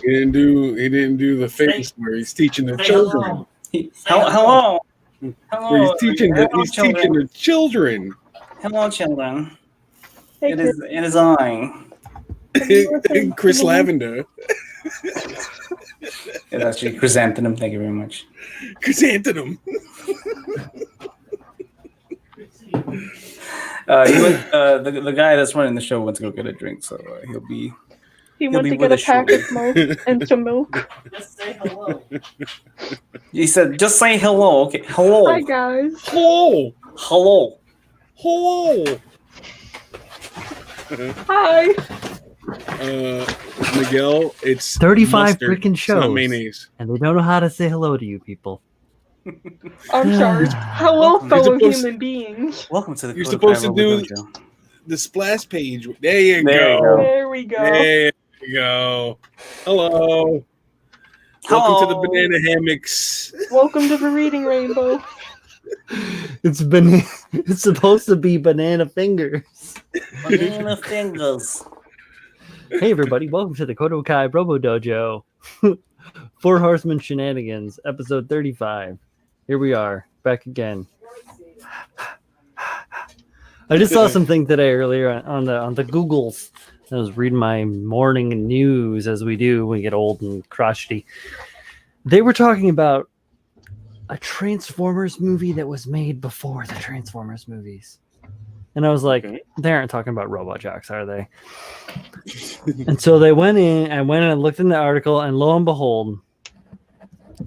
He didn't do the face where he's teaching the children. Hello. Where he's teaching the children. Hello, children. Hey, It is I. Chris Lavender. It's actually Chrysanthemum. Thank you very much. Chrysanthemum. The guy that's running the show went to go get a drink, so he'll be. He went to get a pack of smoke and some milk. Just say hello. He said, "Just say hello." Okay, hello. Hi guys. Hello. Hello. Hello. Hi. Miguel, it's 35 mustard. freaking It's not shows, mayonnaise. and they don't know how to say hello to you people. I'm sorry. Hello, fellow supposed- human beings. Welcome to the. You're KotoKai supposed to do Robo-Dojo. the splash page. There you There you go. go. There we go. There you go. Hello. Welcome to the banana hammocks. Welcome to the reading rainbow. It's supposed to be banana fingers. Banana fingers. Hey everybody, welcome to the KotoKai Robo-Dojo. 4 Horsemen Shenanigans, episode 35. Here we are, back again. I just saw something today earlier on the Googles. I was reading my morning news, as we do when we get old and crotchety. They were talking about a Transformers movie that was made before the Transformers movies. And I was like, they aren't talking about Robot Jocks, are they? And so they went in and looked in the article, and lo and behold,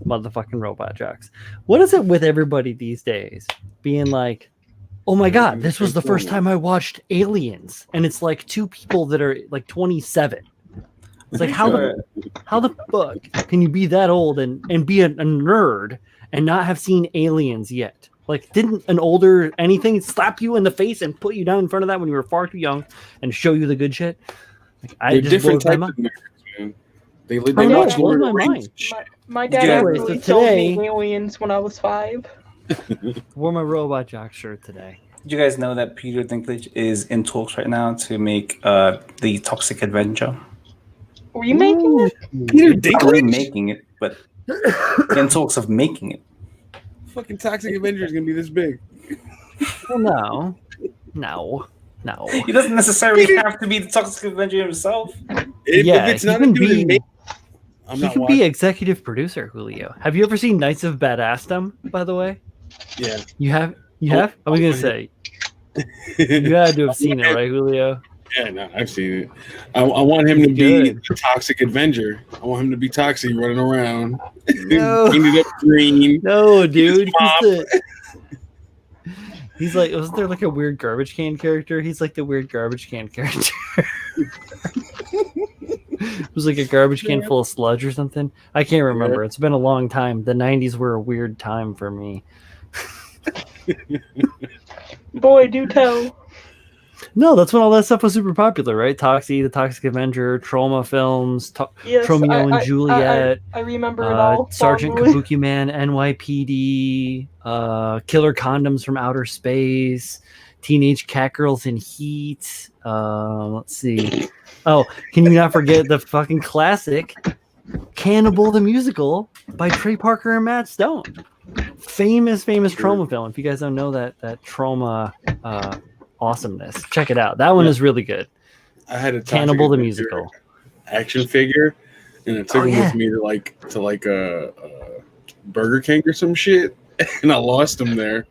motherfucking Robot Jocks. What is it with everybody these days being like, oh my God, this was the first time I watched Aliens, and it's like 2 people that are like 27. It's like, how the fuck can you be that old and be a nerd and not have seen Aliens yet? Like, didn't an older anything slap you in the face and put you down in front of that when you were far too young and show you the good shit? Like, I They're just different blows my types mind. of nerds, man. They I know, watch it blows Lord my of the Rings mind. and shit. My dad Yeah, actually so told today- me aliens when I was 5. Wore my Robot Jock shirt today. Did you guys know that Peter Dinklage is in talks right now to make the Toxic Avenger? Were you making it? Peter Not Dinklage? remaking it, but in talks of making it. Fucking Toxic Avenger is gonna be this big. Well, no. He doesn't necessarily have to be the Toxic Avenger himself. If it's he not a can dude in be. make, I'm He not could watching. be executive producer, Julio. Have you ever seen Knights of Badassdom, by the way? Yeah. You have? You have? I was going to say. You had to have seen it, right, Julio? Yeah, no, I've seen it. I want him to be Good. the Toxic Avenger. I want him to be toxic, running around, No. painted up green. No, dude. mom. He's like, wasn't there like a weird garbage can character? He's like the weird garbage can character. It was like a garbage can full of sludge or something. I can't remember. It's been a long time. The 90s were a weird time for me. Boy, do tell. No, that's when all that stuff was super popular, right? The Toxic Avenger, Trauma films, Yes, Romeo and Juliet, I remember it all. Sergeant fondly. Kabuki Man, NYPD, Killer Condoms from Outer Space, Teenage Catgirls in Heat. Let's see. Oh, can you not forget the fucking classic Cannibal the Musical by Trey Parker and Matt Stone? Famous Trauma film. If you guys don't know that Trauma awesomeness, check it out. That one is really good. I had a Toxic Cannibal the Avenger Musical. action figure, and I took him with me to a Burger King or some shit, and I lost him there.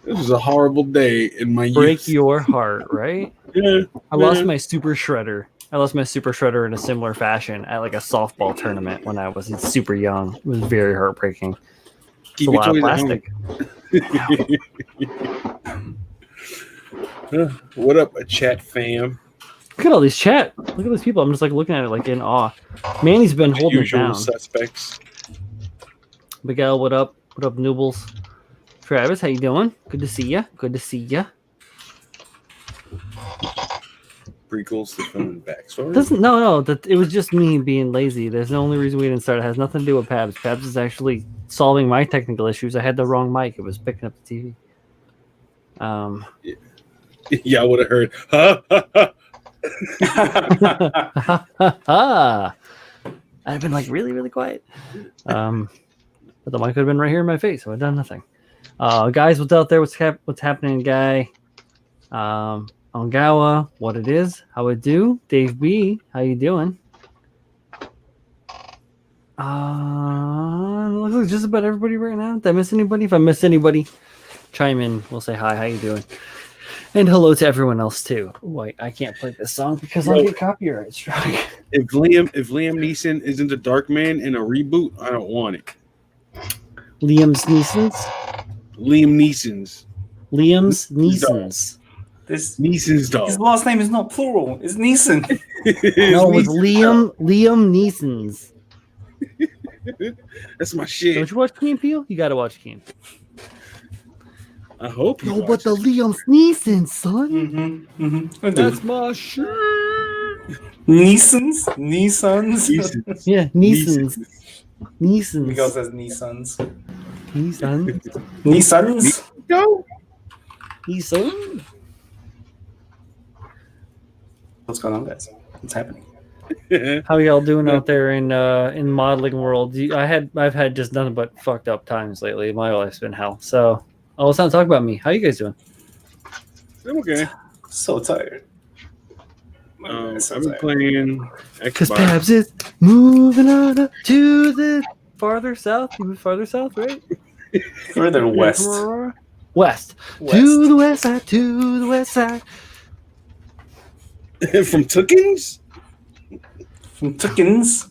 It was a horrible day in my Break youth. your heart, right? Yeah, I lost my Super Shredder. I lost my Super Shredder in a similar fashion at like a softball tournament when I was super young. It was very heartbreaking. It's Keep a your lot of toys at plastic. What up, a chat fam? Look at all these chat. Look at these people. I'm just like looking at it like in awe. Manny's been The holding it usual down. suspects. Miguel, what up? What up, Noobles? Travis, how you doing? Good to see ya. Good to see ya. Prequels to film and backstory. No. It was just me being lazy. There's the only reason we didn't start. It has nothing to do with Pabs. Pabs is actually solving my technical issues. I had the wrong mic. It was picking up the TV. Yeah, I would have heard. I'd have been like really, really quiet. But the mic could have been right here in my face, so I'd done nothing. Guys, what's out there? What's happening, guy? Ongawa, what it is? How it do? Dave B, how you doing? Looks like just about everybody right now. Did I miss anybody? If I miss anybody, chime in. We'll say hi. How you doing? And hello to everyone else too. Wait, I can't play this song because I'll get copyright strike. If Liam Neeson isn't a Darkman in a reboot, I don't want it. Liam Neeson's. This Neeson's dog. His last name is not plural. It's Neeson. No, it's Liam Neeson's. That's my shit. Don't you watch Key and Peele? You gotta watch Key and Peele. I hope you No, but the Liam Neeson, son. That's my shit. Neesons? Yeah, Neeson's. Miguel says Neesons. Go. Neeson. What's going on, guys? What's happening? How y'all doing out there in modeling world? I've had just nothing but fucked up times lately. My life's been hell. So let's not talk about me. How you guys doing? I'm okay. So tired. I've been playing Because Xbox. Babs is moving on up to the farther south. You moved farther south, right? Further west. West. To the west side. To the west side. From Tookins? From Tookins.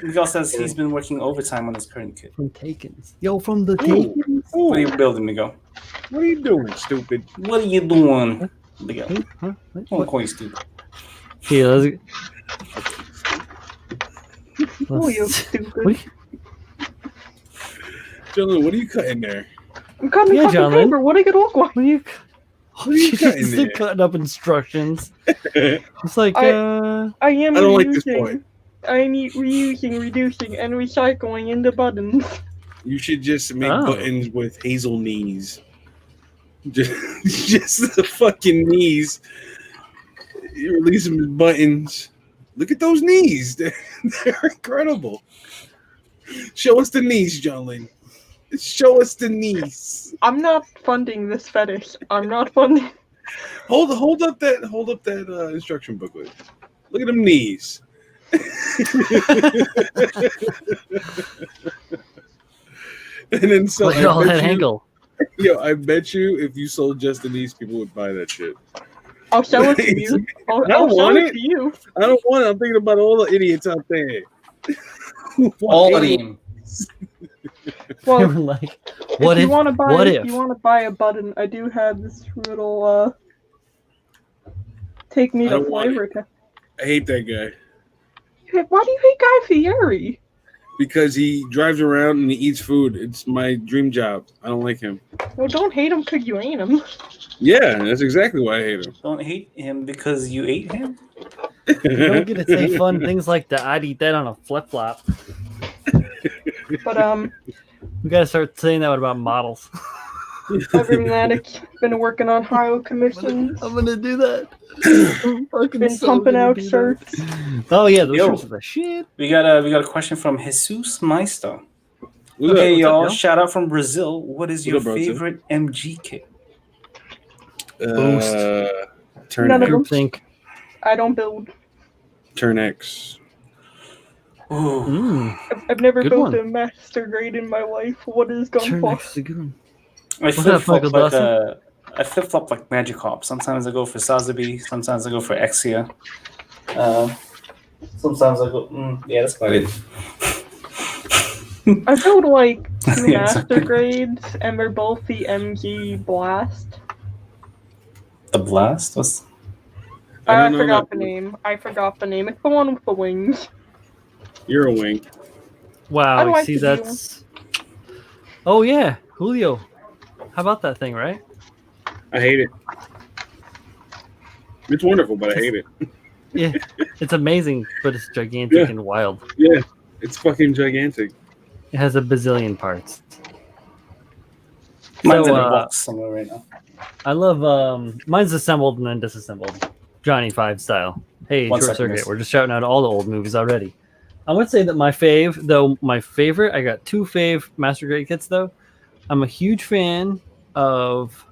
Miguel says he's been working overtime on his current kit. From Takens. Yo, from the Takens. What are you building, Miguel? What are you doing, stupid? What are you doing, Miguel? Huh? I won't call you stupid. Here, let's Oh, you let's- stupid. What Dylan, what are you cutting there? I'm cutting Yeah, fucking John paper. What do I get look like? What are you? What are you She's cutting just there? cutting up instructions. I It's like, I am don't like this reusing. point. I need reusing, reducing, and recycling into buttons. You should just make Oh. buttons with hazel knees. Just the fucking knees. You release them as buttons. Look at those knees. They're incredible. Show us the knees, John Lynn. Show us the knees. I'm not funding this fetish. I'm not funding. Hold up that instruction booklet. Look at them knees. And then so look at all that angle. Yo, I bet you if you sold just the knees, people would buy that shit. I'll show it to you. I don't I'll show want it it. to you. I don't want it. I'm thinking about all the idiots out there. All of them. They were Well, like, what if if? you want to buy, what if if? you want to buy a button, I do have this little take me I to don't want flavor test. I hate that guy Why do you hate Guy Fieri? because he drives around and he eats food. It's my dream job. I don't like him. Well, don't hate him because you ain't him. Yeah, that's exactly why I hate him. Don't hate him because you ate him. You don't get to say fun things like that. I'd eat that on a flip flop. But We gotta start saying that about models. other than that, it's been working on Hilo commissions. I'm gonna do that. Been pumping out shirts. Oh yeah, those Yo. shirts are the shit. We got a question from Jesus Meister. What's Okay, up? y'all. yo? Shout out from Brazil. What is your What's up, bro, favorite MG kit? Turn None of X. them. Groupthink. I don't build. Turn X. Ooh. I've never Good built one. a master grade in my life. What is Turn Gunpla? next is a good one. I What's flip that, flop Michael like Dawson? I flip flop like Magikarp. Sometimes I go for Sazabi. Sometimes I go for Exia. Sometimes I go. Yeah, that's about it. I build like two Yeah, master exactly. grades, and they're both the MG Blast. The blast was. I I don't know forgot that. the name. It's the one with the wings. You're a wing. I Wow, like see the deal. that's. Oh yeah, Julio. How about that thing, right? I hate it. It's wonderful, but I hate it. Yeah, it's amazing, but it's gigantic Yeah. and wild. Yeah, it's fucking gigantic. It has a bazillion parts. Mine's So, in a box somewhere right now. I love mine's assembled and then disassembled. Johnny Five style. Hey, One Short second, Circuit. miss. We're just shouting out all the old movies already. I would say that my favorite, I got 2 fave Master Grade kits though. I'm a huge fan of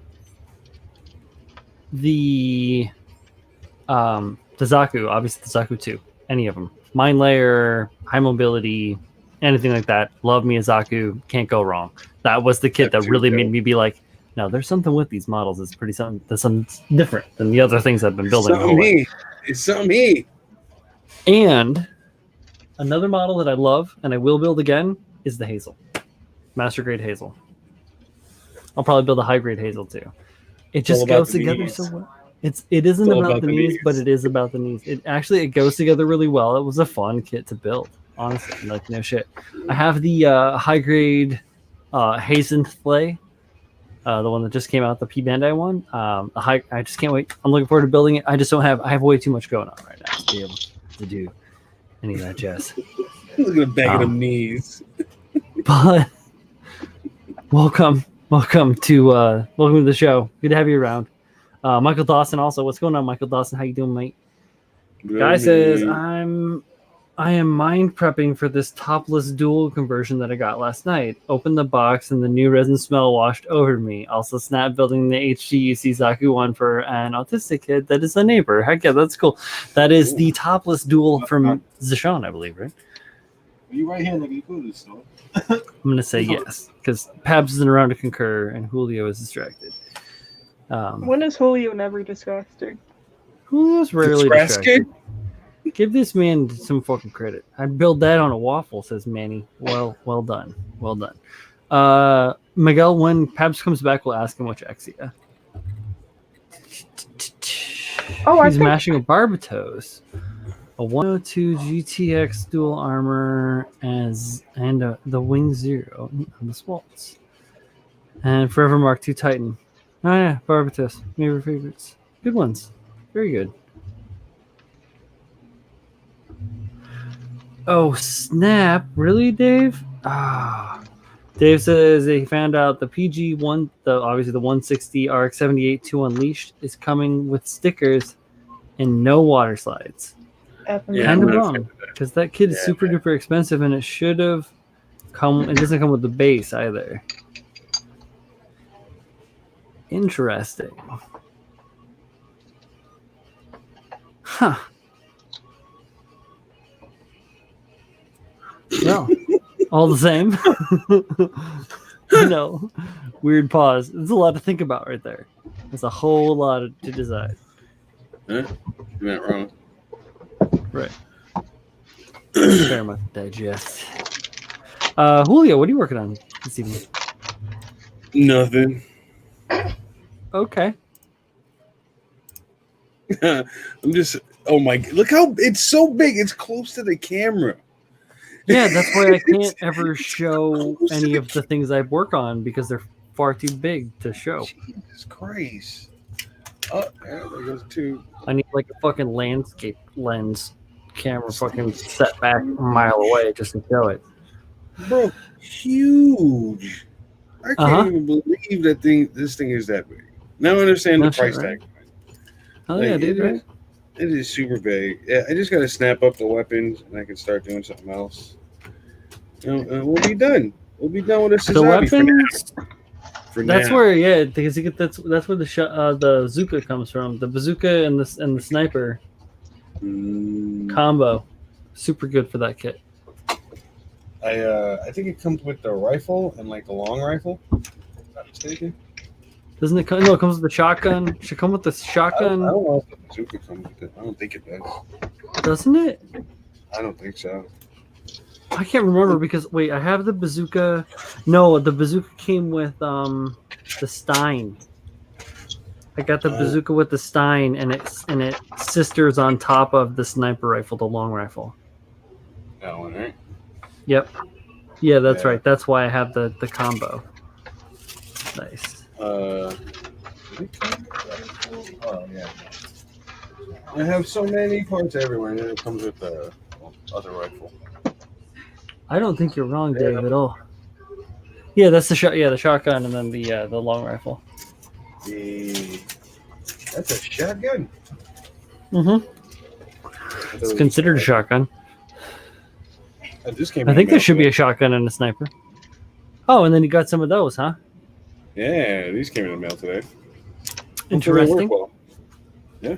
the Zaku, obviously the Zaku 2, any of them. Mind Layer, High Mobility, anything like that. Love me a Zaku, can't go wrong. That was the kit that really made me be like, no, there's something with these models. It's pretty something. There's something different than the other things I've been building. It's something me. And another model that I love and I will build again is the Hazel, Master Grade Hazel. I'll probably build a high grade Hazel too. It just goes together so well. It isn't about the knees, but it is about the knees. It goes together really well. It was a fun kit to build, honestly. Like no shit. I have the high grade Hazen Flay, the one that just came out, the P Bandai one. I just can't wait. I'm looking forward to building it. I have way too much going on right now to be able to do any of that jazz. Look at the back of them knees. But welcome to the show. Good to have you around. Michael Dawson also. What's going on, Michael Dawson? How you doing, mate? Guy says I am mind prepping for this topless dual conversion that I got last night. Opened the box and the new resin smell washed over me. Also snap building the HGUC Zaku one for an autistic kid that is a neighbor. Heck yeah, that's cool. That is the topless dual from Zishan, I believe, right? Are you right handed? You could this though. I'm gonna say yes, because Pabs isn't around to concur and Julio is distracted. When is Julio never disgusting? Julio's rarely distracted. Give this man some fucking credit. I'd build that on a waffle, says Manny. Well done. Well done. Miguel, when Pabs comes back, we'll ask him which Exia. Oh, he's mashing a Barbatos. A 102 GTX dual armor and the Wing Zero on the Swaltz. And Forever Mark II Titan. Oh yeah, Barbatos. Maybe favorites. Good ones. Very good. Oh snap! Really, Dave? Dave says he found out the PG1, obviously the 160 RX-78 2 Unleashed is coming with stickers and no water slides. Kind of wrong, because that kit is super duper expensive, and it should have come. It doesn't come with the base either. Interesting. Huh. Well, all the same. Weird pause. There's a lot to think about right there. There's a whole lot to decide. Huh? You're not wrong. Right. Fair much digest. Julio, what are you working on this evening? Nothing. Okay. I'm just. Oh my! Look how it's so big. It's close to the camera. Yeah, that's why I can't ever show any of the things I work on because they're far too big to show. Jesus Christ! Oh, yeah, there goes two. I need like a fucking landscape lens camera fucking set back a mile away just to show it. Bro, huge. I can't even believe that this thing is that big. Now I understand the price tag. Oh yeah, dude, right? It is super big. Yeah, I just gotta snap up the weapons and I can start doing something else. We'll be done. We'll be done with this. The weapons. For that's now. where, yeah, because that's where the bazooka comes from. The bazooka and the sniper combo, super good for that kit. I think it comes with the rifle and like the long rifle. If I'm not mistaken. Doesn't it come? No, it comes with the shotgun. It should come with the shotgun. I don't know if the bazooka comes with it. I don't think it does. Doesn't it? I don't think so. I can't remember because wait, I have the bazooka. No, the bazooka came with the Stein. I got the bazooka with the Stein, and it sisters on top of the sniper rifle, the long rifle. That one, right? Yep. Yeah, that's right. That's why I have the combo. Nice. Oh yeah. I have so many parts everywhere, and then it comes with the other rifle. I don't think you're wrong, Dave, at all. Yeah, that's the shot. Yeah, the shotgun, and then the long rifle. That's a shotgun. It's considered a shotgun. This came I in think the there mail should be today. a shotgun and a sniper. Oh, and then you got some of those, huh? Yeah, these came in the mail today. Interesting. Well. Yeah.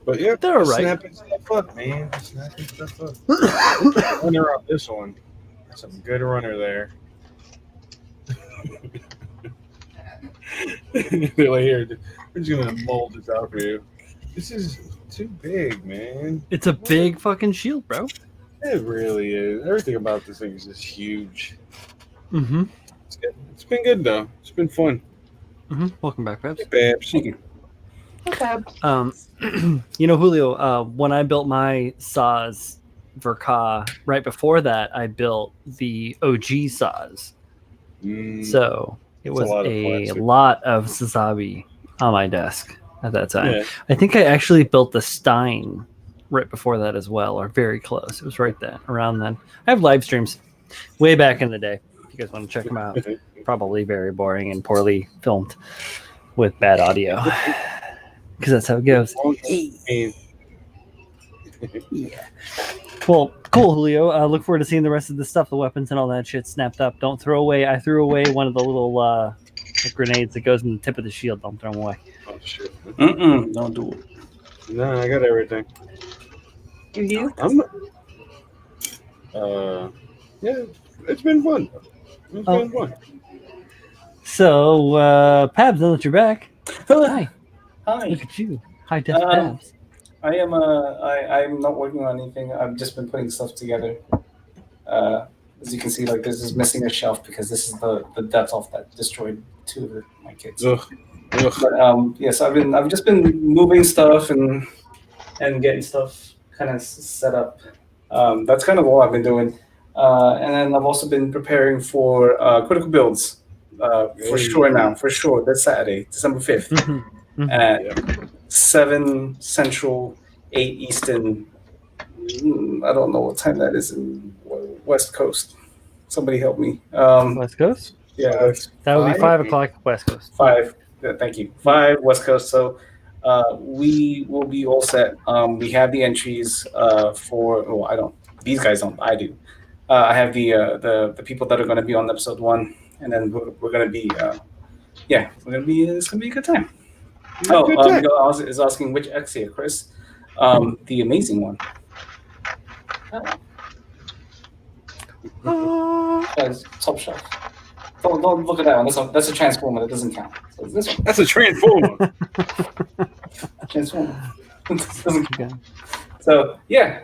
But yeah, They're all right. snapping stuff up, man. Snapping stuff up. Runner off this one. Some good runner there. They're like, here, we're just gonna mold this out for you. This is too big, man. It's a big fucking shield, bro. It really is. Everything about this thing is just huge. Mm-hmm. It's been good though. It's been fun. Welcome back, Babs. Hey, Babs. Thank you. You know, Julio, when I built my Saz Verka, right before that, I built the OG Saz. So it was a lot of Sazabi on my desk at that time. Yeah. I think I actually built the Stein right before that as well, or very close. It was right then, around then. I have live streams way back in the day. If you guys want to check them out, probably very boring and poorly filmed with bad audio. Because that's how it goes. Yeah. Well, cool, Julio. Look forward to seeing the rest of the stuff, the weapons and all that shit snapped up. Don't throw away. I threw away one of the little grenades that goes in the tip of the shield. Don't throw them away. Oh shit. Don't do it. No, I got everything. Do you? Yeah, it's been fun. It's been fun. So, Pabs, now that you're back. Hi. Hi. Look at you. Hi, Def Pabs. I am I'm not working on anything. I've just been putting stuff together. As you can see, like this is missing a shelf because this is the depth off that destroyed two of my kids. Ugh. But yes, I've just been moving stuff and getting stuff kind of set up. That's kind of all I've been doing. And then I've also been preparing for critical builds for sure now. For sure, this Saturday, December 5th. At 7 Central, 8 Eastern. I don't know what time that is in West Coast. Somebody help me. West Coast? Yeah, that would be 5 o'clock West Coast. 5. Yeah, thank you. 5 West Coast. So we will be all set. We have the entries for. Well, I don't. These guys don't. I do. I have the people that are going to be on episode 1, and then we're going to be. We're going to be. It's going to be a good time. Miguel is asking which X here, Chris? The amazing one. Top shelf. Don't look at that one. That's a transformer. That doesn't count. So this one. That's a transformer. Transformer. Doesn't count. So yeah,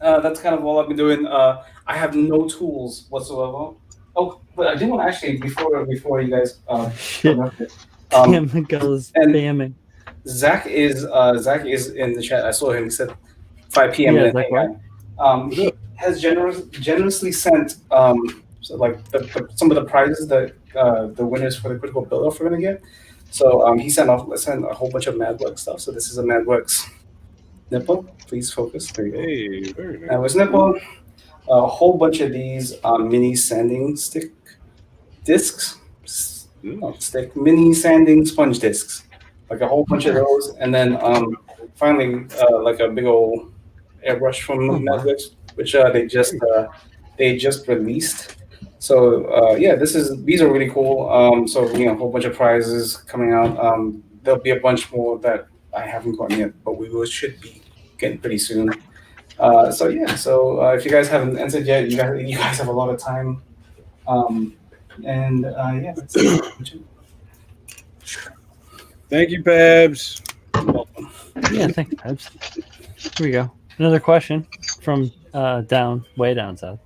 that's kind of all I've been doing. I have no tools whatsoever. Oh, but I do want to actually before you guys. Shit. Damn, Miguel is spamming. Zach is in the chat. I saw him. He said 5 p.m. Yeah, Zach, right? He has generously sent some of the prizes that the winners for the critical build-off are going to get. So he sent a whole bunch of MadWorks stuff. So this is a MadWorks nipple. Please focus. There you go. Hey, very nice. That was nipple. A whole bunch of these mini sanding stick discs. Mini sanding sponge discs, like a whole bunch of those, and then finally like a big old airbrush from MadWorks, which they just released. So these are really cool. So a whole bunch of prizes coming out. There'll be a bunch more that I haven't gotten yet, but should be getting pretty soon. So if you guys haven't entered yet, you guys have a lot of time. That's it. Thank you, Babs. Yeah, thank you, Babs. Here we go. Another question from way down south.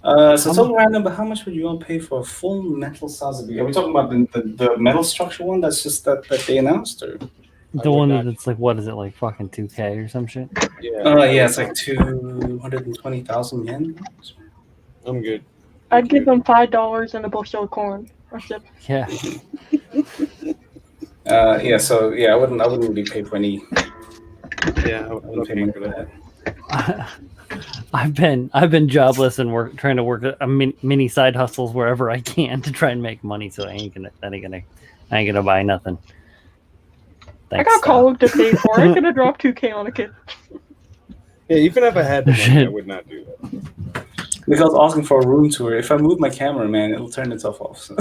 So tell me random, but how much would you all pay for a full metal Sazabi? Are we talking about the metal structure one that's just that they announced, or the one that's like, what is it, like fucking 2K or some shit? Yeah, it's like 220,000 yen. I'm good. I'd give them $5 and a bushel of corn. That's it. Yeah. I wouldn't really pay for any. Yeah, I wouldn't pay for that. I've been jobless and trying to work a mini side hustles wherever I can to try and make money. So I ain't gonna buy nothing. I Thanks, got Style. called to pay for it. I'm gonna drop 2K on a kid. Yeah, even if I had the money, I would not do that. Because asking for a room tour. If I move my camera, man, it'll turn itself off. So.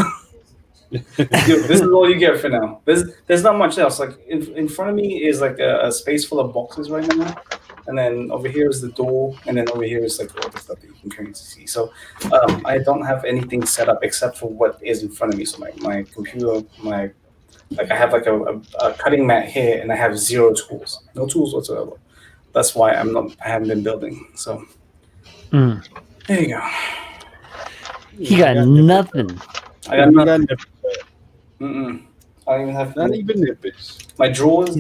This is all you get for now. There's not much else. Like in front of me is like a space full of boxes right now, and then over here is the door, and then over here is like all the stuff that you can currently see. So I don't have anything set up except for what is in front of me. So my computer, I have like a cutting mat here, and I have 0 tools, no tools whatsoever. That's why I haven't been building. So there you go. He got nothing. I got nothing. I don't even have Not even nippers. my drawers.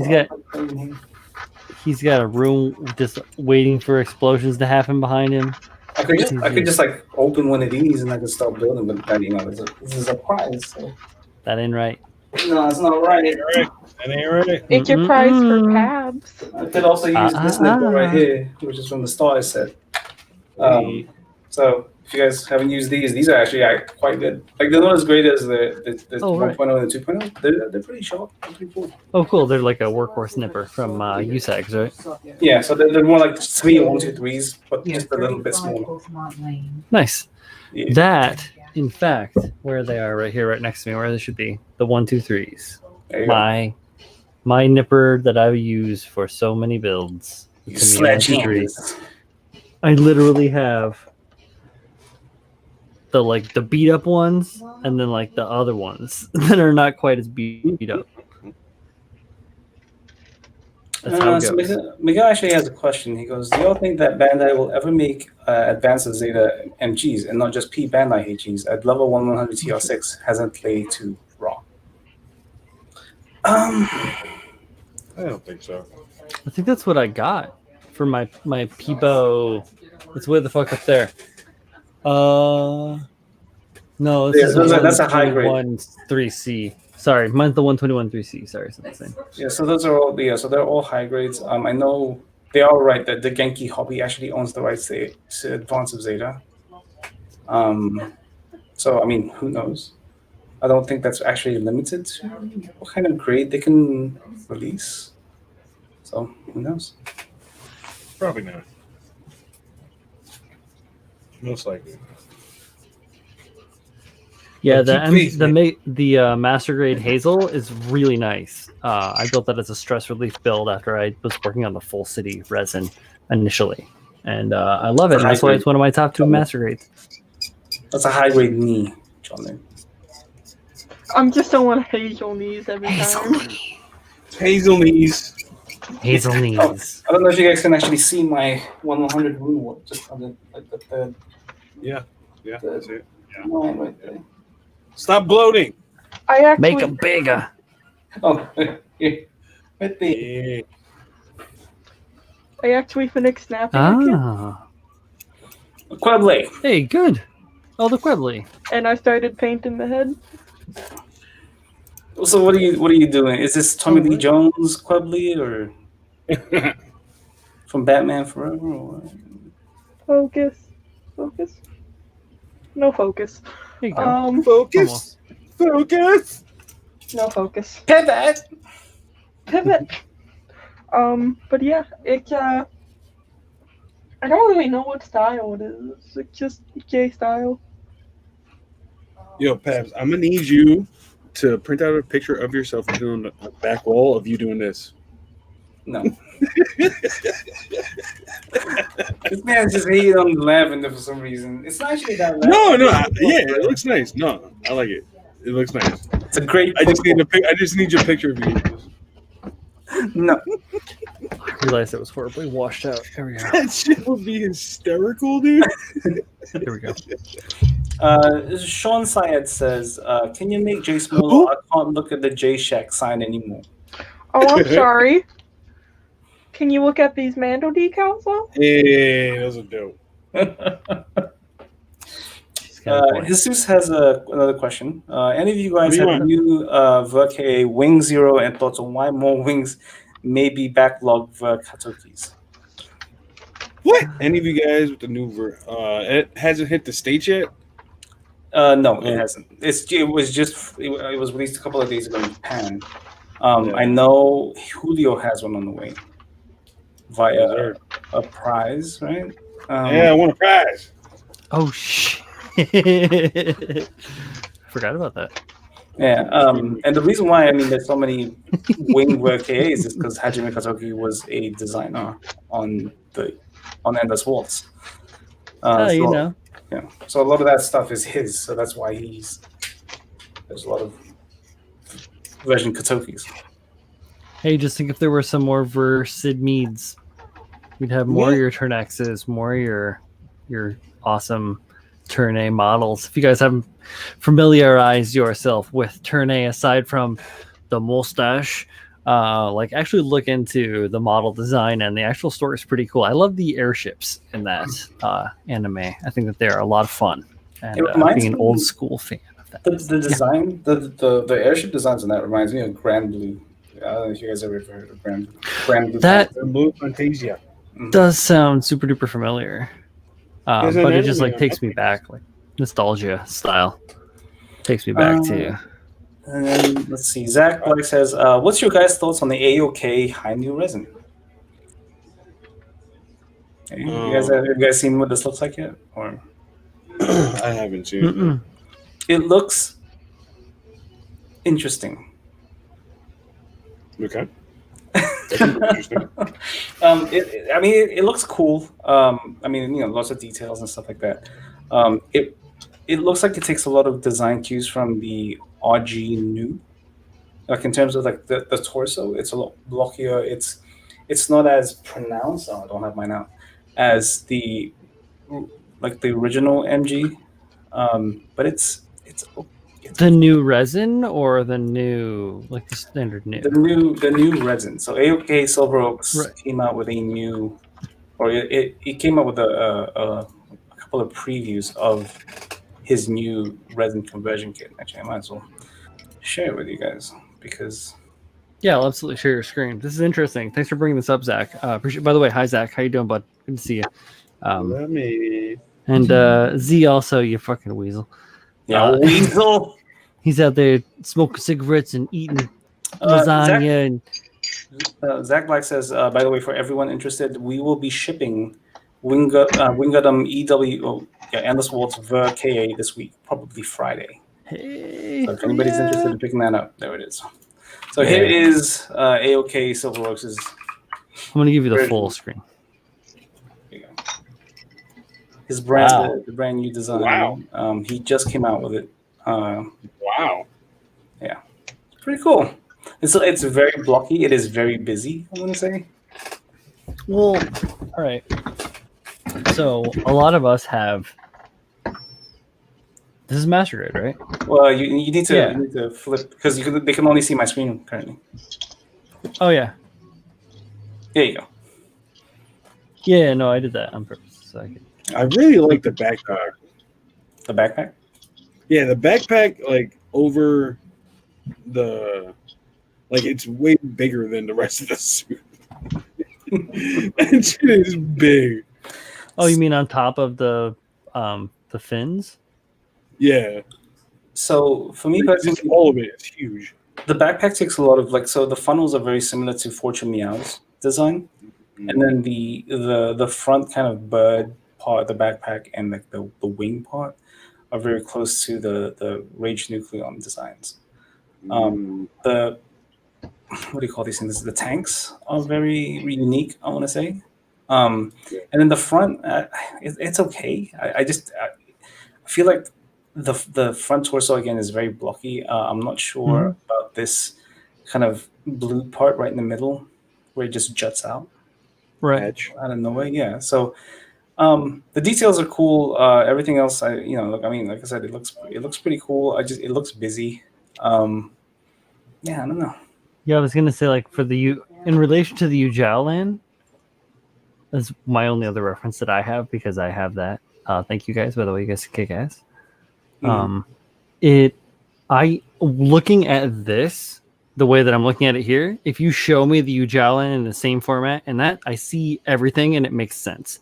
He's got a room just waiting for explosions to happen behind him. I could just like open one of these and I could start building, but that, this is a prize. So. That ain't right. No, it's not right. That ain't right. It's your prize for Pabs. I could also use this nipple right here, which is from the starter set. So if you guys haven't used these are actually quite good. Like they're not as great as the 1.0 and the 2.0. They're pretty sharp. They're pretty cool. Oh, cool. They're like a workhorse nipper from USAGs, right? Yeah, so they're more like 3 1, 2, 3s, but just a little bit smaller. Nice. Yeah. That, in fact, where they are right here, right next to me, where they should be, the 1, 2, 3s. There you go. My nipper that I've used for so many builds. You sledgehammers. I literally have the beat up ones and then like the other ones that are not quite as beat up. That's how it So goes. Miguel actually has a question. He goes, do y'all think that Bandai will ever make Advanced Zeta MGs and not just P Bandai HGs at level 1100 TR6 hasn't played to raw? I don't think so. I think that's what I got for my Peebo. It's way the fuck up there. No, this is that's a high grade. 3C. Sorry, mine's the 121 3C. Sorry, it's not the same. Yeah, so those are all so they're all high grades. I know they are right that the Genki hobby actually owns the rights to Advanced Zeta. So I mean, who knows? I don't think that's actually limited to what kind of grade they can release. So who knows? Probably not. Most likely. Yeah, Well, the Master Grade Hazel is really nice. I built that as a stress relief build after I was working on the Full City resin initially, and I love it. And that's why it's one of my top 2 Master Grades. That's a high grade knee, John. I'm just on hazel knees every time. Hazel knees. Hazel knees. I don't know if you guys can actually see my 100 rune work just on the third. Yeah, that's it. Line right there. Stop gloating. I actually Make them bigger. Oh, yeah. Right there. Yeah. I actually finished snapping it, Queble. Hey, good. Oh, the Queble. and I started painting the head. So what are you doing? Is this Tommy Lee Jones Queble or from Batman Forever? Or what? Focus. No focus. There you go. Focus. Focus. No focus. Pivot. But yeah, it's I don't really know what style it is. It's just J style. Yo, Pabs, I'm gonna need you to print out a picture of yourself doing a back wall of you doing this. No. This man's just hating on the lavender for some reason. It's not actually that lavender. Yeah, it looks nice. No, I like it. It looks nice. It's a great. I just need your picture of you. No. I realized it was horribly washed out. There we go. That shit would be hysterical, dude. There we go. Sean Syed says, "Can you make J smaller? I can't look at the J Shack sign anymore." Oh, I'm sorry. Can you look at these Mando decals though? Yeah, those are dope. Jesus has another question. Any of you guys What do you have new Verke Wing Zero and thoughts on why more wings may be backlogged for KotoKais? What? Any of you guys with the new it hasn't hit the stage yet? No, it hasn't. It was released a couple of days ago in Japan. I know Julio has one on the way via Dessert. a prize, right? Yeah, I want a prize. Oh shit! Forgot about that. Yeah, and the reason why there's so many winged KAs is because Hajime Katoki was a designer on Endless Waltz. You know. Yeah, so a lot of that stuff is his. So that's why there's a lot of version Katokis. Hey, just think if there were some more Sid Meads, we'd have more of your turn X's, more of your awesome turn A models. If you guys haven't familiarized yourself with turn A, aside from the mustache, actually look into the model design, and the actual story is pretty cool. I love the airships in that anime. I think that they're a lot of fun, and being an old school fan of that. The design, the airship designs in that reminds me of Grand Blue. I don't know if you guys ever heard of Grand Blue. That Blue Fantasia does sound super duper familiar, but it just takes me back, like nostalgia style. Takes me back to. And then let's see. Zach Black says, "What's your guys' thoughts on the AOK high new resin?" Hey, have you guys seen what this looks like yet? Or I haven't seen it. It looks interesting. Okay. Interesting. It looks cool. Lots of details and stuff like that. It looks like it takes a lot of design cues from the RG new. Like in terms of like the torso, it's a lot blockier. It's not as pronounced. Oh, I don't have mine out as the original MG. But it's the new resin or the new the standard new. The new resin. So AOK Silver Oaks came out with a new, or it came out with a couple of previews of his new resin conversion kit. Actually, I might as well share it with you guys because. Yeah, I'll absolutely share your screen. This is interesting. Thanks for bringing this up, Zach. Appreciate. By the way, hi Zach. How you doing, bud? Good to see you. Let me. And Z also, you fucking weasel. Yeah, weasel. He's out there smoking cigarettes and eating lasagna. Zach Black says, by the way, for everyone interested, we will be shipping Wingadum EW, Endless Waltz Ver KA this week, probably Friday. Hey, so if anybody's interested in picking that up, there it is. So here is AOK Silver Oaks'. I'm going to give you the full screen. Here you go. His brand, the brand new design. Wow. He just came out with it. Wow. Yeah. Pretty cool. And so it's very blocky. It is very busy, I want to say. Well, all right. So a lot of us have. This is master grade, right? Well, you need to flip because they can only see my screen currently. Oh yeah. There you go. Yeah, no, I did that on purpose. So I really like the backpack. The backpack? Yeah, the backpack over the it's way bigger than the rest of the suit. That shit is big. Oh, you mean on top of the fins? Yeah. So for me, personally, all of it is huge. The backpack takes a lot of so the funnels are very similar to Fortune Meow's design, and then the front kind of bird part of the backpack and the wing part are very close to the Rage Nucleon designs. The what do you call these things? The tanks are very unique, I want to say. And then the front, it's okay. I feel like the front torso again is very blocky. I'm not sure about this kind of blue part right in the middle where it just juts out. Right. Out of nowhere. Yeah. So the details are cool. Everything else, like I said, it looks pretty cool. It looks busy. Yeah, I don't know. Yeah, I was gonna say in relation to the Ujaolan, that's my only other reference that I have because I have that. Thank you guys, by the way, you guys kick ass. Looking at this, the way that I'm looking at it here, if you show me the Ujaolan in the same format and that, I see everything and it makes sense.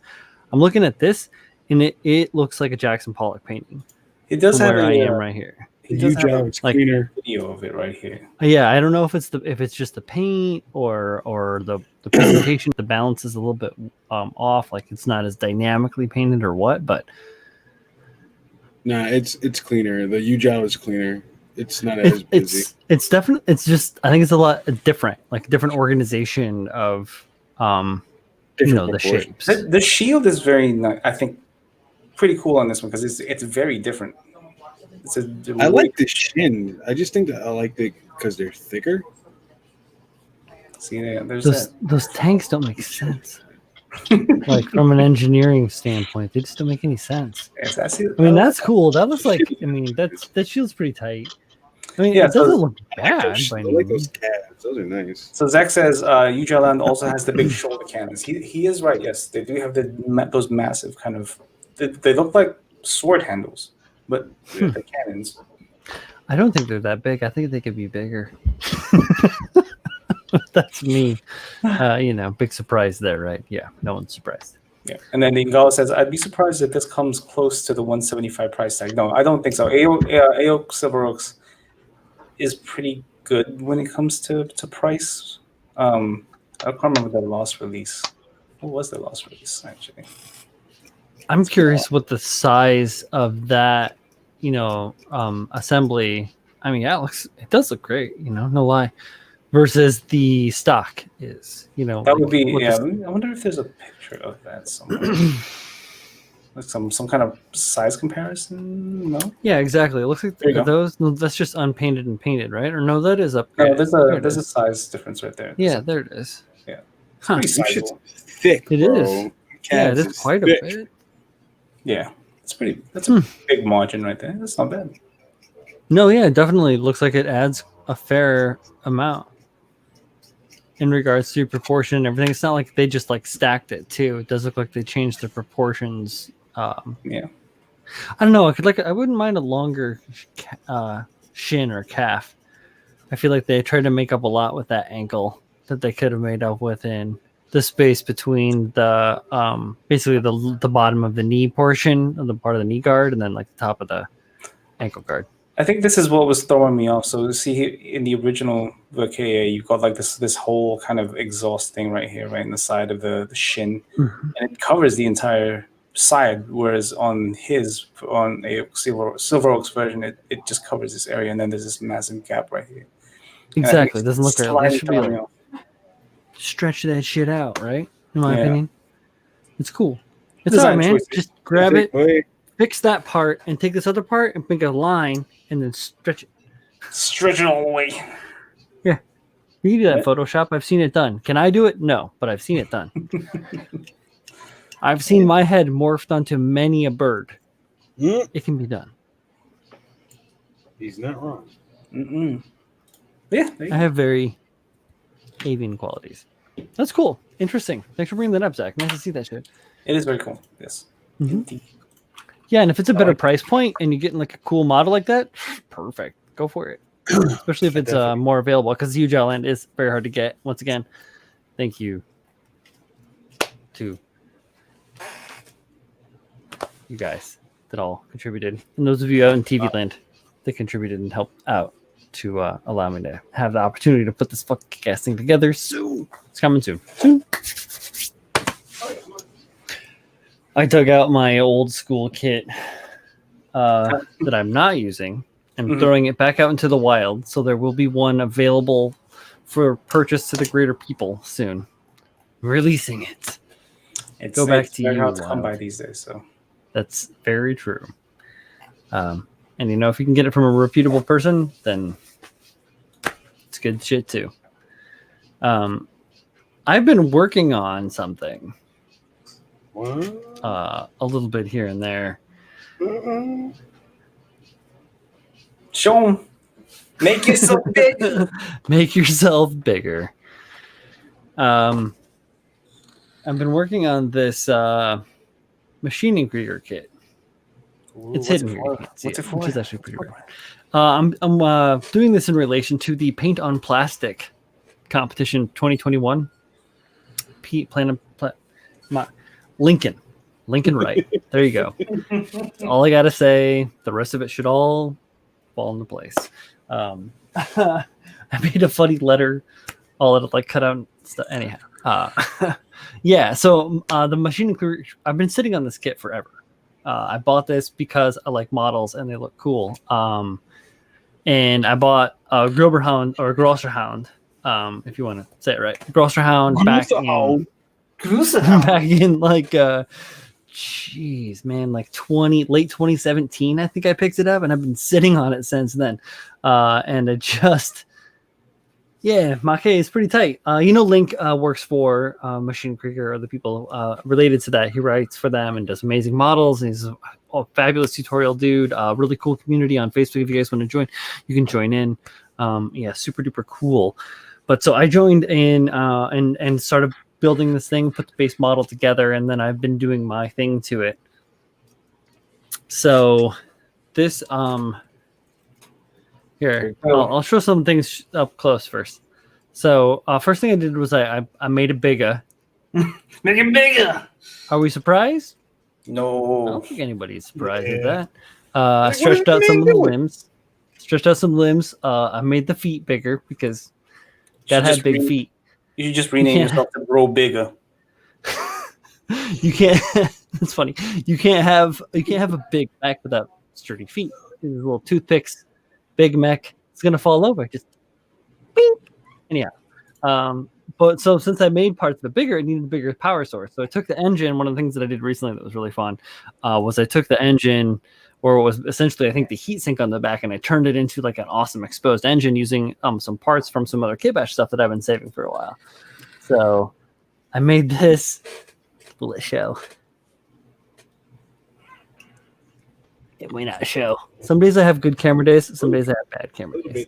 I'm looking at this and it looks like a Jackson Pollock painting. It does have where I am right here. The does have U-Job a is cleaner. video of it right here. Yeah, I don't know if it's just the paint or the presentation. The balance is a little bit off, like it's not as dynamically painted or what, but Nah, it's cleaner. The U-Job is cleaner. It's not as busy. it's definitely, it's just, I think it's a lot different, like different organization of the proportions. shapes. The shield is very, I think, pretty cool on this one because it's very different. I like the shin. I just think that I like it because they're thicker. See, there's Those tanks don't make sense. Like from an engineering standpoint, they just don't make any sense. Yes, I mean, that's cool. That looks like, I mean, that shield's pretty tight. I mean, Yeah, it doesn't so- look bad. I like those calves. Those are nice. So Zach says Ujaland also has the big shoulder cannons. He is right. Yes, they do have those massive kind of. They look like sword handles, but they're cannons. I don't think they're that big. I think they could be bigger. That's me. Big surprise there, right? Yeah, no one's surprised. Yeah, and then Ingala says, "I'd be surprised if this comes close to the 175 price tag." No, I don't think so. AO Silver Oaks is pretty good when it comes to price. I can't remember the last release. What was the last release actually? I'm curious what the size of that, assembly. I mean, it does look great. No lie. Versus the stock is, That would be. Yeah, I wonder if there's a picture of that somewhere. Like some kind of size comparison. No. Yeah, exactly. It looks like There you go. those. No, that's just unpainted and painted, right? Or no, that is up. No, there's a size difference right there. Yeah, there it is. Yeah. Huh. Pretty This shit's sizable. thick, It bro. is. Yeah, it Calves is quite a thick. bit. Yeah, it's pretty. That's a big margin right there. That's not bad. No, yeah, it definitely looks like it adds a fair amount in regards to proportion and everything. It's not like they just like stacked it too. It does look like they changed the proportions. Yeah. I don't know. I wouldn't mind a longer shin or calf. I feel like they tried to make up a lot with that ankle that they could have made up within the space between the basically the bottom of the knee portion of the part of the knee guard and then like the top of the ankle guard. I think this is what was throwing me off. So see in the original VKA, you've got like this whole kind of exhaust thing right here, right in the side of the shin, and it covers the entire side. Whereas on a Silver Oaks version, it just covers this area, and then there's this massive gap right here. Exactly. It doesn't look right. Slightly It should be throwing me like, off. stretch that shit out, right? In my Yeah. opinion, it's cool. It's Design all right, man. choices. Just grab it, Wait, fix that part, and take this other part and make a line, and then stretch it. Stretch it all the way. You can do that in Yeah. Photoshop. I've seen it done. Can I do it? No, but I've seen it done. I've seen my head morphed onto many a bird. Mm, It can be done. he's not wrong. Mm-mm. Yeah. there you I go. have very avian qualities. That's cool. Interesting. Thanks for bringing that up, Zach. Nice to see that shit. It is very cool. Yes. Mhm. Indeed. Yeah, and if it's a better like price point and you're getting like a cool model like that, perfect. Go for it. Especially if it's Definitely. more available, because Huge Island is very hard to get. Once again, thank you to you guys that all contributed, and those of you out in TV land that contributed and helped out to allow me to have the opportunity to put this fucking kick-ass thing together soon. It's coming soon. I dug out my old school kit that I'm not using and throwing it back out into the wild. So there will be one available for purchase to the greater people soon. Releasing it. Go back it's to very you, hard to come Wild. by these days. So That's very true. And if you can get it from a reputable person, then it's good shit too. I've been working on something What? a little bit here and there. show them. Make yourself big. Make yourself bigger. I've been working on this machining Krieger kit. It's hidden here. You can't see What's it, it for? which is actually pretty rare. I'm doing this in relation to the Paint on Plastic competition 2021. Lincoln right. There you go. All I gotta say. The rest of it should all fall into place. I made a funny letter, all it like cut out and stuff. Anyhow, yeah. So the machine, I've been sitting on this kit forever. I bought this because I like models and they look cool. And I bought a Groberhound or Grosserhound, if you want to say it right, Grosserhound back in like jeez, man, like late 2017, I think I picked it up, and I've been sitting on it since then. And it just, yeah, Make is pretty tight. Link works for Machine Krieger, or the people related to that. He writes for them and does amazing models. And he's a fabulous tutorial dude. Really cool community on Facebook. If you guys want to join, you can join in. Yeah, super duper cool. But so I joined in and started building this thing, put the base model together, and then I've been doing my thing to it. So this here, I'll show some things up close first. So first thing I did was I made a bigger. Make it bigger. Are we surprised? No. I don't think anybody's surprised at that. I stretched out some of the limbs. I made the feet bigger because that had big feet. You should just rename yourself to Bro Bigger. You can't. That's funny. You can't have a big mech without sturdy feet. These little toothpicks, big mech. It's gonna fall over. Just bing. Anyhow, but so since I made parts of it bigger, it needed a bigger power source. So I took the engine. One of the things that I did recently that was really fun was I took the engine, or it was essentially I think the heatsink on the back, and I turned it into like an awesome exposed engine using some parts from some other Kitbash stuff that I've been saving for a while. So I made this. Will it show? It may not show. Some days I have good camera days. Some days I have bad camera days.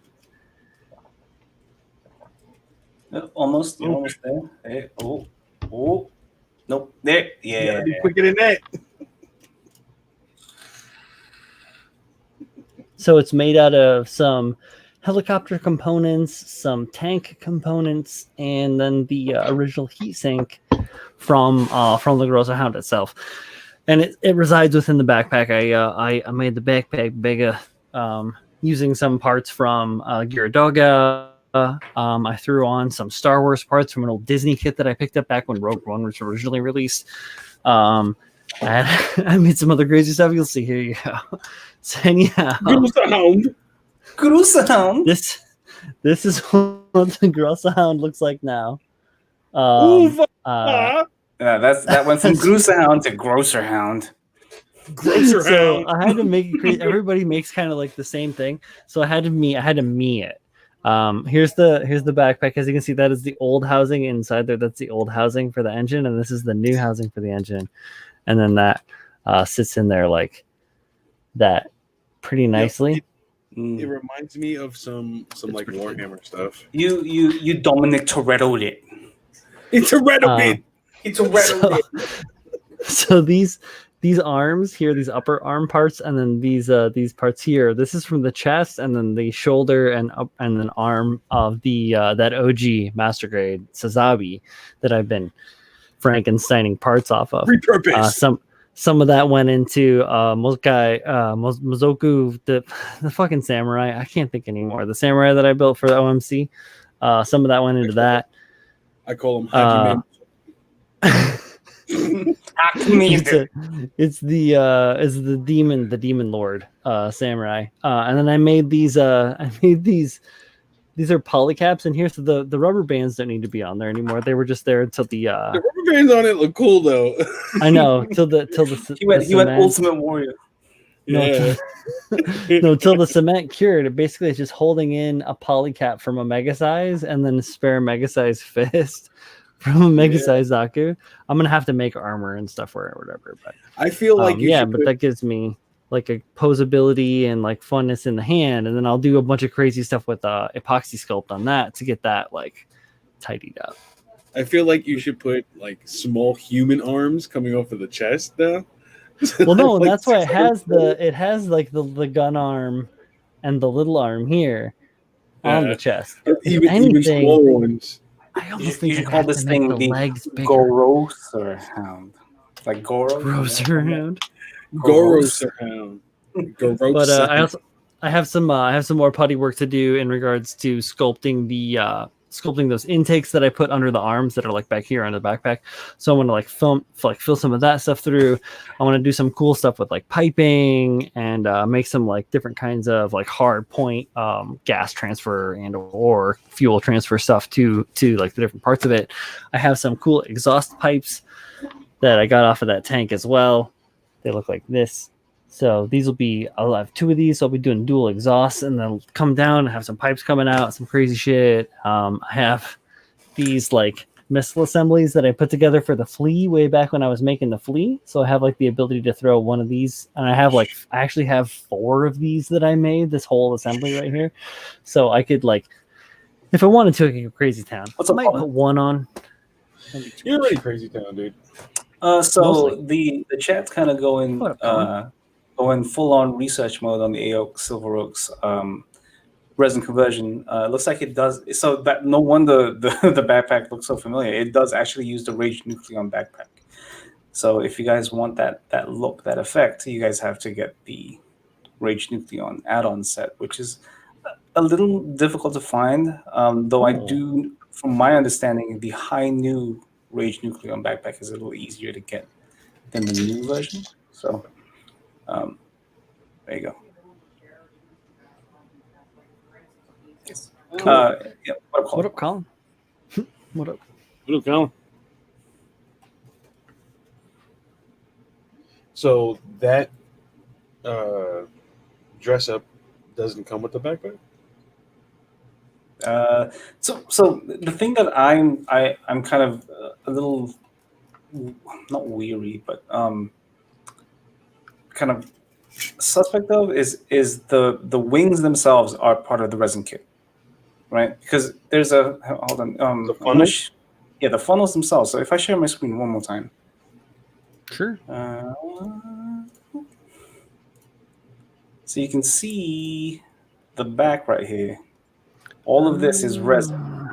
Almost there. Hey, oh, nope. There, yeah. Be quicker than that. So it's made out of some helicopter components, some tank components, and then the original heatsink from the Grosserhound itself. And it resides within the backpack. I made the backpack bigger using some parts from Gyaradoga. I threw on some Star Wars parts from an old Disney kit that I picked up back when Rogue One was originally released. And I made some other crazy stuff. You'll see. Here you go. So anyhow, Grosserhound. This is what the Grosserhound looks like now. Yeah, that went from Grosserhound to Grosserhound. So I had to make it crazy. Everybody makes kind of like the same thing. So I had to me it. Here's the backpack. As you can see, that is the old housing inside there. That's the old housing for the engine, and this is the new housing for the engine. And then that sits in there like that pretty nicely. It reminds me of some like Warhammer stuff. You Dominic Toretto'd it. It's a Toretto. It's a Toretto. So these arms here, these upper arm parts, and then these parts here. This is from the chest, and then the shoulder and then arm of the that OG Master Grade Sazabi that I've been Frankensteining parts off of. Repurpose. Some of that went into Mozoku, the fucking samurai. I can't think anymore. The samurai that I built for the OMC. Some of that went into that. I call him Hakiman. It's the demon lord samurai. And then I made these. These are polycaps in here, so the rubber bands don't need to be on there anymore. They were just there until the rubber bands on it look cool though. I know till the he went Ultimate Warrior. Yeah. No, till the cement cured. It basically is just holding in a polycap from a mega size and then a spare mega size fist from a mega size Zaku. I'm gonna have to make armor and stuff for it or whatever. But I feel like that gives me like a posability and like funness in the hand, and then I'll do a bunch of crazy stuff with epoxy sculpt on that to get that like tidied up. I feel like you should put like small human arms coming off of the chest though. Well, no, and that's why it has like the gun arm and the little arm here on the chest. Even smaller ones. I almost think you should call this thing the Grosserhound. Like Goro. Grosserhound. Grosserhound. But I have some more putty work to do in regards to sculpting sculpting those intakes that I put under the arms that are like back here on the backpack. So I want to like fill some of that stuff through. I want to do some cool stuff with like piping and make some like different kinds of like hard point gas transfer and or fuel transfer stuff to like the different parts of it. I have some cool exhaust pipes that I got off of that tank as well. They look like this. So I'll have 2 of these. So I'll be doing dual exhausts and then come down and have some pipes coming out, some crazy shit. I have these like missile assemblies that I put together for the flea way back when I was making the flea. So I have like the ability to throw one of these, and I actually have 4 of these that I made, this whole assembly right here. So I could like, if I wanted to, I could go crazy town. What's I might put one on. You're already crazy town, dude. So the chat's kind of going full on research mode on the AOC Silver Oaks resin conversion. Looks like it does. So that no wonder the backpack looks so familiar. It does actually use the Rage Nucleon backpack. So if you guys want that look, that effect, you guys have to get the Rage Nucleon add-on set, which is a little difficult to find. Though I do, from my understanding, the high new Rage Nucleon backpack is a little easier to get than the new version. So there you go. Yes. Cool. Yeah, What up, Colin? What up? What up, Colin? So that dress up doesn't come with the backpack? So the thing that I'm kind of a little not weary, but kind of suspect of is the wings themselves are part of the resin kit, right? Because there's a hold on the funnels? Yeah, the funnels themselves. So if I share my screen one more time, Sure. So you can see the back right here. All of this is resin,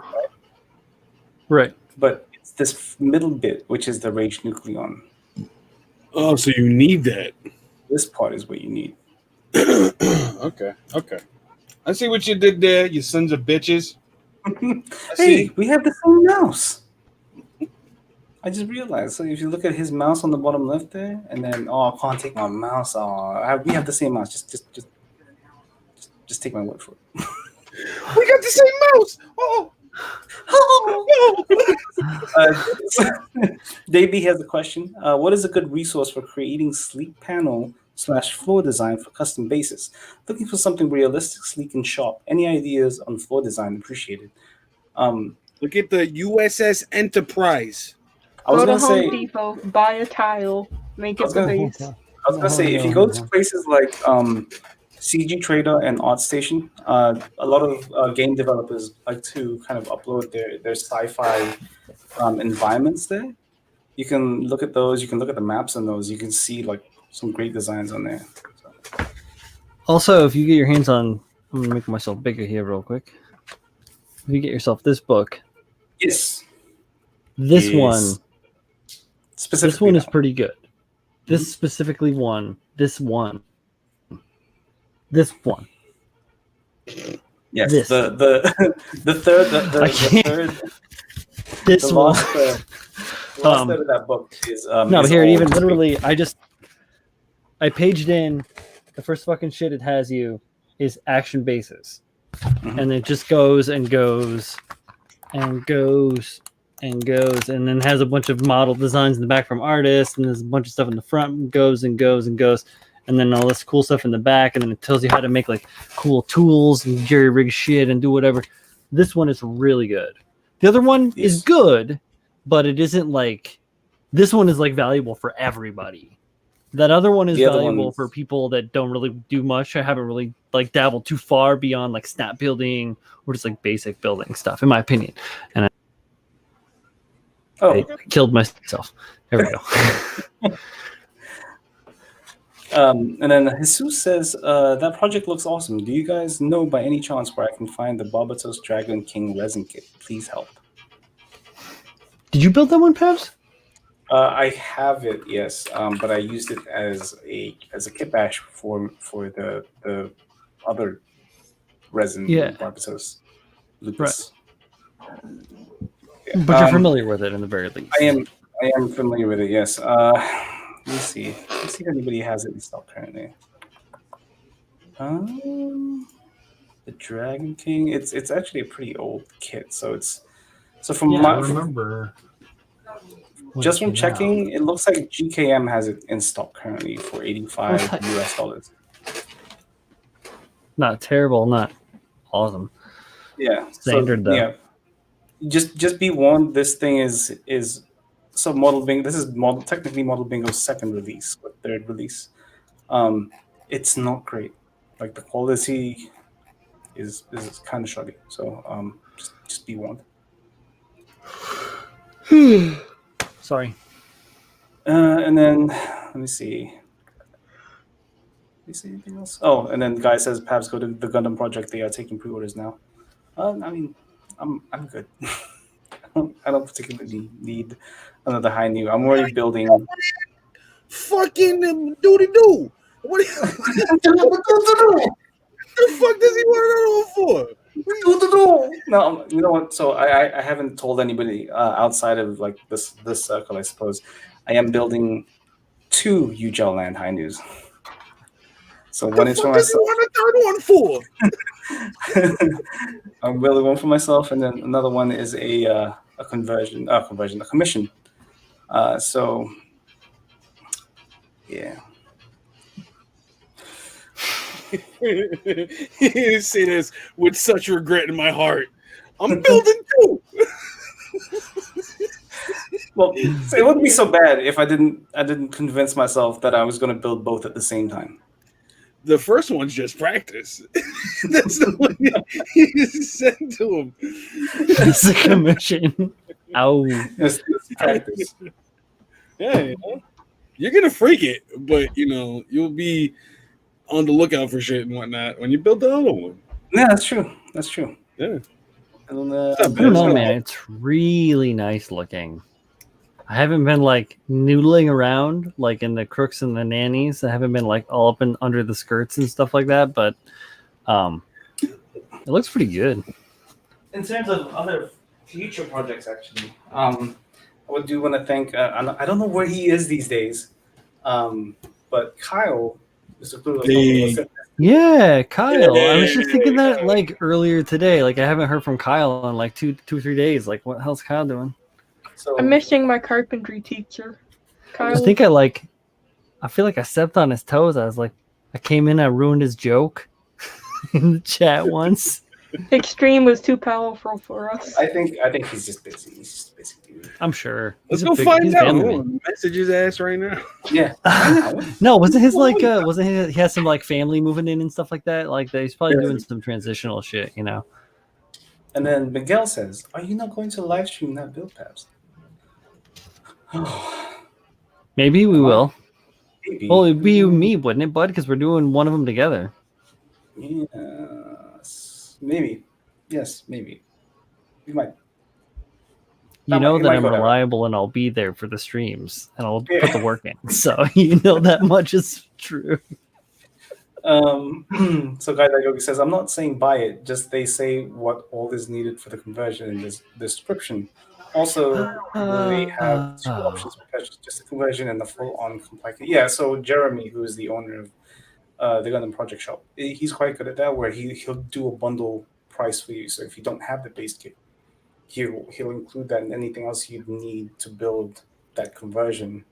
Right. but it's this middle bit, which is the Rage Nucleon. Oh, so you need that. This part is what you need. Okay. I see what you did there, you sons of bitches. Hey, we have the same mouse. I just realized. So if you look at his mouse on the bottom left there, and then I can't take my mouse. We have the same mouse. Just take my word for it. We got the same mouse. Davey has a question. What is a good resource for creating sleek panel / floor design for custom bases? Looking for something realistic, sleek, and sharp. Any ideas on floor design? Appreciated. Look at the USS Enterprise. I was Go to gonna Home say. Depot, buy a tile, make it the base. I was gonna say if you go to places like CG Trader and ArtStation, a lot of game developers like to kind of upload their sci-fi environments there. You can look at those. You can look at the maps on those. You can see like some great designs on there. So. Also, if you get your hands on, I'm gonna make myself bigger here real quick. If you get yourself this book, Yes. this one is pretty good. This specifically one, this one. Yes, this. the third. This the one. last third of that book is no, is but here all even great. literally, I paged in the first fucking shit it has you is action bases, and it just goes and goes and goes and goes, and then has a bunch of model designs in the back from artists, and there's a bunch of stuff in the front, and goes and goes and goes. And then all this cool stuff in the back, and then it tells you how to make like cool tools and jerry rig shit and do whatever. This one is really good. The other one is good, but it isn't like this one is like valuable for everybody. That other one is valuable for people that don't really do much. I haven't really like dabbled too far beyond like snap building or just like basic building stuff, in my opinion. And I killed myself. There we go. And then Jesus says, that project looks awesome. Do you guys know by any chance where I can find the Barbatos Dragon King resin kit? Please help. Did you build that one, Pabs? I have it, yes, but I used it as a kit bash for the other resin Barbatos lupus. Right. Yeah. But you're familiar with it in the very least. I am familiar with it. Yes. Let me see. Let's see if anybody has it in stock currently. The Dragon King. It's actually a pretty old kit. So from Yeah, my I remember. just from checking, it looks like GKM has it in stock currently for $85 US. Not terrible, not awesome. Yeah. Standard though. Yeah. Just be warned. This thing is so Model Bingo. This is technically Model Bingo's second release, but third release. It's not great. Like the quality is kind of shoddy. So just be warned. Sorry. And then let me see. Anything else? Oh, and then the guy says perhaps go to the Gundam Project. They are taking pre-orders now. I mean, I'm good. I don't particularly need another high new. I'm already building. Fucking doody-doo. What the fuck does he want it all for? No, you know what? So I haven't told anybody outside of like this circle, I suppose. I am building 2 UGL Land high news. So one is for myself. What want a third one for? I'm building one for myself, and then another one is a commission. So yeah. You say this with such regret in my heart. I'm building 2. Well, it wouldn't be so bad if I didn't convince myself that I was going to build both at the same time. The first one's just practice. That's the one he said to him. It's a commission. Ow. It's practice. Yeah, you're gonna freak it, but you'll be on the lookout for shit and whatnot when you build the other one. Yeah, that's true. Yeah. I don't know, man. It's really nice looking. I haven't been like noodling around like in the crooks and the nannies. I haven't been like all up and under the skirts and stuff like that, but it looks pretty good. In terms of other future projects, actually, I do want to thank. I don't know where he is these days, but Kyle. Yeah, Kyle. I was just thinking that like earlier today. Like I haven't heard from Kyle in like 2 or 3 days. Like what the hell's Kyle doing? So, I'm missing my carpentry teacher. Kyle. I think I feel like I stepped on his toes. I was like, I came in, I ruined his joke in the chat once. Extreme was too powerful for us. I think he's just busy. He's just busy. I'm sure. Let's go find out. Message his ass right now. Yeah. No, wasn't his like he has some like family moving in and stuff like that? Like he's probably doing some transitional shit, And then Miguel says, "Are you not going to live stream that build, Pabs?" Maybe we will. Maybe. Well, it'd be you and me, wouldn't it, bud? Because we're doing one of them together. Yes. Maybe. Yes, maybe. We might. You know that I'm reliable and I'll be there for the streams and I'll put the work in. So you know that much is true. So Guy Yogi says, I'm not saying buy it, just they say what all is needed for the conversion in this description. Also, they have 2 options for purchase, just the conversion and the full-on complete. Yeah, so Jeremy, who is the owner of the Gundam Project Shop, he's quite good at that, where he'll do a bundle price for you. So if you don't have the base kit, he'll include that and anything else you need to build that conversion.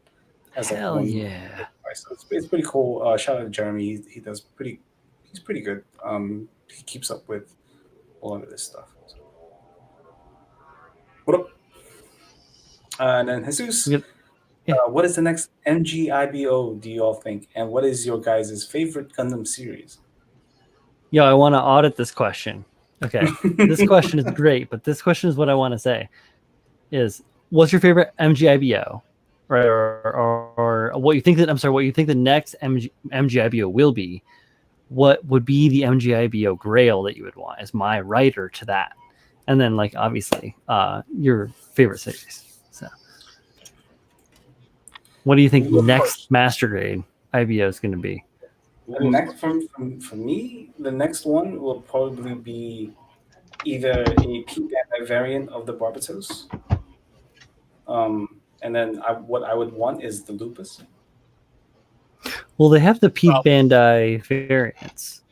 As Hell yeah! Price. So it's pretty cool. Shout out to Jeremy. He's pretty good. He keeps up with a lot of this stuff. So. What up? And then Jesus, what is the next MGIBO do you all think? And what is your guys' favorite Gundam series? Yo, I want to audit this question. Okay, this question is great, but this question is what I want to say. What's your favorite MGIBO? Right, or what you think what you think the next MGIBO will be? What would be the MGIBO Grail that you would want as my writer to that? And then, like, obviously, your favorite series. So, what do you think next Master Grade IBO is going to be? The next for me, the next one will probably be either a P-Bandai variant of the Barbatos. And then what I would want is the Lupus. Well, they have the Pete Bandai variants,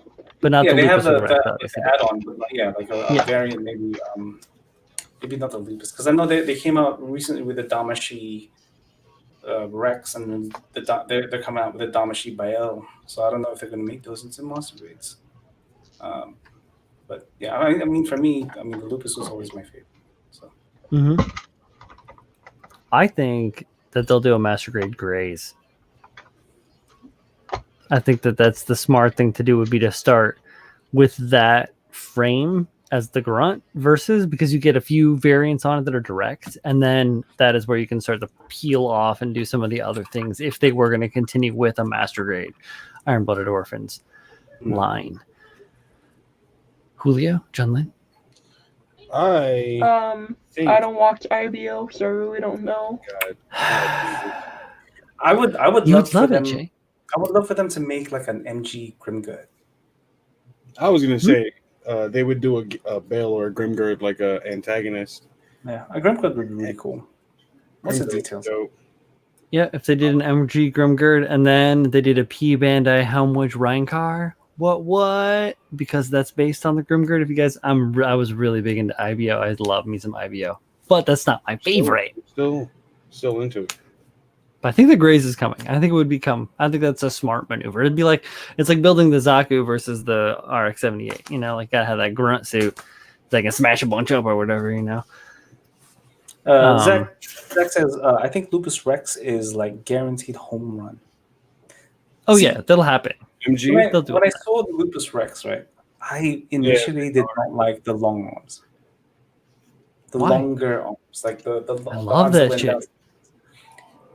but not Yeah, the they have Lupus the or Red. add-on, but like a variant, maybe not the Lupus, because I know they came out recently with the Damashi Rex, and they're coming out with the Damashi Bael. So I don't know if they're going to make those into monster grades. But yeah, I mean, for me, the Lupus was always my favorite. So. I think that they'll do a master grade Grays. I think that that's the smart thing to do, would be to start with that frame as the grunt versus, because you get a few variants on it that are direct, and then that is where you can start to peel off and do some of the other things if they were going to continue with a master grade Iron-Blooded Orphans line. Julio, John Lynn? I don't watch IBO, so I really don't know. I would love for them. Jay. I would love for them to make like an MG Grimgird. I was gonna say they would do a Bale or a Grimgird like a antagonist. Yeah, a Grimgird would be really cool. What's the details? Yeah, if they did an MG Grimgird and then they did a P Bandai Helmwich Rheincar, what? Because that's based on the Grimgird. If you guys, I was really big into IBO. I love me some IBO, but that's not my favorite. Still into it. But I think the Grays is coming. I think it would become. I think that's a smart maneuver. It'd be like, it's like building the Zaku versus the RX-78. You know, like gotta have that grunt suit. They can smash a bunch up or whatever. You know. Zach says, I think Lupus Rex is like guaranteed home run. Oh yeah, that'll happen. MG. When I saw the Lupus Rex, right, I initially did not like the long arms. The longer arms, like the I love that shit.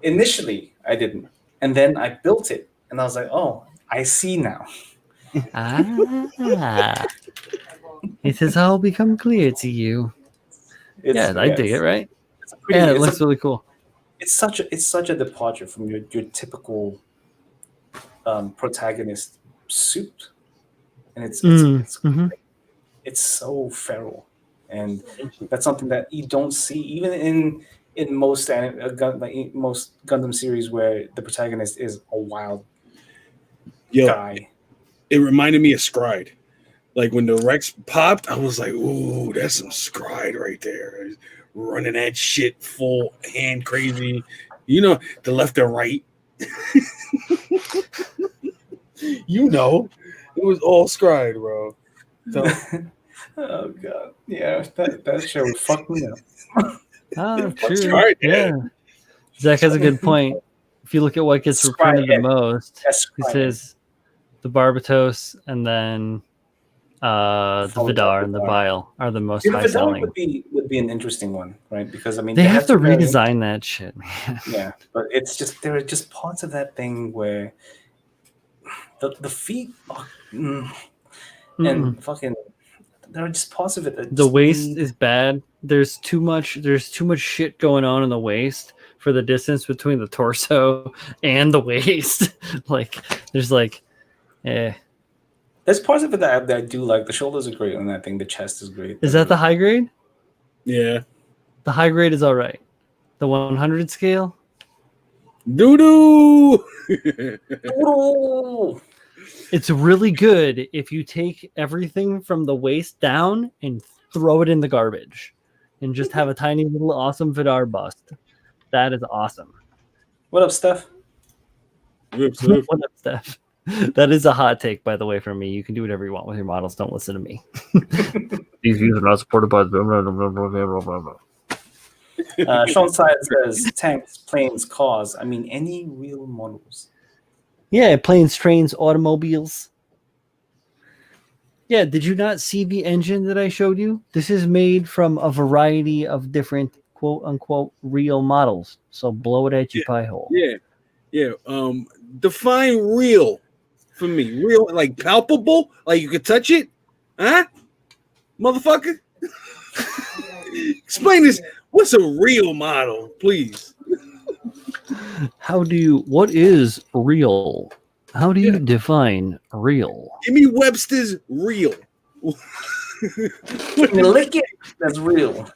Initially, I didn't, and then I built it, and I was like, "Oh, I see now." It has all become clear to you. I dig it, right? It looks really cool. It's such a departure from your typical protagonist suit, and it's so feral, and that's something that you don't see even in most Gundam series where the protagonist is a wild guy. It reminded me of Scryed. Like when the Rex popped, I was like, "Ooh, that's some Scryed right there, running that shit full hand crazy." You know, the left and right. You know, it was all Scryed, bro. So, oh god, yeah, that show would fuck me up. Oh, true. Yeah, Zach has a good point. If you look at what gets reprinted the most, it says the Barbatos and then the Vidar and the Bile are the most high selling. Would be an interesting one, right? Because I mean, they have to redesign that shit, man. Yeah, but it's just there are just parts of that thing where the feet and fucking there are just parts of it that the waist is bad. There's too much shit going on in the waist for the distance between the torso and the waist. There's parts of it that I do like. The shoulders are great on that thing. The chest is great. Is that the high grade? Yeah. The high grade is all right. The 100 scale? Doo-doo! It's really good if you take everything from the waist down and throw it in the garbage and just have a tiny little awesome Vidar bust. That is awesome. What up, Steph? What up, Steph? That is a hot take, by the way, from me. You can do whatever you want with your models. Don't listen to me. These views are not supported by Sean Side says tanks, planes, cars. I mean, any real models. Yeah, planes, trains, automobiles. Yeah, did you not see the engine that I showed you? This is made from a variety of different quote-unquote real models. So blow it at your pie hole. Yeah. Define real for me. Real, like palpable? Like you could touch it? Huh? Motherfucker? Explain this. What's a real model, please? What is real? How do you define real? Give me Webster's real. When you lick it, that's real.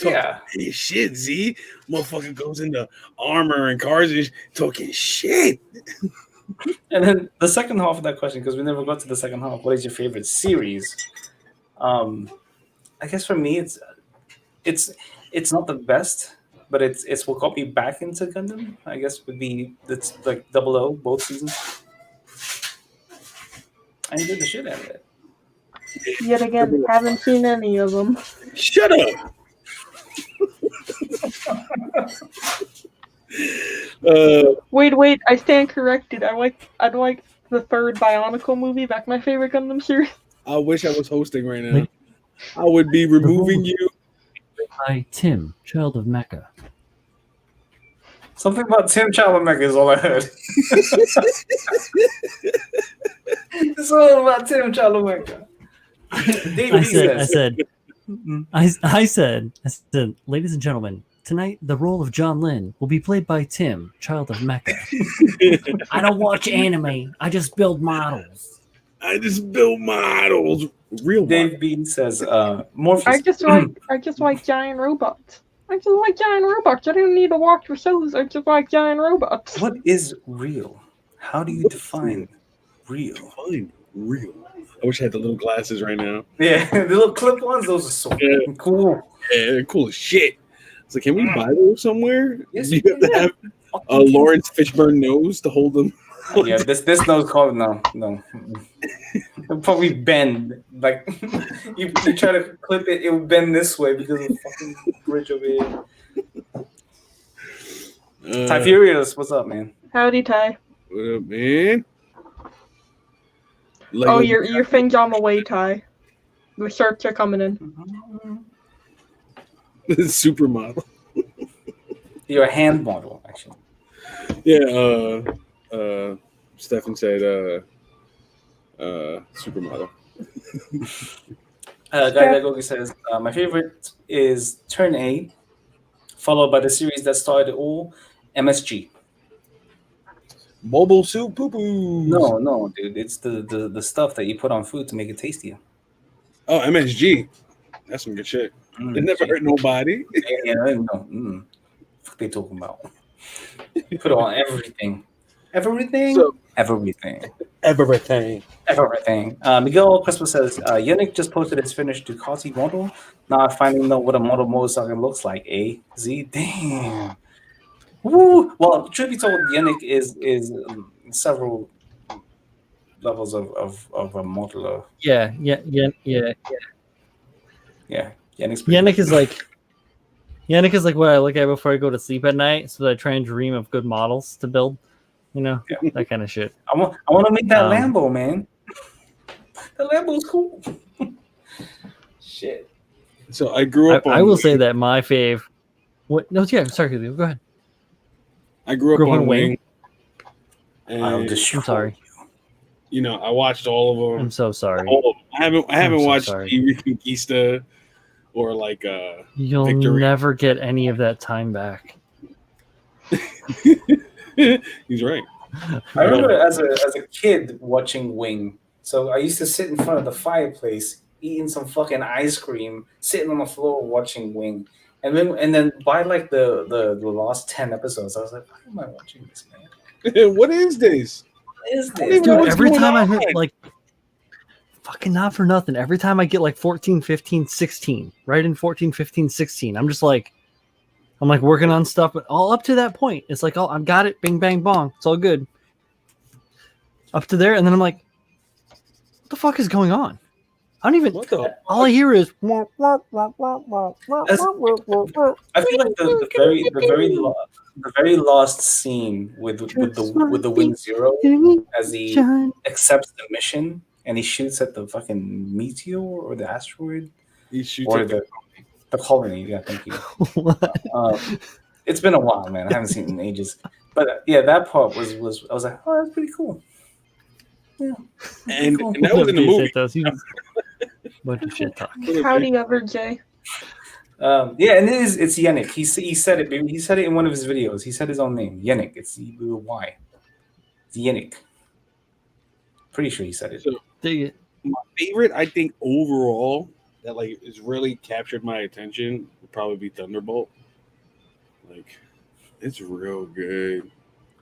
Yeah. Hey, shit, Z. Motherfucker goes into armor and cars and talking shit. And then the second half of that question, because we never got to the second half. What is your favorite series? I guess for me, it's not the best, but it's what got me back into Gundam. I guess would be it's like 00, both seasons. I enjoyed the shit out of it. Yet again, haven't seen any of them. Shut up. Wait, I stand corrected. I like the third Bionicle movie. That's my favorite Gundam series. I wish I was hosting right now. I would be removing you. By Tim, Child of Mecca. Something about Tim Chalamet is all I heard. It's all about Tim Chalamet. I said, ladies and gentlemen, tonight the role of John Lynn will be played by Tim, Child of Mecca. I don't watch anime. I just build models. Real Dave models. B says, Morpheus. I just like giant robots. I don't need to watch the shows. I just like giant robots. What is real? How do you define real? Fine. Real. I wish I had the little glasses right now. Yeah, the little clip ones, those are so fucking cool. Yeah, they're cool as shit. It's like, can we buy those somewhere? Yes, You have to have a Lawrence Fishburne nose to hold them. Yeah, this nose called no. It'll probably bend. Like you try to clip it, it will bend this way because of the fucking bridge over here. Tiberius, what's up, man? Howdy, Ty. What up, man? Oh, your thing's on the way, Ty. The shirts are coming in. Supermodel. You're a hand model, actually. Yeah, Stefan said supermodel. Guy Gogi says, my favorite is Turn A, followed by the series that started it all, MSG. Mobile soup poo poo. No, dude. It's the stuff that you put on food to make it tastier. Oh, MSG. That's some good shit. It never hurt nobody. Yeah, no. What they talking about? Put on everything. Everything? So, everything. Miguel Crespo says, Yannick just posted his finished Ducati model. Now I finally know what a model motorcycle looks like. A, Z, damn. Woo! Well, truth be told, Yannick is several levels of a modeler. Yeah. Yannick is like what I look at before I go to sleep at night, so that I try and dream of good models to build. You know, that kind of shit. I want to make that Lambo, man. The Lambo's cool. Shit. So I grew up. I will say that my fave. What? No, yeah. Sorry, go ahead. I grew up on Wing. I'm sorry. You know, I watched all of them. I'm so sorry. I haven't watched Reconquista or like You'll Victory. never get any of that time back. He's right. I remember as a kid watching Wing. So I used to sit in front of the fireplace eating some fucking ice cream, sitting on the floor watching Wing. And then by like the last 10 episodes, I was like, why am I watching this, man? What is this? What is this? Dude, every time I hit like fucking not for nothing. Every time I get like 14, 15, 16, right in 14, 15, 16, I'm like working on stuff, but all up to that point, it's like, oh, I've got it, bing, bang, bong. It's all good. Up to there, and then I'm like, what the fuck is going on? I don't even. All I hear is. I feel like the very last scene with the Wing Zero, as he accepts the mission and he shoots at the fucking meteor or the asteroid, or the colony. Yeah, thank you. It's been a while, man. I haven't seen it in ages, but yeah, that part was I was like, oh, that's pretty cool. Yeah, and cool. that was in the movie. Bunch of shit talk. Howdy ever, Jay. Yeah, and it's Yannick. He said it. He said it in one of his videos. He said his own name, Yannick. It's Y. It's Yannick. Pretty sure he said it. So my favorite, I think, overall that like has really captured my attention would probably be Thunderbolt. Like, it's real good.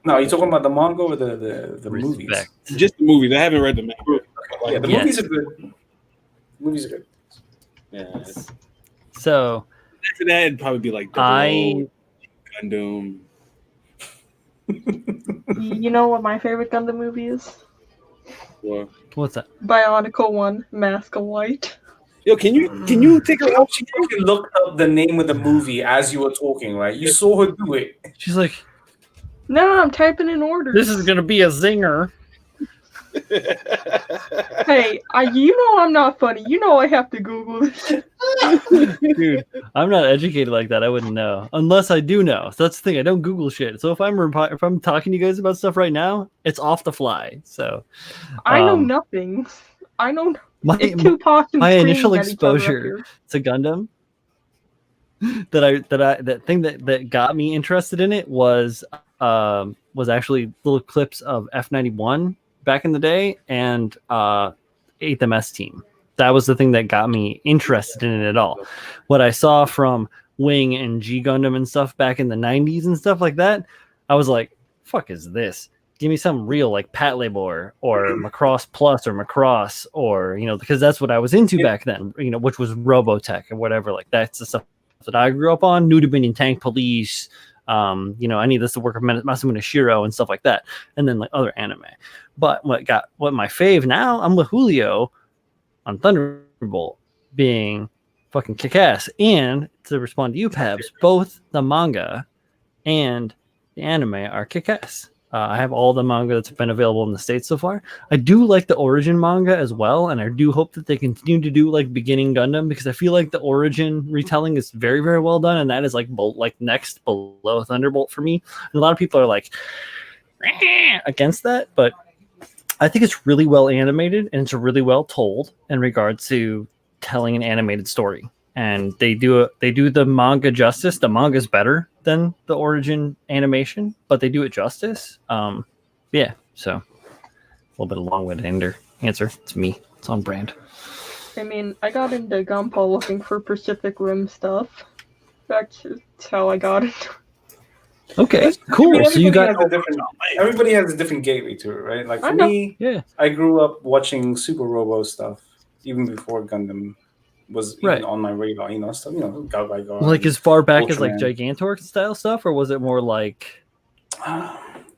No, are you talking about the manga or the movies? Respect. Just the movies. I haven't read the manga. Yeah, the movies are good. Movies are good. Yeah. So After that, it'd probably be like Gundam. You know what my favorite Gundam movie is? Well, what's that? Bionicle 1, Mask of Light. yo, can you take her out? She actually looked up the name of the movie as you were talking, right? You saw her do it. She's like, No, I'm typing in orders. this is gonna be a zinger. Hey, you know I'm not funny. You know I have to Google this. Dude, I'm not educated like that. I wouldn't know unless I do know. So that's the thing. I don't Google shit. So if I'm talking to you guys about stuff right now, it's off the fly. So I know nothing. I know my Tupac and my screaming initial at each other up exposure here. to Gundam that thing that got me interested in it was actually little clips of F91 back in the day and 8th MS Team. That was the thing that got me interested in it at all. What I saw from Wing and G Gundam and stuff back in the 90s and stuff like that, I was like, fuck is this? Give me something real like Pat Labor or Macross Plus or Macross or, because that's what I was into back then, which was Robotech or whatever. Like that's the stuff that I grew up on. New Dominion Tank Police. I need this to work with Masamune Shiro and stuff like that. And then like other anime. But what my fave now, I'm with Julio on Thunderbolt being fucking kick-ass. And to respond to you, Pabs, both the manga and the anime are kick-ass. I have all the manga that's been available in the States so far. I do like the Origin manga as well, and I do hope that they continue to do like Beginning Gundam because I feel like the Origin retelling is very, very well done, and that is like next below Thunderbolt for me. And a lot of people are like against that, but I think it's really well animated and it's really well told in regards to telling an animated story. And they do the manga justice. The manga is better than the Origin animation, but they do it justice. Yeah. So a little bit of long-winded answer. It's me. It's on brand. I mean, I got into Gunpla looking for Pacific Rim stuff. That's how I got it. Okay, cool. So you got everybody has a different gateway to it, right? Like for me, I grew up watching Super Robo stuff even before Gundam was even on my radar. Stuff. Galvaigar. Like as far back as like Gigantor style stuff, or was it more like?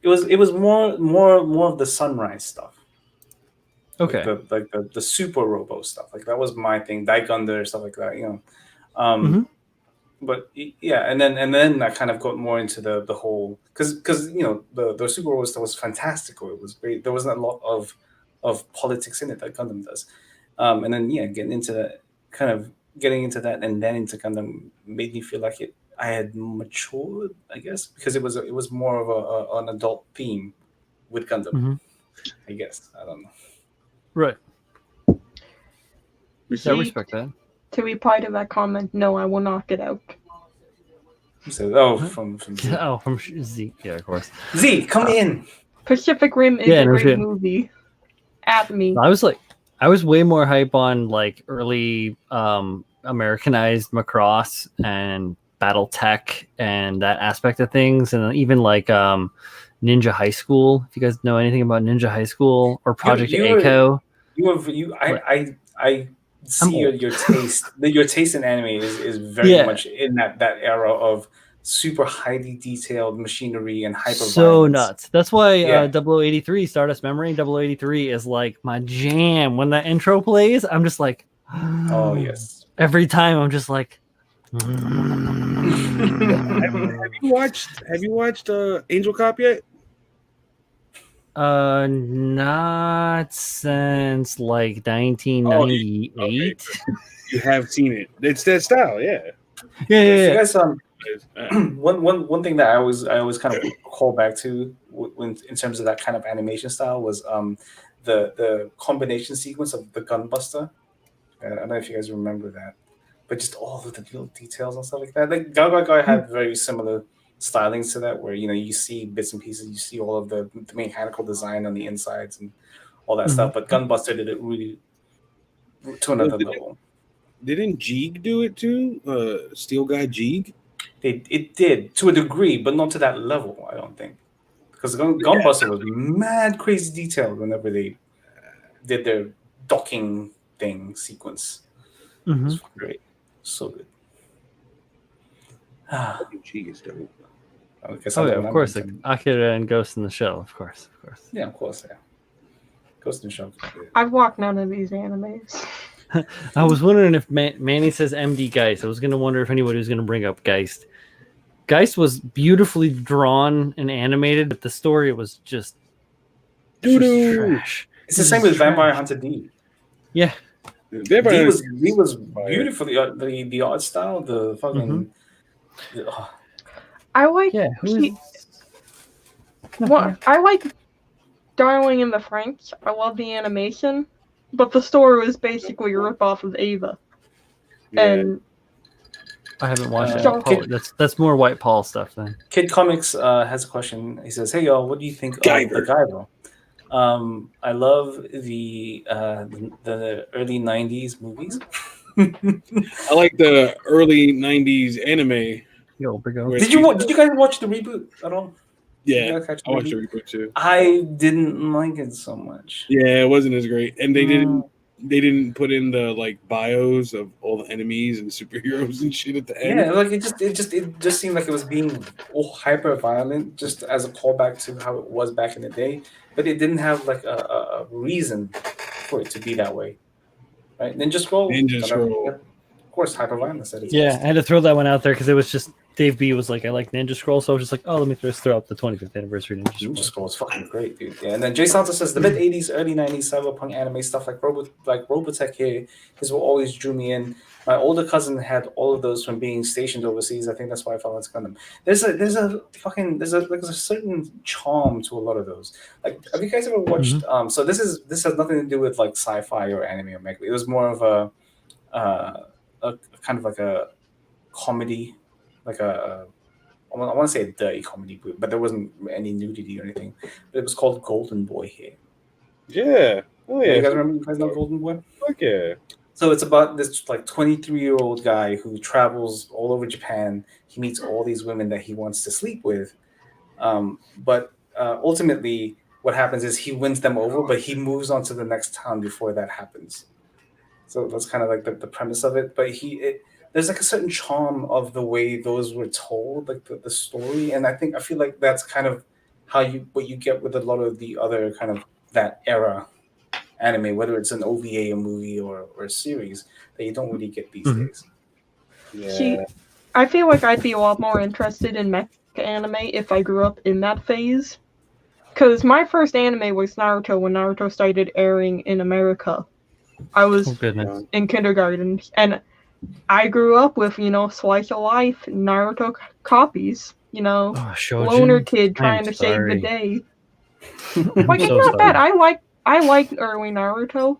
It was more of the Sunrise stuff. Okay. Like the Super Robo stuff. Like that was my thing. Daigunder stuff like that. But yeah, and then I kind of got more into the whole because the Super Robo stuff was fantastical. It was great. There wasn't a lot of politics in it that Gundam does. And then getting into that and then into Gundam made me feel like I had matured, I guess, because it was more of an adult theme with Gundam. I guess I don't know. Right. I respect that. To reply to that comment, no, I will not get out. So, from Z. Oh, from Z. Yeah, of course. Z, come in. Pacific Rim is a great movie. At me. I was way more hype on like early Americanized Macross and BattleTech and that aspect of things, and even like Ninja High School. If you guys know anything about Ninja High School or Project Echo, I see your taste. Your taste in anime is very much in that era of super highly detailed machinery and hyper so nuts. That's why 0083 Stardust Memory 0083 is like my jam. When that intro plays, I'm just like, oh yes. Every time I'm just like. Have you watched Angel Cop yet? Not since like 1998. Okay. You have seen it. It's that style, yeah. Yeah. So guys, one thing that I always kind of call back to when in terms of that kind of animation style was the combination sequence of the Gunbuster. I don't know if you guys remember that. but just all of the little details and stuff like that. Like KotoKai had very similar stylings to that, where you see bits and pieces, you see all of the mechanical design on the insides and all that stuff. But Gunbuster did it really to another level. Didn't Jeeg do it too? Steel Guy Jeeg? It did to a degree, but not to that level, I don't think. Because Gunbuster was mad crazy detailed whenever they did their docking thing sequence. It was fucking great. So good. Jeeg is dope. Of course, like Akira and Ghost in the Shell, of course. Yeah, of course, yeah. Ghost in the Shell. I've watched none of these animes. I was wondering if Manny says MD Geist. I was going to wonder if anybody was going to bring up Geist. Geist was beautifully drawn and animated, but the story was just trash. It's the same with Vampire Hunter D. Yeah. He was beautifully the art style, the fucking. I like. I like Darling in the Franxx. I love the animation, but the story was basically a ripoff of Ava. Yeah. And I haven't watched that. That's more White Paul stuff then. Kid Comics has a question. He says, "Hey y'all, what do you think of the Guyver?" I love the early '90s movies. I like the early '90s anime. Yo, Did you guys watch the reboot at all? Yeah, I watched the reboot too. I didn't like it so much. Yeah, it wasn't as great, and they didn't put in the like bios of all the enemies and superheroes and shit at the end. Yeah, like it just seemed like it was being hyper violent, just as a callback to how it was back in the day. But it didn't have like a reason for it to be that way, right? Ninja Scroll. Of course, hyper violence. Yeah, I had to throw that one out there because it was just Dave B was like, I like Ninja Scroll, so I was just like, oh, let me just throw up the 25th anniversary Ninja Scroll is fucking great, dude. Yeah, and then Jay Santos says the mid '80s, early '90s cyberpunk anime stuff like Robotech here is what always drew me in. My older cousin had all of those from being stationed overseas. I think that's why I fell into Gundam. There's a certain charm to a lot of those. Like, have you guys ever watched? So this has nothing to do with like sci-fi or anime or mech. It was more of a kind of like a comedy, like I want to say a dirty comedy, but there wasn't any nudity or anything. But it was called Golden Boy here. Yeah. Oh yeah. You guys remember? You guys know Golden Boy? Fuck yeah. So it's about this like 23-year-old guy who travels all over Japan. He meets all these women that he wants to sleep with, but ultimately, what happens is he wins them over, but he moves on to the next town before that happens. So that's kind of like the premise of it. But there's like a certain charm of the way those were told, like the story, and I feel like that's kind of what you get with a lot of the other kind of that era anime, whether it's an OVA, a movie, or a series that you don't really get these days. Yeah. See, I feel like I'd be a lot more interested in mecha anime if I grew up in that phase. Because my first anime was Naruto when Naruto started airing in America. I was in kindergarten, and I grew up with, slice of life Naruto copies, loner kid trying to save the day. Like, it's not bad. I like early Naruto.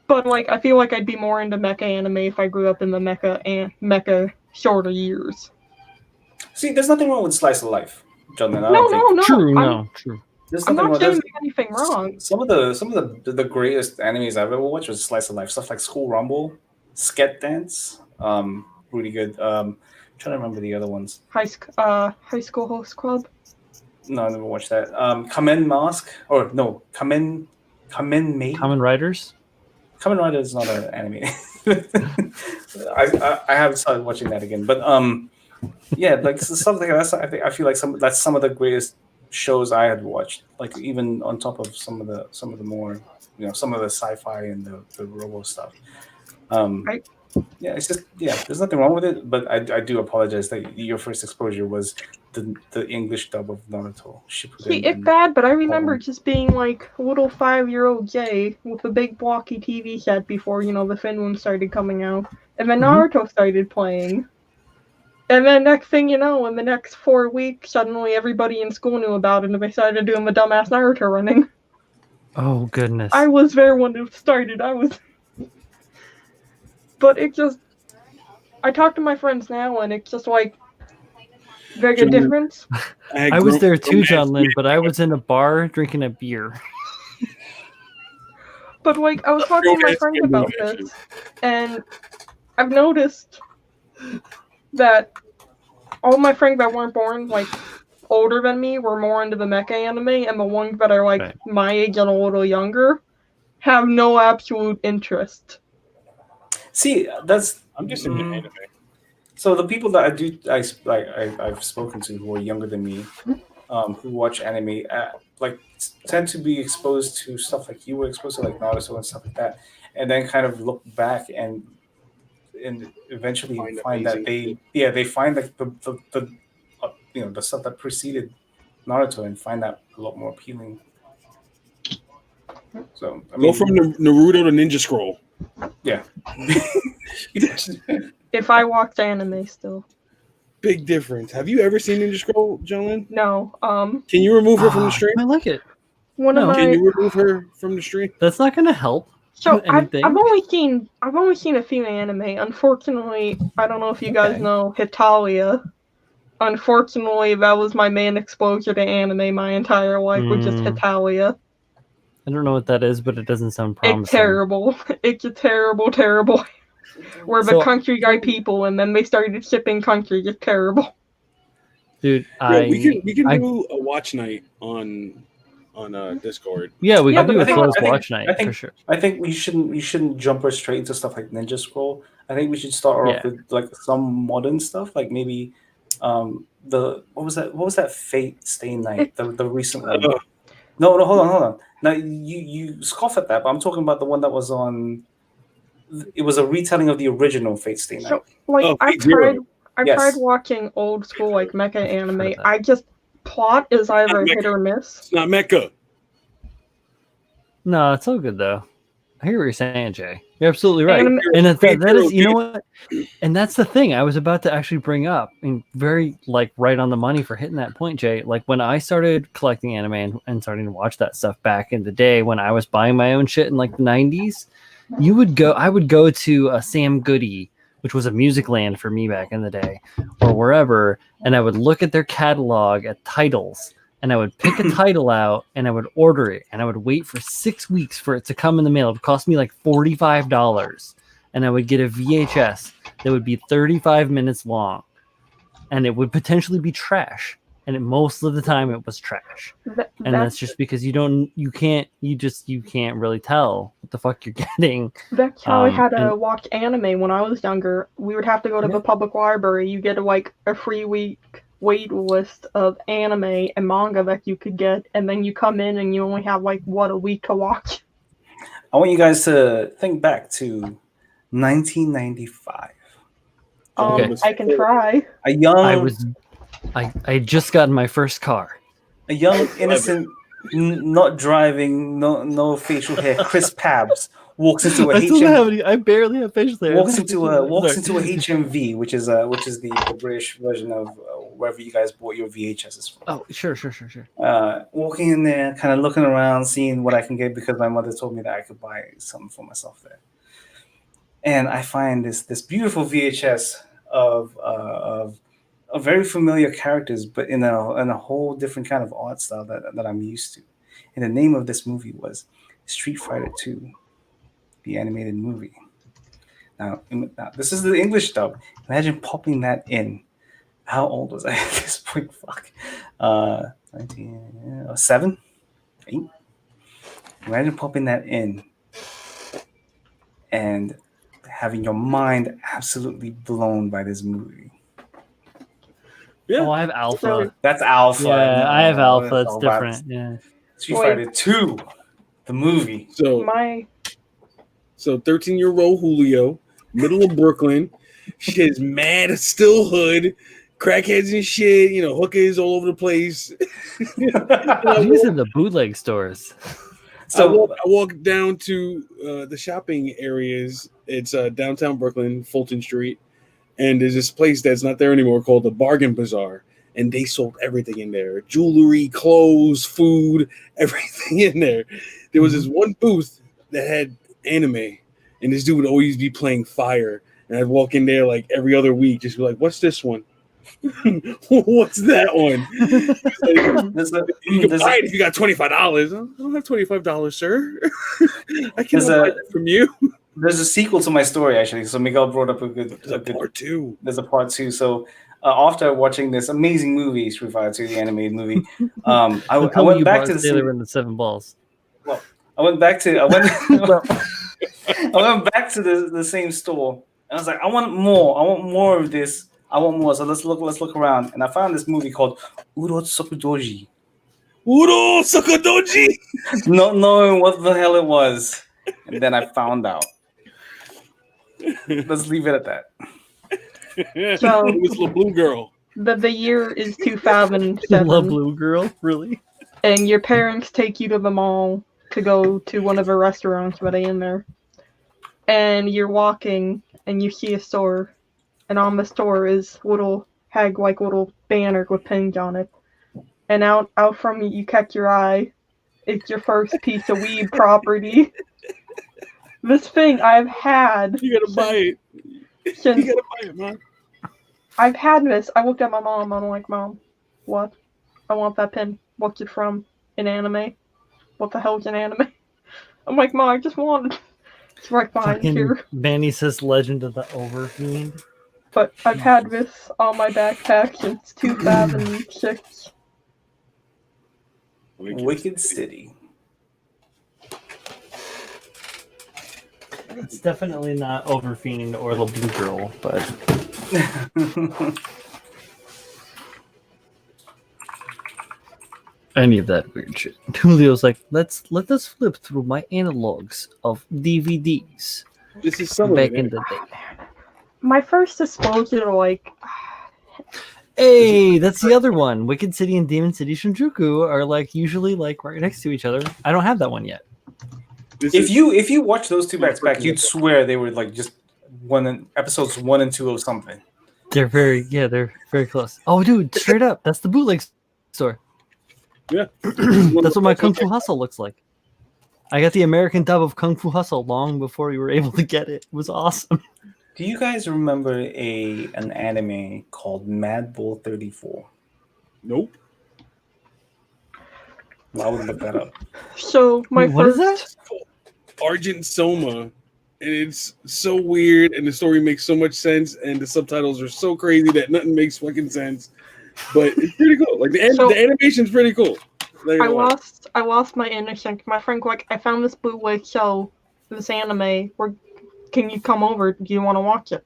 But, like, I feel like I'd be more into mecha anime if I grew up in the mecha shorter years. See, there's nothing wrong with slice of life, John. No. True. I'm not saying anything wrong. Some of the greatest animes I've ever watched was slice of life stuff like School Rumble, Sket Dance, really good. Trying to remember the other ones. High School Host Club. No, I never watched that. Kamen Mask Kamen Riders. Kamen Riders is not an anime. I haven't started watching that again, but yeah, like something like that. I feel like that's some of the greatest shows I had watched, like even on top of some of the more, some of the sci-fi and the robo stuff. Yeah, it's just there's nothing wrong with it, but I do apologize that your first exposure was the English dub of Naruto Shippuden. See, it's bad, but I remember just being like a little 5-year-old Jay with a big blocky TV set before the Finland started coming out, and then Naruto started playing. And then next thing you know, in the next 4 weeks, suddenly everybody in school knew about it and they started doing the dumbass Naruto running. Oh, goodness. I was there when it started. But it just, I talk to my friends now, and it's just like, there's a difference. I was there too, John Lynn, but I was in a bar drinking a beer. But like, I was talking to my friends about this, and I've noticed that all my friends that weren't born like older than me were more into the mecha anime, and the ones that are like my age and a little younger have no absolute interest. See, I'm just into anime. So the people that I've spoken to who are younger than me, who watch anime, like tend to be exposed to stuff like you were exposed to, like Naruto and stuff like that, and then kind of look back and eventually find that they find like the the stuff that preceded Naruto and find that a lot more appealing. So I mean, go from Naruto to Ninja Scroll. Yeah. If I watched anime still. Big difference. Have you ever seen Ninja Scroll, Jolene? No. Can you remove her from the stream? I like it. Can you remove her from the stream? That's not going to help. So I've only seen a few anime. Unfortunately, I don't know if you guys know Hitalia. Unfortunately, that was my main exposure to anime my entire life, was just Hitalia. I don't know what that is, but it doesn't sound promising. It's terrible. It's a terrible, terrible. We're the country guy people, and then they started shipping country. It's terrible. Dude, we can do a watch night on Discord. Yeah, we can do a close watch night for sure. I think we shouldn't jump right straight into stuff like Ninja Scroll. I think we should start off with like some modern stuff, like maybe what was that Fate Stay Night, the recent one. No, hold on. Now you scoff at that, but I'm talking about the one that was on. It was a retelling of the original Fate Stay Night. So, like, I've tried watching old school like mecha anime. I just plot is either hit or miss. It's not mecha. No, it's all good though. I hear what you're saying, Jay. You're absolutely right. And that is, you know what? And that's the thing I was about to actually bring up, and very like right on the money for hitting that point, Jay. Like when I started collecting anime and starting to watch that stuff back in the day when I was buying my own shit in like the 90s, I would go to Sam Goody, which was a Music Land for me back in the day, or wherever, and I would look at their catalog at titles, and I would pick a title out, and I would order it, and I would wait for 6 weeks for it to come in the mail. It would cost me like $45, and I would get a VHS that would be 35 minutes long, and it would potentially be trash. And most of the time it was trash. That's just because you can't really tell what the fuck you're getting. That's how I had to watch anime when I was younger. We would have to go to the public library. You get a free week wait list of anime and manga that you could get, and then you come in and you only have a week to watch. I want you guys to think back to 1995. I can try. I had just gotten my first car. A young, innocent, not driving, no facial hair, Chris Pabs walks into a HMV. I barely have facial hair. Walks into a HMV, which is the British version of wherever you guys bought your VHSs from. Oh, sure. Walking in there, kind of looking around, seeing what I can get because my mother told me that I could buy something for myself there. And I find this beautiful VHS of very familiar characters, but in a whole different kind of art style that I'm used to. And the name of this movie was Street Fighter 2, the animated movie. Now, this is the English dub. Imagine popping that in. How old was I at this point? Fuck. 7? 8? Imagine popping that in and having your mind absolutely blown by this movie. Yeah. Oh, I have Alpha. That's Alpha. Yeah, I have Alpha. It's different. Yeah. Street Fighter 2, the movie. So 13-year-old Julio, middle of Brooklyn. Shit's mad, still hood, crackheads and shit. Hookers all over the place. These are the bootleg stores. So I walk down to the shopping areas. It's downtown Brooklyn, Fulton Street. And there's this place that's not there anymore called the Bargain Bazaar. And they sold everything in there. Jewelry, clothes, food, everything in there. There was this one booth that had anime. and this dude would always be playing Fire, and I'd walk in there like every other week, just be like, "What's this one? What's that one?" You can buy it if you got $25. I don't have $25, sir. I can't buy that from you. There's a sequel to my story actually. So Miguel brought up a good part 2. There's a part 2. So after watching this amazing movie, Street Fighter 2, the animated movie, I went back to the Sailor in the 7 balls. Well, I went back to I went back to the same store, and I was like, I want more of this. I want more. So let's look around, and I found this movie called Urotsukudoji. Urotsukudoji. Not knowing what the hell it was, and then I found out. Let's leave it at that. So it was La Blue Girl. The year is 2007. La Blue Girl, really? And your parents take you to the mall to go to one of the restaurants where they in there. And you're walking and you see a store, and on the store is little banner with pins on it. And out from you catch your eye. It's your first piece of weed property. This thing I've had. You gotta buy it. You gotta buy it, man. I've had this. I looked at my mom. I'm like, Mom, what? I want that pin. What's it from? An anime? What the hell is an anime? I'm like, Mom, I just want it. It's right behind here. Manny says Legend of the Overfiend. But I've had this on my backpack since 2006. Wicked City. It's definitely not Overfiend or the Blue Girl, but any of that weird shit. Julio's like, let us flip through my analogs of DVDs. This is some back in the day. My first disposal, Hey, that's the other one. Wicked City and Demon City Shinjuku are usually right next to each other. I don't have that one yet. If you watch those two back to back, you'd swear they were just episodes 1 and 2 of something. They're very close. Oh, dude, straight up, that's the bootleg store. Yeah, that's what my Kung Fu Hustle looks like. I got the American dub of Kung Fu Hustle long before we were able to get it. It was awesome. Do you guys remember an anime called Mad Bull 34? Nope. I would look that up. So what is that? Argent Soma, and it's so weird, and the story makes so much sense, and the subtitles are so crazy that nothing makes fucking sense. But it's pretty cool. The animation's pretty cool. I lost my innocence. My friend I found this bootleg show, this anime. Can you come over? Do you want to watch it?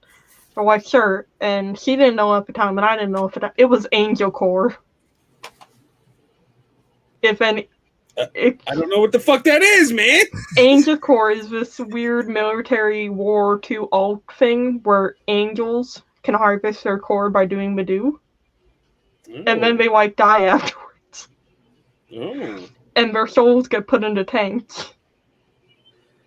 I'm like, sure. And she didn't know at the time, and I didn't know it was Angel Core. If any. I don't know what the fuck that is, man. Angel Core is this weird military War II alt thing where angels can harvest their core by doing Madoo. Oh. And then they die afterwards. Oh. And their souls get put into tanks.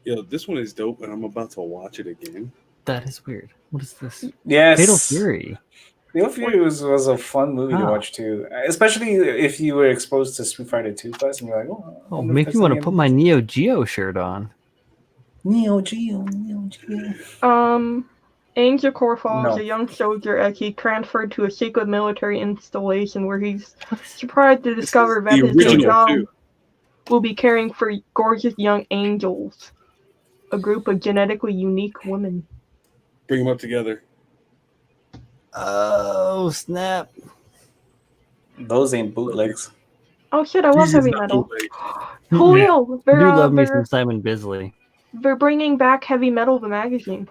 Yo, this one is dope, and I'm about to watch it again. That is weird. What is this? Yes. Fatal Fury. Fatal Fury was a fun movie to watch too, especially if you were exposed to Street Fighter 2 first, and you're like, oh, make me want to put my Neo Geo shirt on. Neo Geo. Angel Core follows a young soldier as he transferred to a secret military installation where he's surprised to discover that his job will be caring for gorgeous young angels, a group of genetically unique women. Bring them up together. Oh, snap. Those ain't bootlegs. Oh shit, I love heavy metal. Julio, you love me some Simon Bisley. They're bringing back Heavy Metal, the magazine.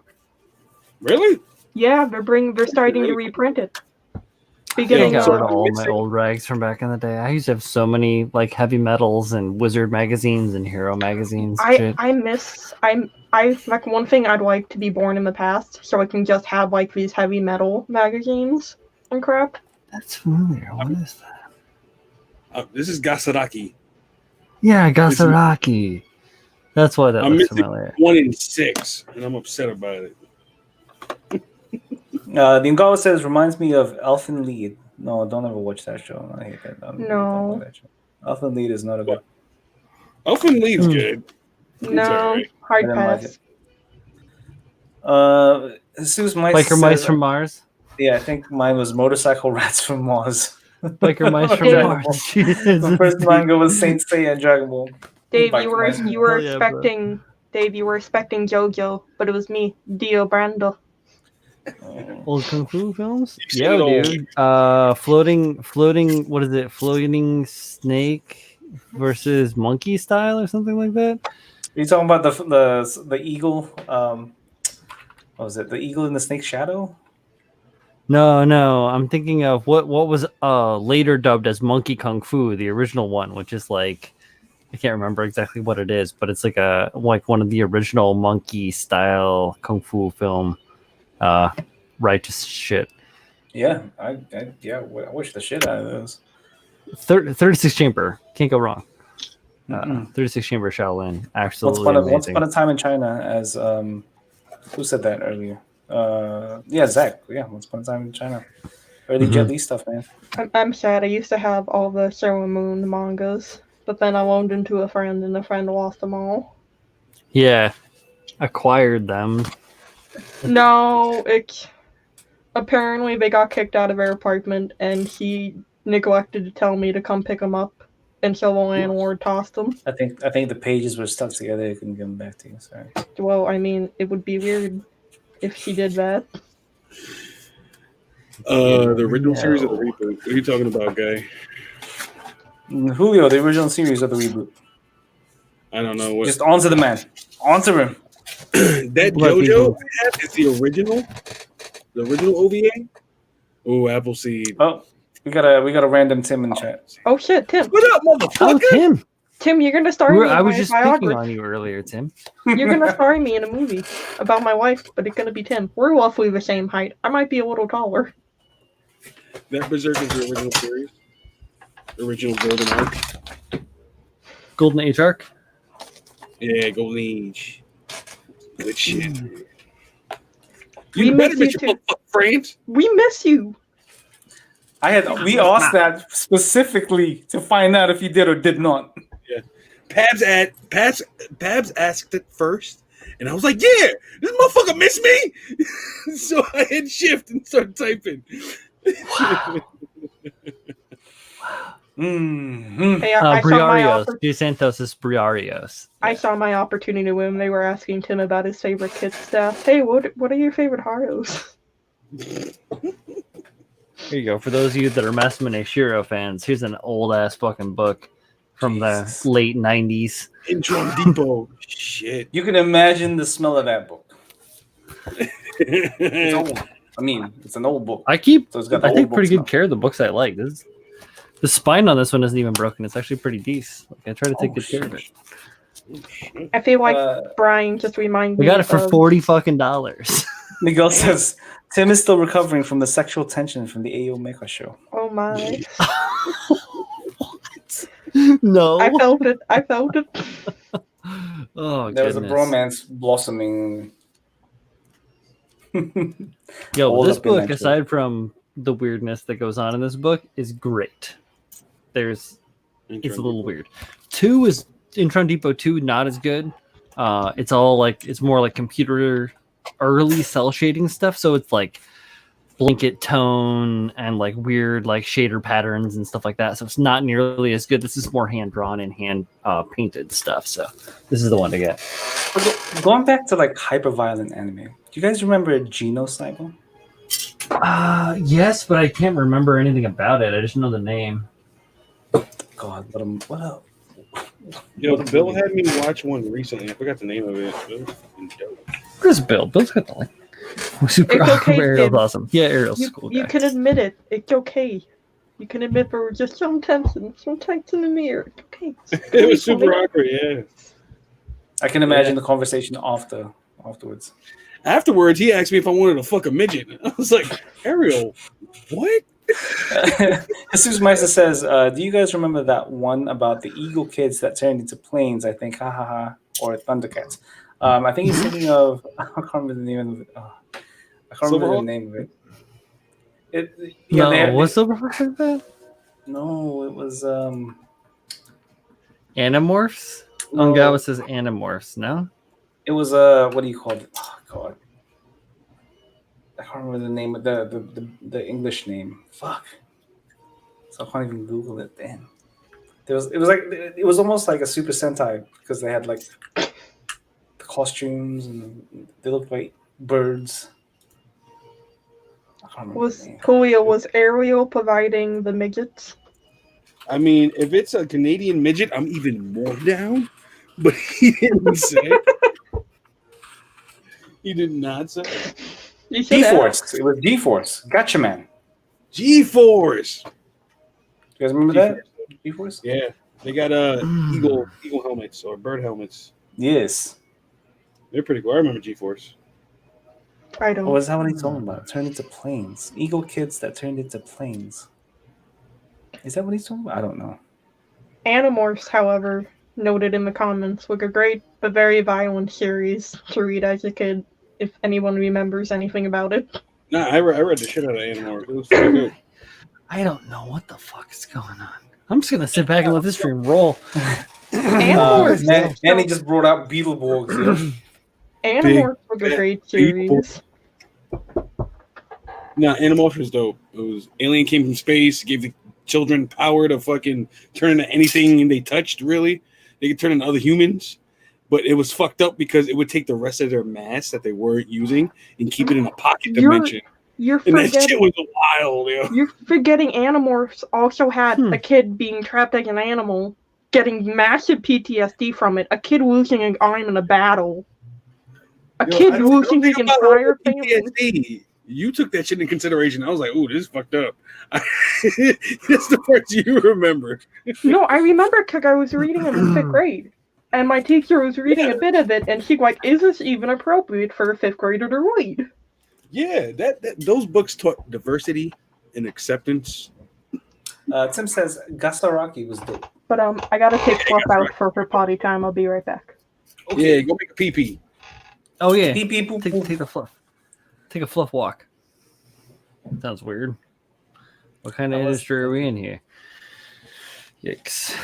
Really? Yeah, they're starting to reprint it. I got rid of all my old rags from back in the day. I used to have so many heavy metals and wizard magazines and hero magazines. I one thing I'd like to be born in the past so I can just have these heavy metal magazines and crap. That's familiar. What is that? This is Gasaraki. Yeah, Gasaraki. That's why that looks familiar. 1 in 6, and I'm upset about it. The Ngawa says reminds me of Elfen Lied. No, don't ever watch that show. I hate that. No. Elfen Lied is not a good. Elfen Lied's good. No, hard pass. Jesus Mice Biker Mice says- from Mars. Yeah, I think mine was Motorcycle Rats from Mars. Biker Mice from Dave- Mars. The first manga was Saint Seiya and Dragon Ball. Dave, Biker you were Mice. you were Hell yeah, bro. expecting Dave, you were expecting JoJo, but it was me, Dio Brando. Old kung fu films? You've seen Yeah, it all. dude. Floating. What is it? Floating snake versus monkey style or something like that. Are you talking about the eagle? What was it? The eagle in the snake shadow? No. I'm thinking of what was later dubbed as Monkey Kung Fu, the original one, which is like I can't remember exactly what it is, but it's like one of the original monkey style kung fu film. Righteous shit. Yeah, I wish the shit out of those. 36 chamber, can't go wrong. Mm-mm. 36 chamber Shaolin, absolutely Once amazing. upon a time in China, as who said that earlier? Yeah, Zach. Yeah, Once Upon a Time in China. Early Mhm. Jet Li stuff, man. I'm sad. I used to have all the Sailor Moon mangas, but then I loaned them to a friend, and the friend lost them all. Yeah, acquired them. No, apparently they got kicked out of their apartment, and he neglected to tell me to come pick them up, and so the landlord tossed them. I think the pages were stuck together. I couldn't give them back to you. Sorry. Well, I mean, it would be weird if she did that. The original series of the reboot. What are you talking about, guy? Julio, the original series of the reboot. I don't know what. Just answer the man. Answer him. That Black JoJo people. is the original OVA. Oh, Appleseed. Oh, we got a random Tim in chat. Oh shit, Tim! What up, Oh, motherfucker? Tim! Tim, you're gonna star me in I was my just picking biography. on you earlier, Tim. You're gonna star me in a movie about my wife, but it's gonna be Tim. We're roughly the same height. I might be a little taller. That Berserk is the original series. The original Golden Arc. Golden Age arc. Yeah, Golden Age. Good shit. We You better miss mention you too. fuck France. We miss you. We asked that specifically to find out if you did or did not. Pabs asked it first, and I was like, "Yeah, this motherfucker missed me." So I hit shift and started typing. Mm-hmm. Hey, I saw my Briarios. G. Santos is Briarios. I saw my opportunity when they were asking Tim about his favorite kid stuff. Hey, what are your favorite Haros? Here you go. For those of you that are Masamune Shiro fans, here's an old ass fucking book from Jesus. the late 90s. Intron Depot. Shit. You can imagine the smell of that book. It's old. I mean, it's an old book. I So it's got the take old pretty book good care of the books I like. The spine on this one isn't even broken. It's actually pretty decent. Like, I try to take good care of it. I feel like Uh, Brian just reminded We me got it for of- $40 fucking dollars. Miguel says Tim is still recovering from the sexual tension from the Ayo Mecha show. Oh my! No. I felt it. I felt it. Oh, There was a goodness. bromance blossoming. Yo, all this up in book, that aside from the weirdness that goes on in this book, is great. It's a little weird. 2 is Intron Depot 2, not as good. It's more like computer early cell shading stuff, so it's like blanket tone and like weird like shader patterns and stuff like that. So it's not nearly as good. This is more hand drawn and hand painted stuff. So this is the one to get. Going back to like hyper violent anime, do you guys remember Genocycle? Yes, but I can't remember anything about it. I just know the name. God, what a Yo, Bill had me watch one recently. I forgot the name of it. It was fucking dope. Where's Bill? Bill's got the link. Super It's okay, Ariel's Tim. awesome. Yeah, Ariel's cool You guy. can admit it. It's okay. You can admit there were just some tensions in the mirror. It's okay. It was super awkward, yeah. I can imagine the conversation afterwards. Afterwards, he asked me if I wanted to fuck a midget. I was like, Ariel, what? Jesus Meister says, do you guys remember that one about the eagle kids that turned into planes? I think, ha ha ha, or Thundercats. I think he's thinking of, I can't remember the name of it. I can't remember the name of it. What's Silverhawk like that? No, it was Animorphs? No. Ongawa says Animorphs, no? it was what do you call it? Oh God, I can't remember the name of the English name. Fuck. So I can't even Google it. Damn. It was almost like a Super Sentai because they had like the costumes and they looked like birds. I can't remember the name. Was Ariel providing the midgets? I mean, if it's a Canadian midget, I'm even more down. But he didn't say. He did not say. G-Force. It was G-Force. Gotcha, man. G-Force. You guys remember that? G-Force? Yeah. They got eagle helmets or bird helmets. Yes. They're pretty cool. I remember G-Force. I don't. What was that what he's talking about? Turned into planes. Eagle kids that turned into planes. Is that what he's talking about? I don't know. Animorphs, however, noted in the comments, was a great but very violent series to read as a kid, if anyone remembers anything about it. Nah, I read the shit out of Animorphs. It was pretty good. I don't know what the fuck is going on. I'm just gonna sit back and let this stream roll. Animorphs. Danny just brought out Beetleborgs. Animorphs was a great series. Nah, Animorphs was dope. It was alien came from space, gave the children power to fucking turn into anything they touched. Really, they could turn into other humans. But it was fucked up because it would take the rest of their mass that they weren't using and keep it in a pocket dimension. And that shit was wild, yo. You're forgetting Animorphs also had a kid being trapped like an animal, getting massive PTSD from it, a kid losing an arm in a battle, a kid losing his entire family. You took that shit into consideration. I was like, ooh, this is fucked up. That's the part you remember. No, I remember because I was reading it in 5th grade. And my teacher was reading a bit of it, and she's like, is this even appropriate for a 5th grader to read? Yeah, those books taught diversity and acceptance. Tim says Gasaraki was dope. But I gotta take Fluff out for her potty time. I'll be right back. Okay. Yeah, go make a pee-pee. Oh yeah, Pee-pee, poop, take poop. the fluff. Take a fluff walk. Sounds weird. What kind of industry are we in here? Yikes.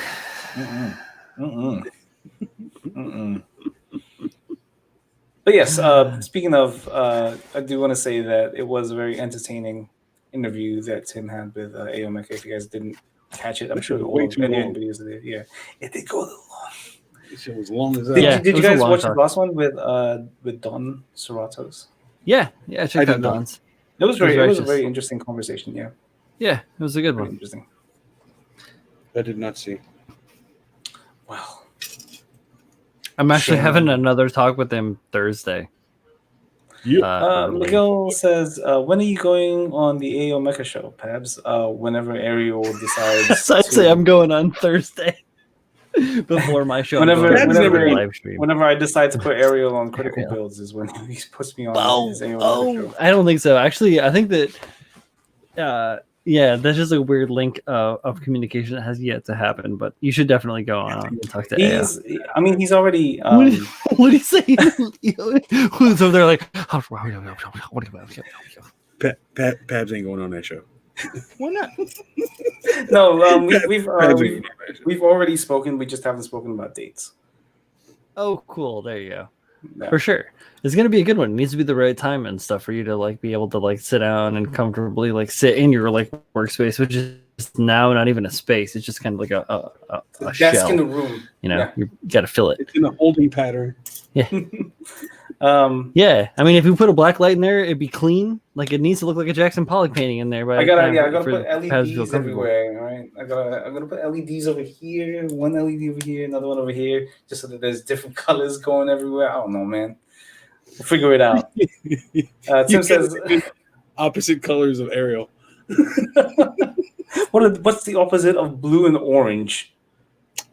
But yes, speaking of, I do want to say that it was a very entertaining interview that Tim had with Aomeka. If you guys didn't catch it, I'm sure all of many videos are there. Yeah, it did go a little long. It was long as Did you guys watch the last one with Don Serratos? Yeah, I checked out Don's. It was a very interesting conversation. Yeah, it was a good one. Interesting. I did not see. Wow. I'm actually having another talk with him Thursday. Yeah. Miguel says, when are you going on the Aomeka show, Pabs? Whenever Ariel decides. So I'd say I'm going on Thursday before my show. Whenever I decide to put Ariel on Critical Builds is when he puts me on his Aomeka show. I don't think so. Actually, I think that that's just a weird link of communication that has yet to happen. But you should definitely go on and talk to Aya. He's already. What do you say? Who's over there like? Pabs ain't going on that show. Why not? No, we've already spoken. We just haven't spoken about dates. Oh, cool. There you go. Yeah. For sure. It's going to be a good one. It needs to be the right time and stuff for you to like be able to like sit down and comfortably like sit in your like workspace, which is now not even a space. It's just kind of like a desk shell. in the room. You got to fill it. It's in a holding pattern. Yeah. I mean, if you put a black light in there, it'd be clean. Like it needs to look like a Jackson Pollock painting in there. I gotta put LEDs everywhere. All right, I'm gonna put LEDs over here, one LED over here, another one over here, just so that there's different colors going everywhere. I don't know, man. We'll figure it out. Tim says opposite colors of Ariel. What's the opposite of blue and orange?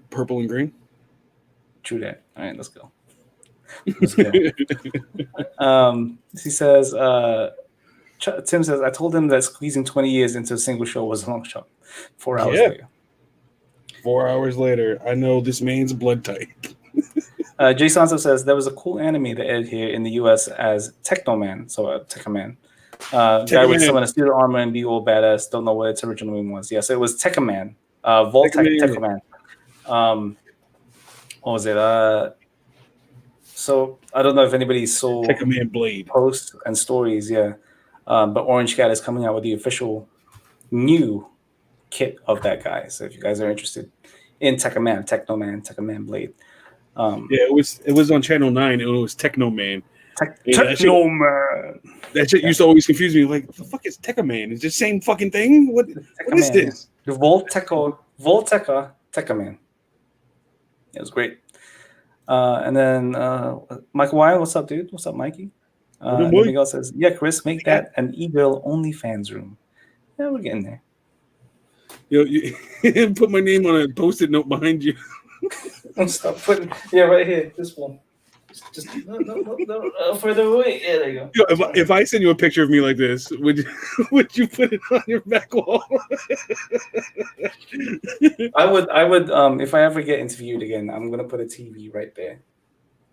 Purple and green. True that. All right, let's go. He says, Tim says, I told him that squeezing 20 years into a single show was a long shot. 4 hours later. 4 hours later, I know this man's blood type. Jay Sanso says, there was a cool anime that aired here in the US as Technoman, so Tekkaman. Guy would summon a steel armor and be all badass. Don't know what its original name was. Yes, it was Tekkaman. Voltec Tekkaman. What was it? So I don't know if anybody saw Tekkaman Blade posts and stories. Yeah, But Orange Cat is coming out with the official new kit of that guy. So if you guys are interested in Technoman Blade. Yeah, it was on Channel 9 and it was Techno Man. Technoman. That shit used to always confuse me. Like, the fuck is Tekkaman? Is it the same fucking thing? What is this? The Volteca Tekkaman. It was great. And then Michael Wyatt, what's up, dude? What's up, Mikey? And Miguel says, yeah, Chris, make that an e-girl OnlyFans room. Yeah, we're getting there. Yo, you put my name on a post-it note behind you. Don't stop putting. Yeah, right here. This one. Just no, further away. Yeah, there you go. Yo, if I send you a picture of me like this, would you put it on your back wall? I would. If I ever get interviewed again, I'm gonna put a TV right there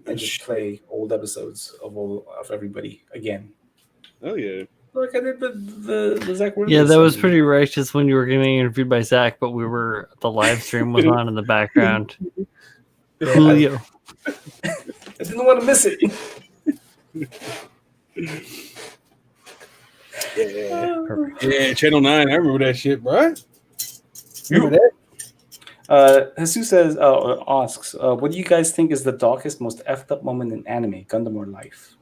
and just play old episodes of everybody again. Oh yeah. Like I did the Zach. Yeah, that was pretty righteous when you were getting interviewed by Zach, but the live stream was on in the background. Yeah, Julio. I didn't want to miss it. Yeah, Channel 9. I remember that shit, bro. You remember that? Jesus says, asks, what do you guys think is the darkest, most effed up moment in anime, Gundam or life?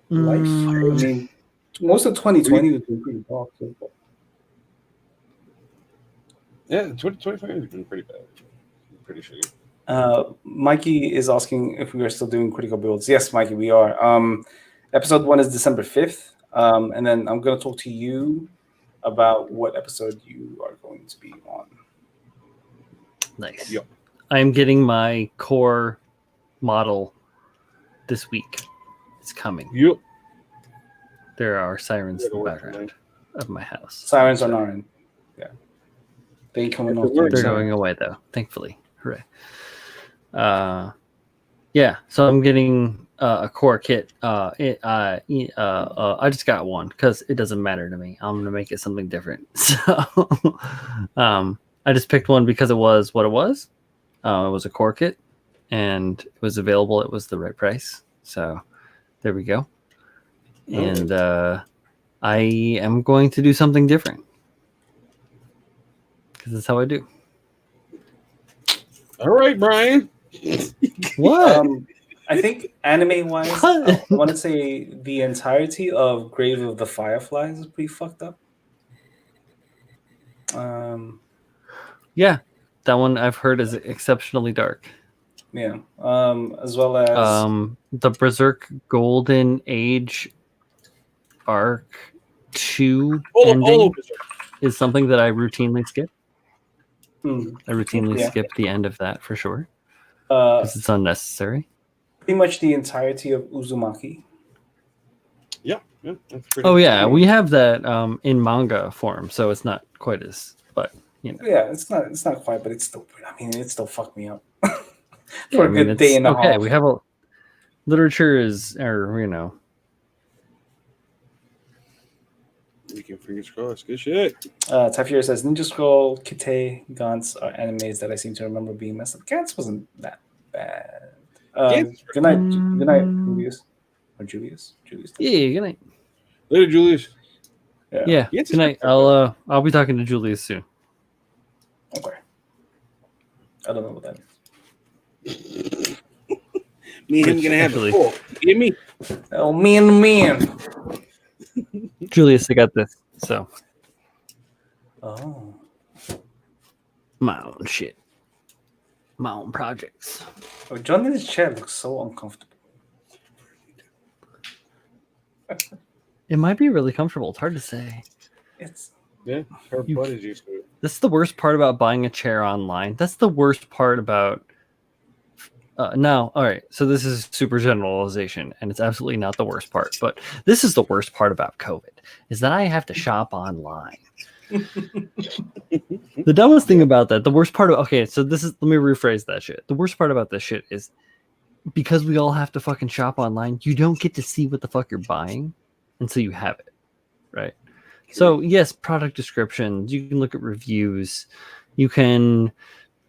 Life. I mean, most of 2020 was pretty dark. Yeah, 2020 has been pretty bad. I'm pretty sure. Mikey is asking if we are still doing critical builds. Yes, Mikey, we are. Episode 1 is December 5th. And then I'm going to talk to you about what episode you are going to be on. Nice. Yep. I'm getting my core model this week. It's coming. Yep. There are sirens in the background of my house. Sirens on our end. Yeah. They coming off. They're going away though, thankfully. Hooray. Yeah, so I'm getting a core kit. I just got one because it doesn't matter to me. I'm gonna make it something different. So I just picked one because it was what it was. It was a core kit and it was available. It was the right price. So there we go. And I am going to do something different because that's how I do. All right, Brian. What? I think anime-wise, I want to say the entirety of Grave of the Fireflies is pretty fucked up. Yeah, that one I've heard is exceptionally dark. Yeah, as well as the Berserk Golden Age arc 2 ending is something that I routinely skip. I routinely skip the end of that for sure because it's unnecessary. Pretty much the entirety of Uzumaki. Yeah, that's pretty we have that in manga form, so it's not quite as, but you know. Yeah, it's not quite, but it's still. I mean, it still fucked me up for a good day and a half. We have literature is, or you know. We can fingers crossed. Good shit. Tafir says Ninja Scroll, Kite, Gantz are animes that I seem to remember being messed up. Gantz wasn't that bad. Good night, Julius. Or Julius? Yeah, good night. Later, Julius. Yeah. Good night. I'll be talking to Julius soon. Okay. I don't know what that is. Me and him gonna have a call. You me? Oh, man. Julius, I got this. So. Oh. My own shit. My own projects. Oh, Johnny's chair looks so uncomfortable. It might be really comfortable. It's hard to say. Her butt is used to it. That's the worst part about buying a chair online. That's the worst part about. No, all right. So this is super generalization, and it's absolutely not the worst part. But this is the worst part about COVID is that I have to shop online. The dumbest thing about that, the worst part of let me rephrase that shit. The worst part about this shit is because we all have to fucking shop online, you don't get to see what the fuck you're buying until you have it. Right? So yes, product descriptions, you can look at reviews, you can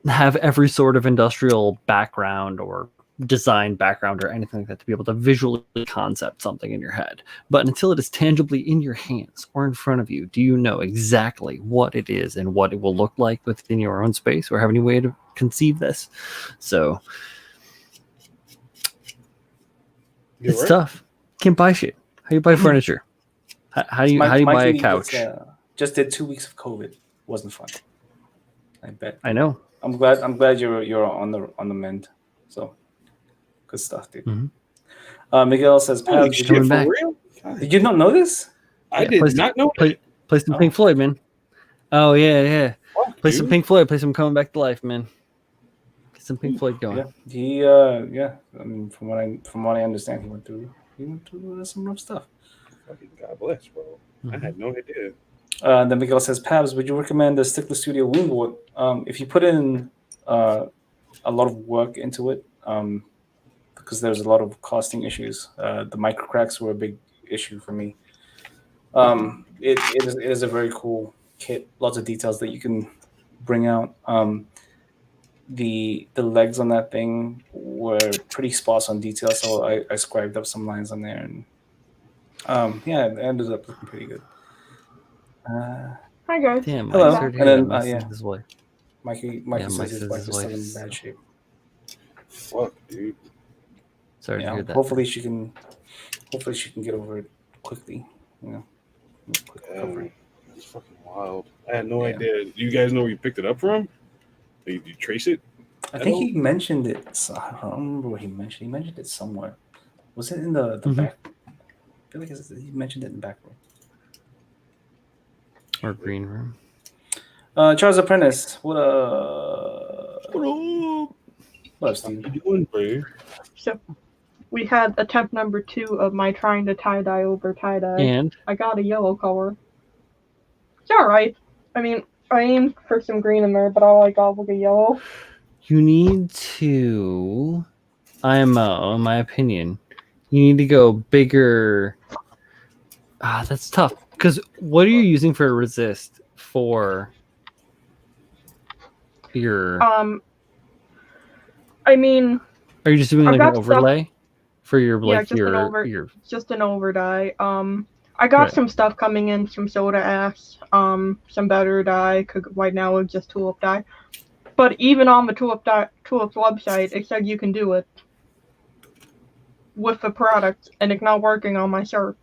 have every sort of industrial background or design background or anything like that to be able to visually concept something in your head. But until it is tangibly in your hands or in front of you, do you know exactly what it is and what it will look like within your own space or have any way to conceive this? So You're it's right. tough. Can't buy shit. How do you buy furniture? How do you buy a couch? Just did 2 weeks of COVID. Wasn't fun. I bet. I know. I'm glad you're on the mend. So good stuff, dude. Mhm. Miguel says, Holy "Pabs, shit, coming for back. real? God, did you not know this? I did not know that. Play some Oh. Pink Floyd, man. Oh yeah. Fuck, Play dude. some Pink Floyd. Play some Coming Back to Life, man. Get some Pink Floyd going. Yeah, he I mean, from what I understand, he went through some rough stuff. Fucking God bless, bro. I had no idea. Then Miguel says, Pabs, would you recommend the Stickler Studio Wingboard? If you put in a lot of work into it, because there's a lot of costing issues. The micro cracks were a big issue for me. It is a very cool kit. Lots of details that you can bring out. The legs on that thing were pretty sparse on detail, so I scribed up some lines on there, and it ended up looking pretty good. Hi guys. Damn, Hello. Mike's already And here. then, Mike's yeah. his wife. Mikey Yeah, says Mike his says wife his is still in wife's- bad shape. Fuck, dude. Sorry to hear that. Hopefully she can get over it quickly. Quick recovery. That's fucking wild. I had no Yeah. idea. Do you guys know where you picked it up from? Did you trace it? I think he mentioned it. So I don't remember what he mentioned. He mentioned it somewhere. Was it in the back? I feel like he mentioned it in the back room. Or green room. Charles Apprentice. What up? What up, Steve? What you doing, bro? So we had attempt number 2 of my trying to tie-dye over tie-dye. And I got a yellow color. It's alright. I mean, I aimed for some green in there, but all I got was a yellow. you need to, IMO, in my opinion, you need to go bigger. That's tough. Because what are you using for resist for your... I mean, Are you just doing I've like an got overlay for your like just your just an overdye. I got Right. some stuff coming in, some soda ash, some better dye. Right now it's just tulip dye. But even on the tulip's website, it said you can do it with the product, and it's not working on my shirt.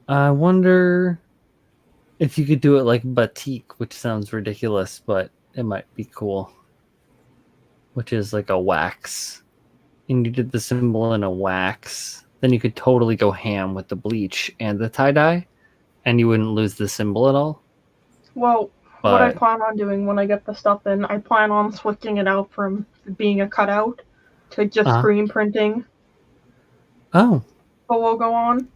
I wonder if you could do it like batik, which sounds ridiculous, but it might be cool. Which is like a wax. And you did the symbol in a wax. Then you could totally go ham with the bleach and the tie-dye, and you wouldn't lose the symbol at all. Well, what I But plan on doing when I get the stuff in, I plan on switching it out from being a cutout to just screen printing oh, the logo on.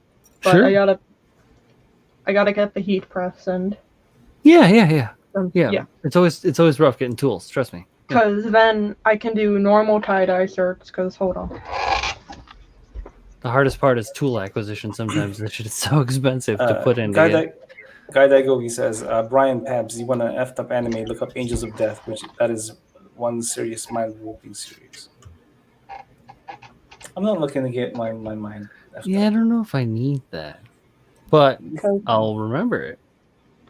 But sure. I gotta get the heat press and Yeah. yeah. It's always rough getting tools. Trust me. Because then I can do normal tie-dye shirts. Because hold on, The hardest part is tool acquisition. Sometimes that shit is so expensive to put in. Guy Daigogi says, Brian Pabs, you want an effed up anime? Look up Angels of Death, that is one serious mind-warping series. I'm not looking to get my mind. Yeah, I don't know if I need that, but because I'll remember it.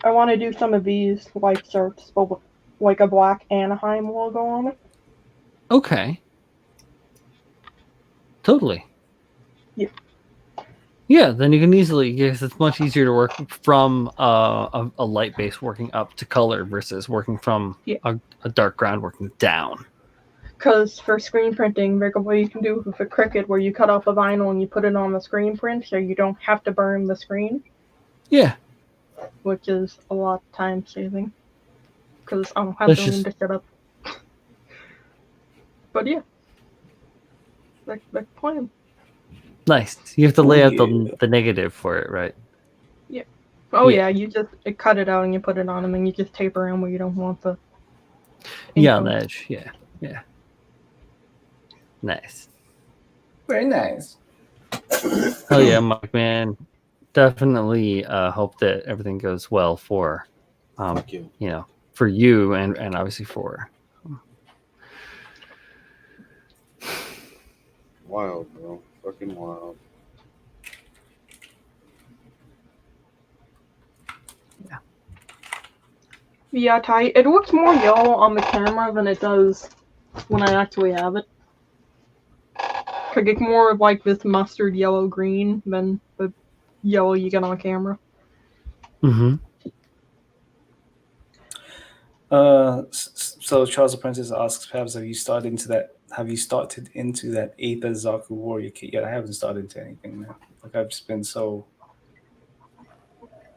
I want to do some of these like shirts, but with like a black Anaheim logo on it. Okay. Totally. Yeah. Yeah, then you can easily, because it's much easier to work from a light base working up to color versus working from a dark ground working down. Because for screen printing, there's a way you can do with a Cricut where you cut off the vinyl and you put it on the screen print so you don't have to burn the screen. Yeah. Which is a lot time saving. Because I don't have the room to set up. But yeah. That's the plan. Nice. You have to lay out the negative for it, right? Yeah. Oh yeah, you just cut it out and you put it on, and then you just tape around where you don't want the. Yeah, on the edge. Yeah. Nice. Very nice. Hell yeah, Mike, man. Definitely hope that everything goes well for, for you and obviously for Wild, bro. Fucking wild. Yeah, Ty, it looks more yellow on the camera than it does when I actually have it. Could get more like this mustard yellow green than the yellow you get on camera. Mm-hmm. So Charles the Princess asks, perhaps have you started into that Aether Zaku warrior kit yet? I haven't started into anything now. Like I've just been so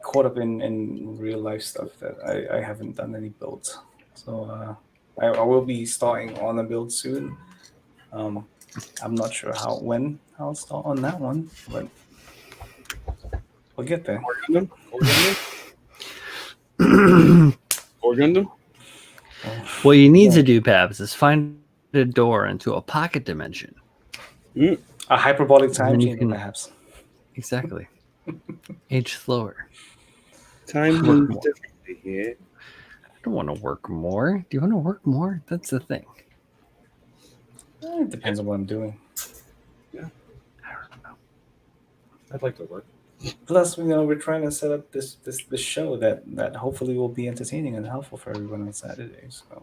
caught up in real life stuff that I haven't done any builds. So I will be starting on a build soon. I'm not sure when I'll start on that one, but we'll get there. Or Gundam? What you need to do, Pabs, is find a door into a pocket dimension. A hyperbolic time then you chamber, can- perhaps. Exactly. Age slower. Time moves differently here. I don't want to work more. Do you want to work more? That's the thing. It depends on what I'm doing. I don't know. I'd like to work. Plus, we're trying to set up this show that hopefully will be entertaining and helpful for everyone on Saturdays. So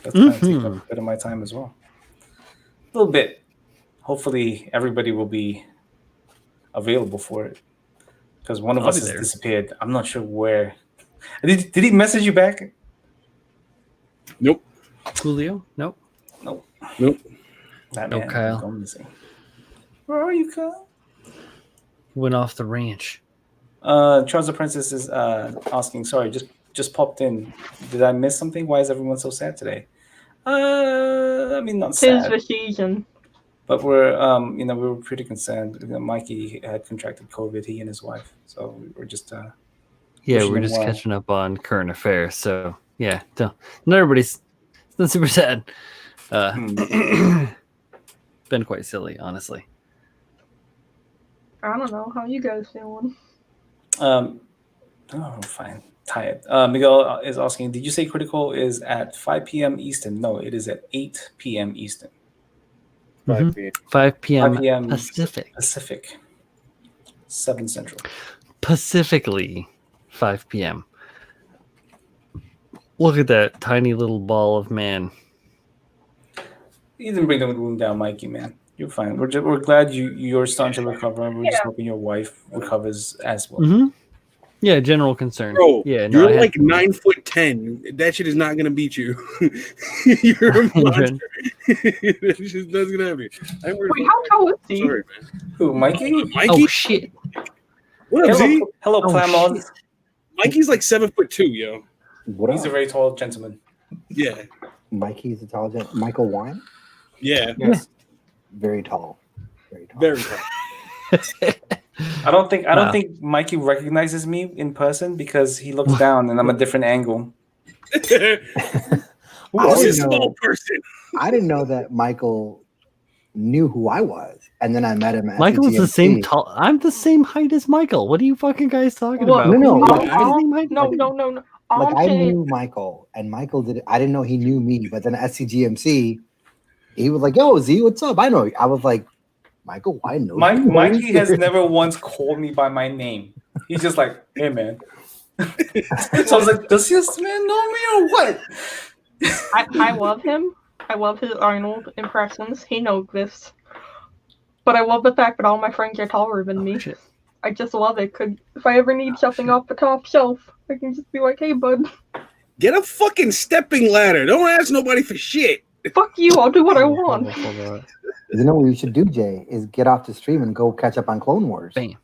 that's going to take up a bit of my time as well. A little bit. Hopefully, everybody will be available for it. Because one of us has disappeared. I'm not sure where. Did he message you back? Nope. Julio? Nope. Nope. That No, man Kyle. is gone missing. Where are you, Kyle? Went off the ranch. Charles the Princess is asking, sorry, just popped in. Did I miss something? Why is everyone so sad today? I mean, not Tis sad, the season. but we're we were pretty concerned. Mikey had contracted COVID, he and his wife, so we were just Yeah, wishing we're him just well. catching up on current affairs. So yeah, not everybody's. It's not super sad. Been quite silly, honestly. I don't know. How you guys feeling? Fine. Tired. Miguel is asking, did you say critical is at 5 p.m. Eastern? No, it is at 8 p.m. Eastern. 5 p.m. 5 p.m. 5 p.m. Pacific. 7 Central. Pacifically, 5 p.m. Look at that tiny little ball of man. You didn't bring the room down, Mikey, man. You're fine. We're glad you're starting to recover. We're just hoping your wife recovers as well. Mm-hmm. Yeah, general concern. Bro, yeah, you're like 9'10". That shit is not gonna beat you. You're a monster. That just doesn't happen. Wait, how tall is he? Sorry, man. Who, Mikey? Mikey? Oh shit! What up, Z? Hello, Clamon. Mikey's like 7'2", yo. What He's a up? very tall gentleman. Yeah, Mikey's a tall gent. Michael Wine? yeah, Yes. Very tall. Very tall. very tall. I don't think Mikey recognizes me in person because he looks down and I'm a different angle. Who's this didn't small know. person? I didn't know that Michael knew who I was. And then I met him at Michael's the same GMC. tall. I'm the same height as Michael. What are you fucking guys talking Well, about? no, What are you like, guys I- same height? No. Like I saying- knew Michael, and Michael did. I didn't know he knew me, but then at SCGMC, he was like, "Yo, Z, what's up?" I know. I was like, "Michael, why know?" you? Mikey has never once called me by my name. He's just like, "Hey, man." So I was like, "Does this man know me or what?" I love him. I love his Arnold impressions. He knows this. But I love the fact that all my friends are taller than me. Shit. I just love it. If I ever need something off the top shelf, I can just be like, hey, bud, Get a fucking stepping ladder. Don't ask nobody for shit. fuck you. I'll do what I want. You know what you should do, Jay? Is get off the stream and go catch up on Clone Wars. Bam.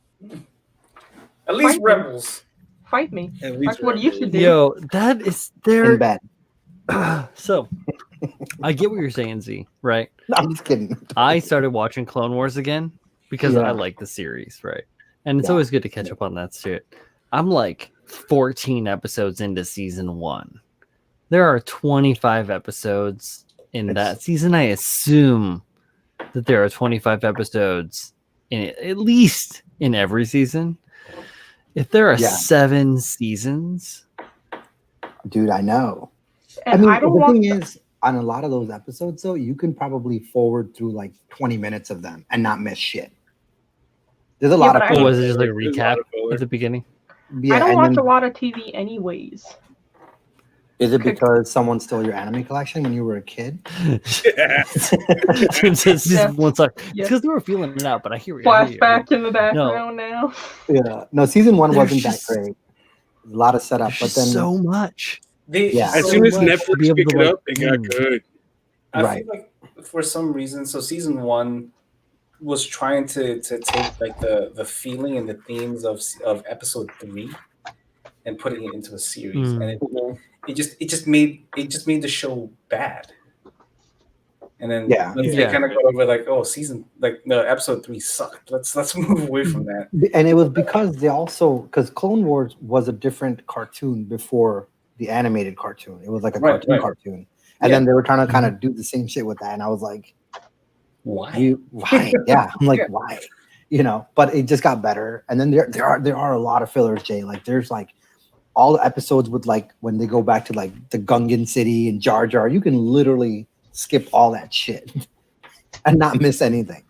At least Mikey. Rebels. Fight me. At least That's what you should do. Yo, that is In there. bed. So, I get what you're saying, Z. Right? No, I'm just kidding. I started watching Clone Wars again because Yeah. I like the series, right? And it's Yeah. always good to catch up on that shit. I'm like 14 episodes into season 1. There are 25 episodes in that season. I assume that there are 25 episodes in at least in every season. If there are Yeah. 7 seasons, Dude, I know. And I mean, I don't the want. thing is, on a lot of those episodes, though, you can probably forward through like 20 minutes of them and not miss shit. There's a lot of but Or I- was it just like a There's a lot recap of filler. at the beginning? Yeah, I don't and watch then- a lot of TV anyways. Is it because someone stole your anime collection when you were a kid? Yeah. Just Yeah. one sec. It's Yeah. because they were feeling it out, but I hear you. I hear you. Flashback in the background now. Yeah. No, season 1 There's wasn't just- that great. A lot of setup, There's but just then so much. Yeah. As So soon as much to be Netflix able picked to, it like, up, it got good. I Right. feel like for some reason, so season 1 was trying to take like the feeling and the themes of episode 3 and putting it into a series, Mm. and it just made the show bad. And then Yeah. once they Yeah. kind of got over like, oh, episode 3 sucked. Let's move away from that. and it was because because Clone Wars was a different cartoon before the animated cartoon. It was like a Right, cartoon right. cartoon. And Yeah. then they were trying to kind of do the same shit with that. And I was like, Why? why? Yeah. I'm like, Yeah. why? But it just got better. And then there are a lot of fillers, Jay. Like there's like all the episodes with like when they go back to like the Gungan city and Jar Jar, you can literally skip all that shit and not miss anything.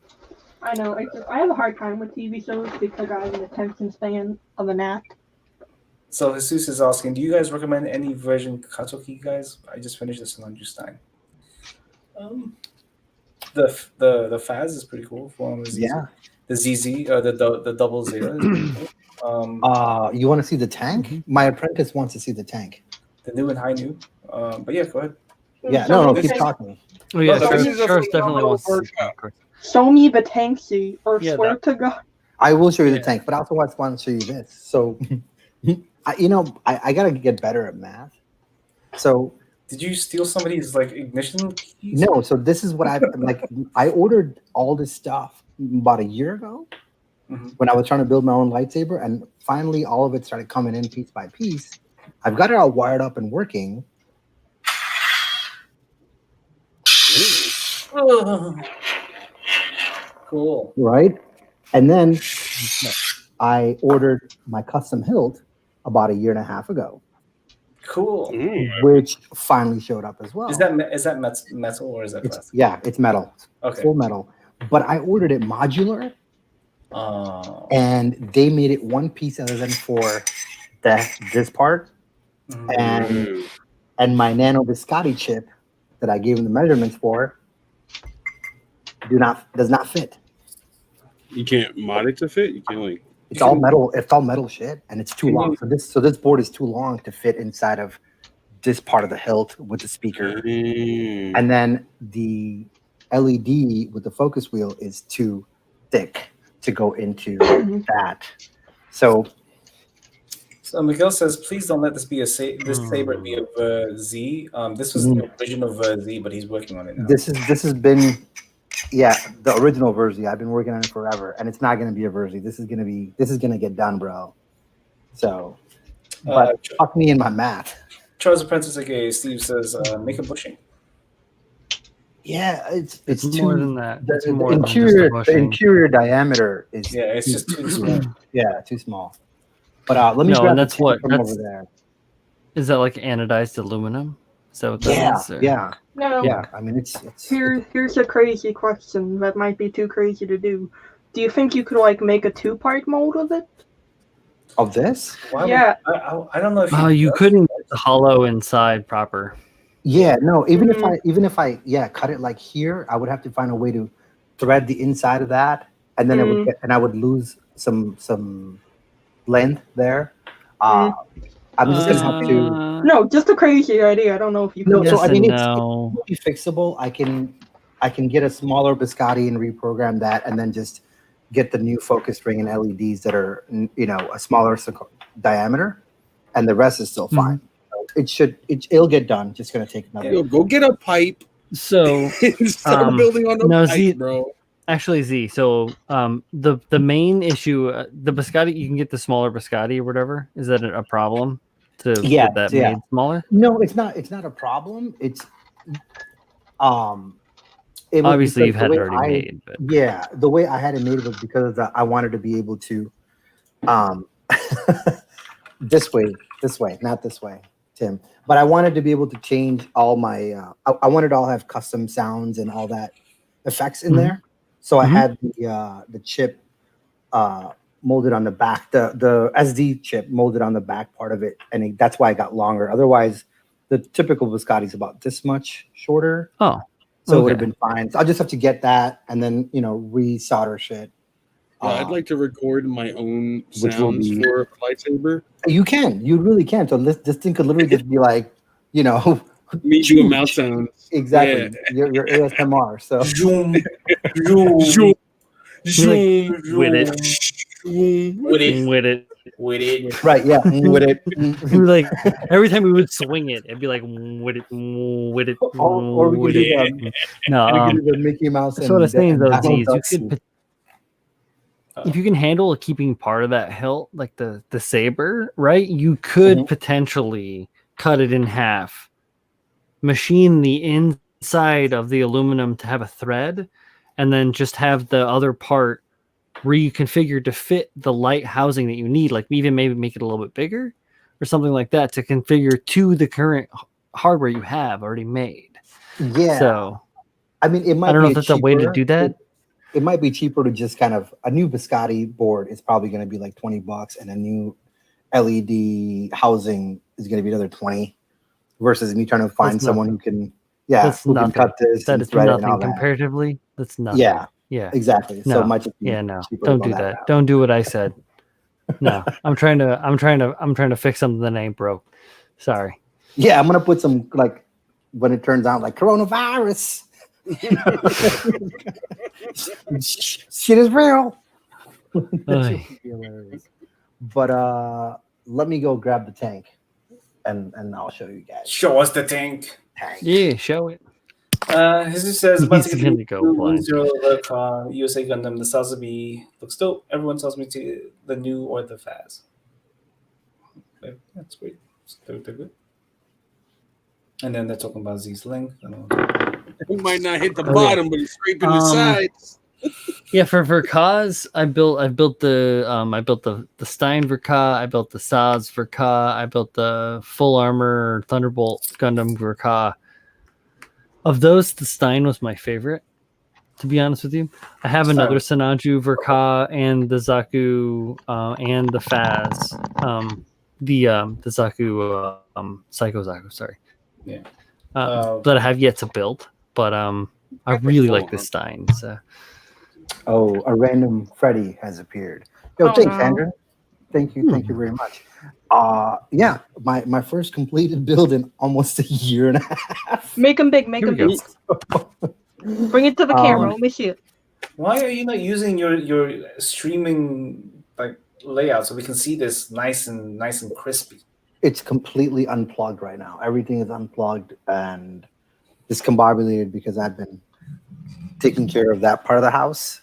I know. I have a hard time with TV shows because I have an attention span of an ant. So Jesus is asking, do you guys recommend any version KotoKai, guys? I just finished this in Stein. The Faz is pretty cool. Yeah. The ZZ, the double zero. Is pretty cool. You want to see the tank? My apprentice wants to see the tank. The new and high new. But yeah, go ahead. Yeah, So no, me keep the- talking. Oh yeah, No, this Charles is a definitely phenomenal wants to see workshop. that, of course. Show me the tanksy, or Yeah, swear to God. I will show you the Yeah. tank, but I also want to show you this. So, I gotta get better at math. So Did you steal somebody's like ignition keys? no, so this is what I ordered all this stuff about a year ago Mhm. when I was trying to build my own lightsaber, and finally all of it started coming in piece by piece. I've got it all wired up and working. Cool. Right? And then I ordered my custom hilt about a year and a half ago, Cool. which finally showed up as well. Is that metal or is that it's, plastic? yeah, it's metal, Okay. full metal. But I ordered it modular, Oh. and they made it one piece other than for this part Mhm. and my nano biscotti chip that I gave them the measurements for does not fit. You can't mod it to fit. You can like. It's all metal. It's all metal shit, and it's too Can long. you- So this board is too long to fit inside of this part of the hilt with the speaker, and then the LED with the focus wheel is too thick to go into that. So So Miguel says, please don't let this be this saber be of Z. This was the original Z, but he's working on it now. this has been, yeah, the original version. I've been working on it forever, and it's not going to be a version. This is going to get done, bro. So, but fuck me in my math. Charles Apprentice, aka Steve, says, make a bushing. Yeah, it's more too, than that. The, It's the more than just a interior, the bushing. interior diameter is Yeah, it's just too small. yeah, too small. But let me No, grab and the that's tank what- from that's- over there. Is that like anodized aluminum? Is that what that Yeah, is, or- yeah, No. yeah. I mean, it's Here's a crazy question that might be too crazy to do. Do you think you could like make a 2-part mold of it? of this. Why would- Yeah. I don't know if Oh, you couldn't get the hollow inside proper. Yeah, no. Even Mm-hmm. if I cut it like here, I would have to find a way to thread the inside of that, and then I would lose some length there. I'm just gonna have to. No, just a crazy idea. I don't know if you No, can. so I mean, no. it's fixable. I can get a smaller biscotti and reprogram that, and then just get the new focus ring and LEDs that are a smaller diameter, and the rest is still fine. So it'll get done. Just gonna take another. Yo, go get a pipe So and start building on the no, pipe, see- bro. actually, Z. So the main issue, the biscotti, you can get the smaller biscotti or whatever. Is that a problem to Yeah, get that yeah. made smaller? No, it's not. It's not a problem. It's it was Obviously, you've because had the it way already I- made, but Yeah, the way I had it made was because I wanted to be able to, this way, not this way. Tim. But I wanted to be able to change all my. I wanted to all have custom sounds and all that effects in there. So I had the chip molded on the back, the SD chip molded on the back part of it, and that's why I got longer. Otherwise, the typical Biscotti is about this much shorter. Oh, so it would have been fine. So I'll just have to get that and then re-solder shit. Yeah, I'd like to record my own Which will sounds be- for a lightsaber. You really can. So this thing could literally just be like, Me doing mouth sounds. exactly Yeah. your ASMR. So Zoom, Zoom, Like, with it. with it, With it. right, yeah, with it. Like every time we would swing it, it'd be like with it, with it, Or we with could it. do No, the Mickey Mouse. that's what I was saying though, Donald Z's. You Duck could, if you can handle keeping part of that hilt, like the saber, right? You could potentially cut it in half, machine the inside of the aluminum to have a thread, and then just have the other part reconfigured to fit the light housing that you need. Like even maybe make it a little bit bigger or something like that to configure to the current hardware you have already made. Yeah. So I mean, it might. I don't know be if that's a way to do that. It might be cheaper to just kind of a new Biscotti board is probably going to be like $20, and a new LED housing is going to be another 20. Versus me trying to find someone who can, who can cut this. That and is thread it and nothing all that. comparatively. That's nothing. Yeah, yeah, exactly. No. So it might just be no. cheaper Don't to do go that. route. Don't do what I said. No, I'm trying to fix something that ain't broke. Sorry. Yeah, I'm gonna put some like when it turns out like coronavirus. Shit is real. But let me go grab the tank and I'll show you guys. Show us the tank. Yeah, show it. Jesus says, He's gonna go blind. USA Gundam, the Sazabi looks dope. Everyone tells me to the new or the Faz. Okay, that's great. They're good. And then they're talking about Z's length. He might not hit the bottom, but he's scraping the sides. Yeah, for Verkas, I built the Stein Verka, I built the Saz Verka, I built the full armor Thunderbolt Gundam Verka. Of those, the Stein was my favorite, to be honest with you. I have another Sanaju Verka and the Zaku and the Faz. The Zaku Psycho Zaku, sorry. Yeah. That I have yet to build, but I really like the Stein. So. Oh, a random Freddy has appeared. Yo, thanks, no. Andrew. Thank you very much. Yeah, my first completed build in almost a year and a half. Make them big. Make Here them we big. Bring it to the camera. Let me see it. Why are you not using your streaming like layout so we can see this nice and crispy? It's completely unplugged right now. Everything is unplugged and discombobulated because I've been taking care of that part of the house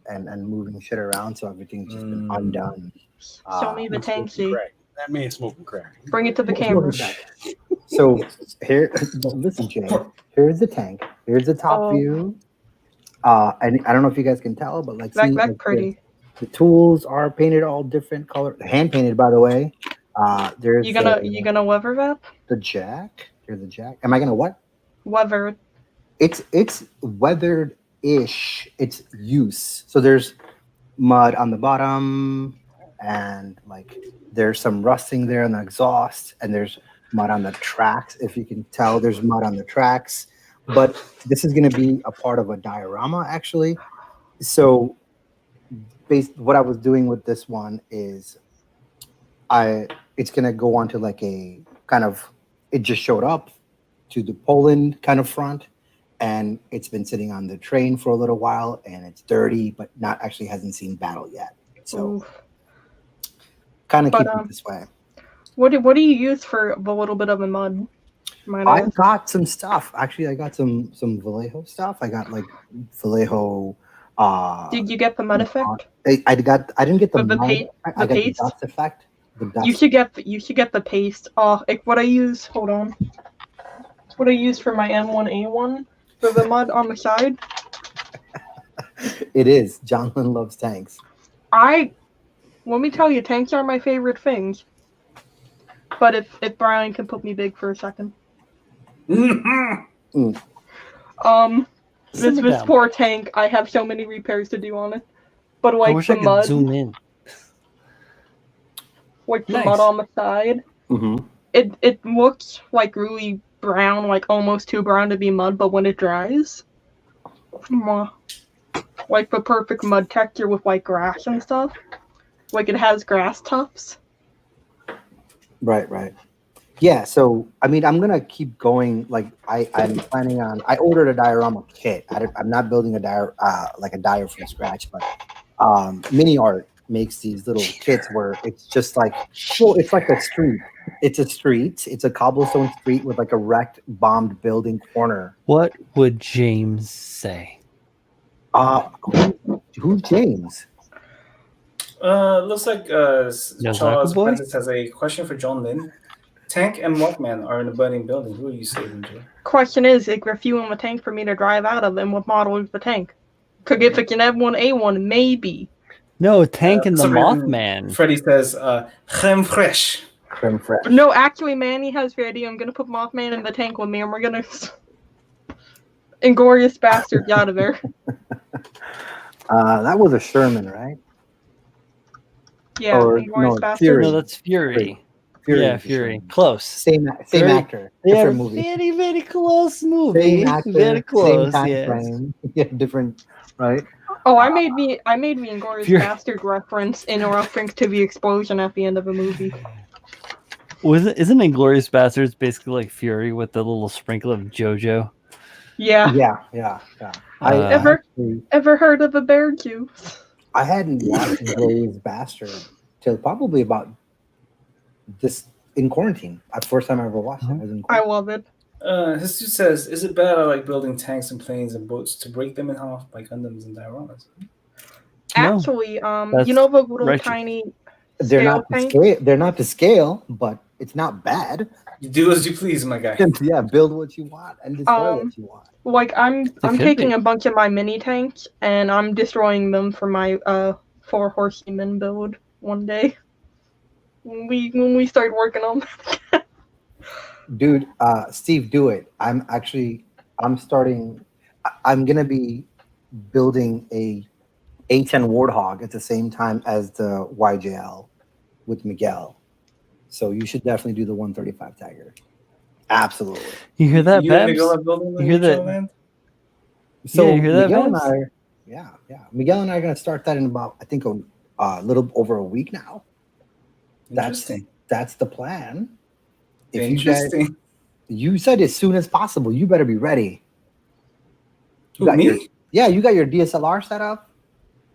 and moving shit around, so everything's just been undone. Show me the tank, see. That man smoking crack. Bring it to the camera. So here, listen, Jay. Here's the tank. Here's the top view. And I don't know if you guys can tell, but like, see, That's like pretty. The tools are painted all different color, hand painted, by the way. There's You gonna weather that? the jack. Here's the jack. Am I gonna what? Weather. It's weathered-ish. It's use. So there's mud on the bottom, and like there's some rusting there on the exhaust, and there's mud on the tracks. If you can tell, there's mud on the tracks. But this is going to be a part of a diorama, actually. So, what I was doing with this one is, it's going to go onto like a kind of. It just showed up to the Poland kind of front, and it's been sitting on the train for a little while, and it's dirty, but hasn't seen battle yet. So, kind of keep it this way. What do you use for a little bit of the mud? I got some stuff. Actually, I got some Vallejo stuff. I got like Vallejo. Did you get the mud effect? I didn't get the mud. paste. I got the dust effect. You should get the paste. What I use. Hold on. What I use for my M1A1 for the mud on the side. It is. Jonathan loves tanks. Let me tell you, tanks are my favorite things. But if Brian can put me big for a second. This poor tank, I have so many repairs to do on it. But I like wish the I could mud, zoom in. like the Nice. mud on the side, it looks like really brown, like almost too brown to be mud, but when it dries, like the perfect mud texture with like grass and stuff. Like it has grass tufts. Right. Yeah, so I mean, I'm gonna keep going. Like I'm planning on. I ordered a diorama kit. I'm not building a dire from scratch, but Mini Art makes these little kits where it's just like, well, it's like a street. It's a street. It's a cobblestone street with like a wrecked, bombed building corner. What would James say? Who's James? Looks like Charles Boy? Francis has a question for John Lynn. Tank and Mothman are in a burning building. Who are you saving, Joe? Question is there fuel in the tank for me to drive out of, and what model is the tank? Could if it can have one A1, maybe. No, Tank and the So Mothman. Freddy says, creme fraiche. Creme fraiche. No, actually, Manny has ready. I'm gonna put Mothman in the tank with me, and we're gonna Inglorious Bastard out of there. That was a Sherman, right? Yeah, Or, Inglorious no, Bastard. Fury. No, that's Fury. Fury Yeah, is a Fury. Sherman. Close. Same Very- actor, They had a different movie. very, very close movie. Same actor, Very close, same time yes. frame. Yeah, different, right? Oh, I made me Inglorious Fury. Bastard reference in reference to the explosion at the end of a movie. Isn't Inglorious Bastards basically like Fury with the little sprinkle of JoJo? Yeah. Yeah. Ever heard of a bear juice? I hadn't watched Glorious Bastard till probably about this in quarantine. The first time I ever watched it was in I quarantine. love it. Jesus says, is it bad I like building tanks and planes and boats to break them in half by Gundams and dioramas? No, Actually, that's you know the little righteous. tiny They're scale not to tank? scale. They're not to scale, but it's not bad. You do as you please, my guy. Yeah, build what you want and destroy what you want. Like I'm could taking be. a bunch of my mini tanks and I'm destroying them for my 4 Horsemen build one day. When we start working on that. Dude, Steve, do it. I'm gonna be building a A10 Warthog at the same time as the YJL with Miguel. So you should definitely do the 135 Tiger. Absolutely. You hear that, You and Babs? Miguel are building You hear that? land? So Yeah, you hear that, Miguel and Babs? Miguel and I are gonna start that in about, I think, a little over a week now. Interesting. That's the plan. If Interesting. you said as soon as possible. You better be ready. Who, got me? You got your DSLR set up.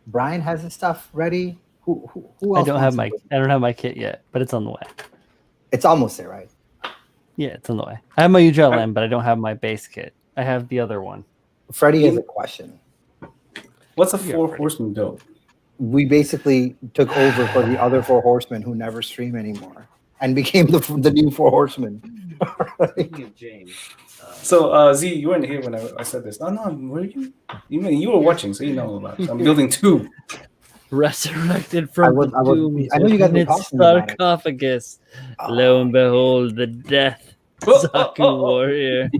Brian has his stuff ready. Who I else? don't have wants my to- I don't have my kit yet, but it's on the way. It's almost there, right? Yeah, it's on the way. I have my UJLM, but I don't have my base kit. I have the other one. Freddie has a question. What's a Yeah, 4 Freddy. horseman build? We basically took over for the other 4 horsemen who never stream anymore and became the new 4 horsemen. Speaking of James, So, Z, you weren't here when I said this. Oh, no, were you? You were watching, so you know about it. So I'm building 2. Resurrected from the tomb. I know you guys were in its talking about it. sarcophagus. Lo and behold, the death sucking warrior.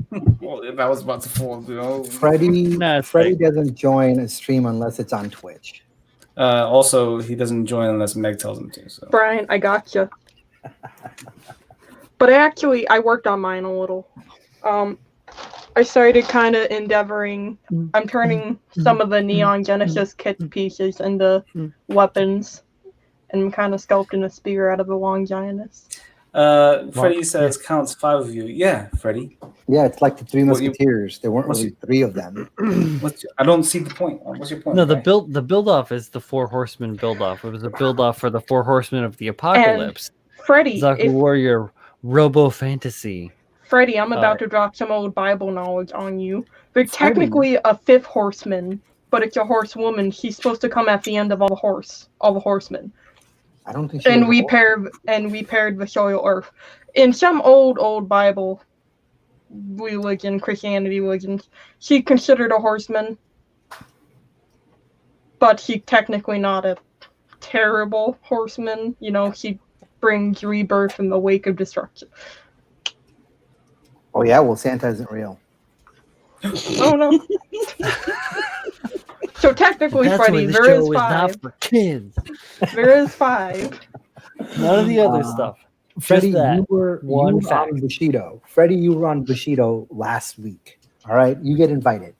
Well, if I was about to fall, Freddie Nah, it's Freddie fake. doesn't join a stream unless it's on Twitch. Also, he doesn't join unless Meg tells him to. So. Brian, I gotcha. But I worked on mine a little. I started kind of endeavoring. I'm turning some of the Neon Genesis kit pieces into weapons, and I'm kind of sculpting a spear out of a long giantess. Freddie says counts 5 of you. Yeah, Freddie. Yeah, it's like the 3 Well, you- Musketeers. There weren't what's really 3 of them. I don't see the point. What's your point? No, the guy? build-off is the 4 horsemen build-off. It was a build-off for the 4 horsemen of the apocalypse. Freddie, Zaku Warrior Robo Fantasy. Freddie, I'm about to drop some old Bible knowledge on you. They're Freddie. technically a 5th horseman, but it's a horsewoman. She's supposed to come at the end of all the horsemen. I don't think she And was we a paired the soil earth. In some old Bible religion, Christianity religions, she's considered a horseman, but she's technically not a terrible horseman. You know, she brings rebirth in the wake of destruction. Oh yeah, well Santa isn't real. Oh no. So technically, That's why Freddy, the there show is is not 5. for kids. There is 5. None of the other stuff. Freddie, that you were one on fact. Bushido. Freddie, you were on Bushido last week. All right, you get invited,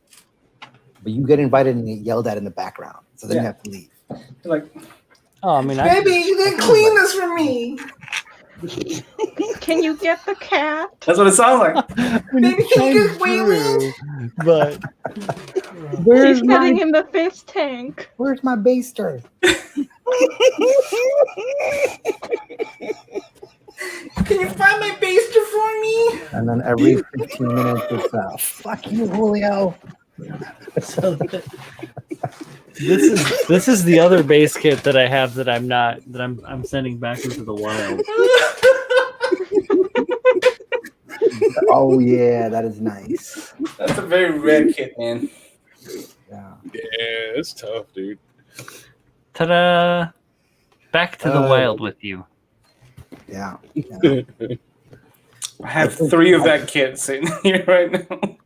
but you get invited and get yelled at in the background, so then you have to leave. Like, Oh, I mean, baby, you didn't clean this for me. Can you get the cat? That's what it sounds like. Baby, can you just wait me? But Where's He's getting in the fish tank. Where's my baster? Can you find my baster for me? And then every 15 minutes it's fuck you, Julio. so this is the other base kit that I have that I'm sending back into the wild. Oh yeah, that is nice. That's a very rare kit, man. Yeah. Yeah, it's tough, dude. Ta-da! Back to the wild with you. Yeah. I have 3 of that kit sitting here right now.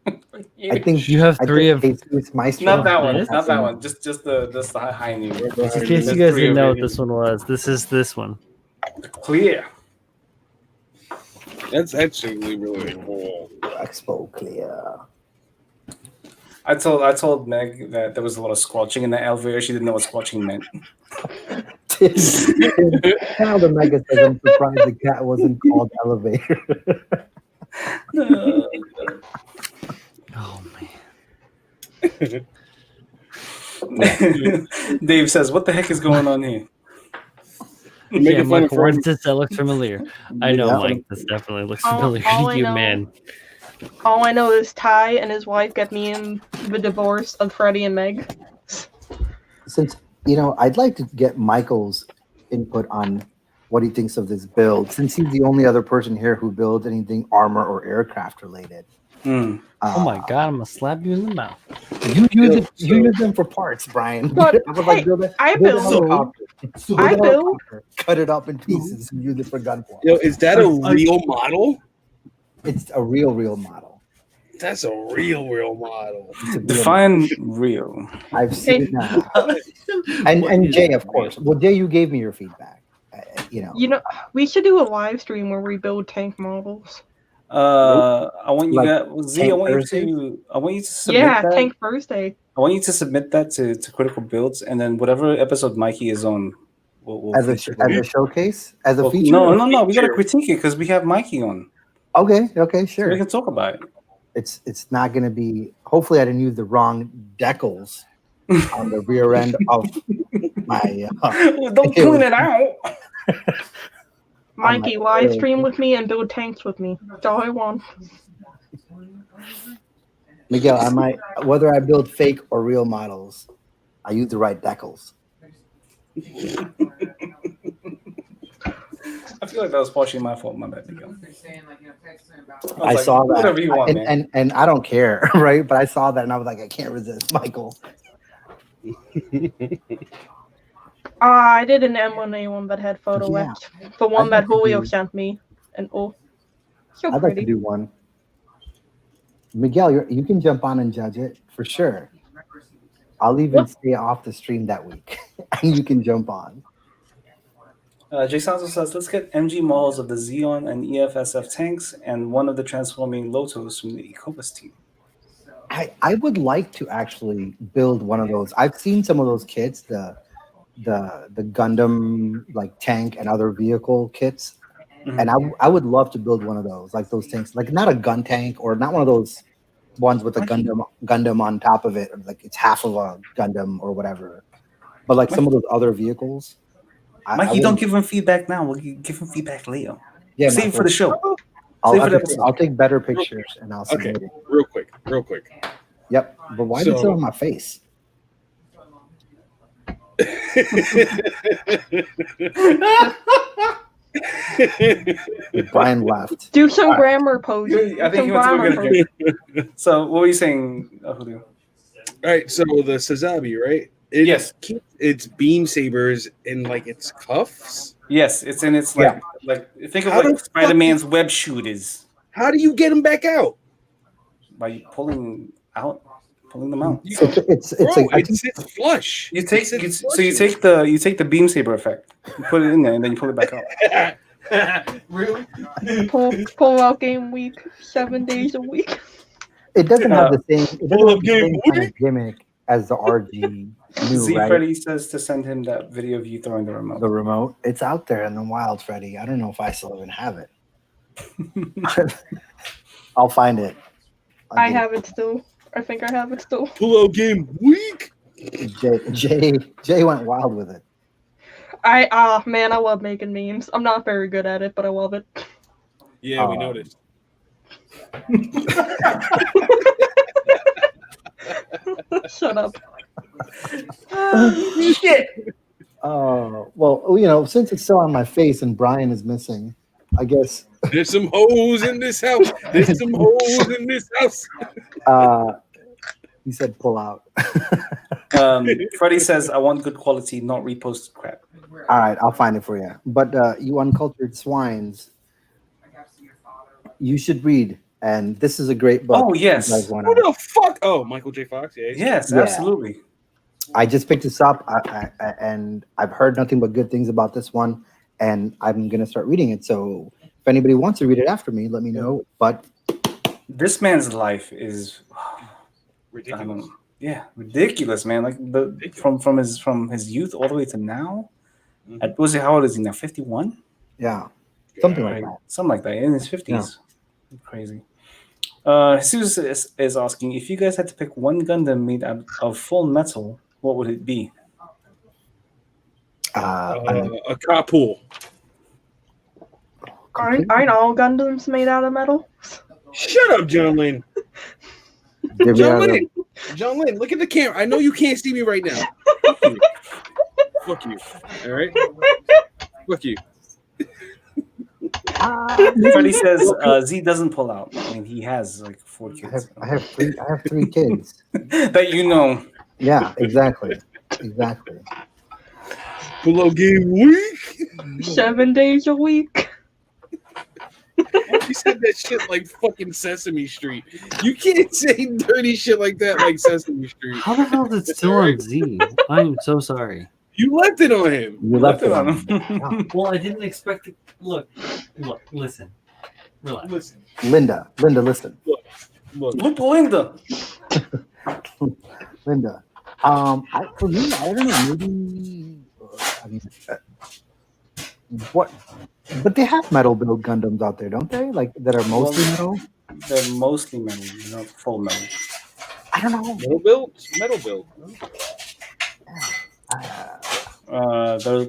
I think You have 3 of. Jesus Maestro. Not that one. This? Not that one. Just the high new. In case you guys didn't know what this one was, this is this one. Clear. That's actually really cool. Expo clear. I told Meg that there was a lot of squelching in the elevator. She didn't know what squelching meant. Now the Mega says I'm surprised the cat wasn't called elevator. Oh man. Dave says, "What the heck is going on here?" You're making Yeah, fun Mike, of Freddy. that looks familiar. I know, Yeah. Mike. This definitely looks All familiar I to you, know- man. All I know is Ty and his wife get me in the divorce of Freddie and Meg. Since I'd like to get Michael's input on what he thinks of this build, since he's the only other person here who builds anything armor or aircraft related. Hmm. Oh my god, I'm gonna slap you in the mouth. You use them for parts, Brian. But, I was like, hey, build a I build a build. helicopter. Build a I build. helicopter, cut it up in pieces and use it for gunfire. Yo, is that a real model? It's a real model. That's a real model. It's a real Define real. I've seen it now. And Jay, of course. Well, Jay, you gave me your feedback. You know, we should do a live stream where we build tank models. I want you Like guys, Z. I Tank want Thursday? you to submit Yeah, that. Tank Thursday. I want you to submit that to Critical Builds, and then whatever episode Mikey is on, we'll as feature a him. showcase, as a Well, feature. No. We gotta critique it because we have Mikey on. Okay, So we sure. can talk about it. It's not going to be. Hopefully, I didn't use the wrong decals on the rear end of my. Don't point it out. Mikey, live stream with me and build tanks with me. That's all I want. Miguel, I might, whether I build fake or real models, I use the right decals. I feel like that was partially my fault. My bad, Miguel. I was saw like, that, whatever you want, man. and I don't care, right? But I saw that and I was like, I can't resist, Michael. I did an M1A1 that had photo Yeah. left. The one I'd that like to Julio do- sent me. And so I'd like pretty. to do one. Miguel, you can jump on and judge it for sure. I'll even What? stay off the stream that week, and you can jump on. Jay Santos says, let's get MG models of the Xeon and EFSF tanks and one of the transforming Lotos from the Ecobus team. I would like to actually build one of those. I've seen some of those kits, the Gundam like tank and other vehicle kits, Mhm. and I would love to build one of those, like those tanks, like not a gun tank or not one of those ones with a Gundam on top of it, like it's half of a Gundam or whatever, but like some of those other vehicles. Mikey, don't give him feedback now. We'll give him feedback later. Yeah, Save it for the show. I'll take better pictures and I'll Okay, submit it. real quick. Yep, but why is it still on my face? Brian left. Do some Alright. grammar poses. I think he wants to go get a drink. So what were you saying, Julio? All right, so the Sazabi, right? Yes. It's beam sabers in like its cuffs. Yes, it's in its like think of How the like fuck Spider-Man's web shooters How do you get them back out? by pulling them out. It's Bro, I it think sits flush. You It take sits you take the beam saber effect. You put it in there and then you pull it back out. Really? Pull out game week, 7 days a week. it doesn't have the same. It doesn't Pull have up the game same kind of gimmick as the RG new, Z right? Freddy says to send him that video of you throwing the remote. The remote. It's out there in the wild, Freddy. I don't know if I still even have it. I'll find it. I have it still. I think I have it still. Pull out game week. Jay went wild with it. Man, I love making memes. I'm not very good at it, but I love it. Yeah, we noticed. Shut up. Shit. Well, since it's still on my face and Brian is missing, I guess There's some hoes in this house. There's some hoes in this house. he said pull out. Freddie says, I want good quality, not reposted crap. All right, I'll find it for you. But you uncultured swines, you should read. And this is a great book. Oh, yes. You guys wanna- Who the fuck? Oh, Michael J. Fox. Yeah. Yes, Yeah. absolutely. I just picked this up, and I've heard nothing but good things about this one, and I'm gonna start reading it. So if anybody wants to read it after me, let me know. But This man's life is Ridiculous. ridiculous, man. Like from his youth all the way to now. How old is he now? 51? yeah, something like that. Something like that. In his 50s. Crazy. Jesus is asking, if you guys had to pick one Gundam made out of full metal, what would it be? A cop pool. Aren't all Gundams made out of metal? Shut up, John Lynn. John Lynn. John Lynn, look at the camera. I know you can't see me right now. Fuck you. All right? Fuck you. Freddie says Z doesn't pull out. I mean, he has like 4 kids. I have 3 kids. That you know. Yeah, exactly. Pull out game week. 7 days a week. You said that shit like fucking Sesame Street. You can't say dirty shit like that like Sesame Street. How the hell is it still on Z? I'm so sorry. You left it on him. You left it on. Well, I didn't expect it. Look, listen. Relax. Listen. Linda, listen. Look. Look, Linda. Linda. For me, I don't know. Maybe. What? But they have metal build Gundams out there, don't they? Like that are mostly metal. They're mostly metal, not full metal. I don't know. Metal build.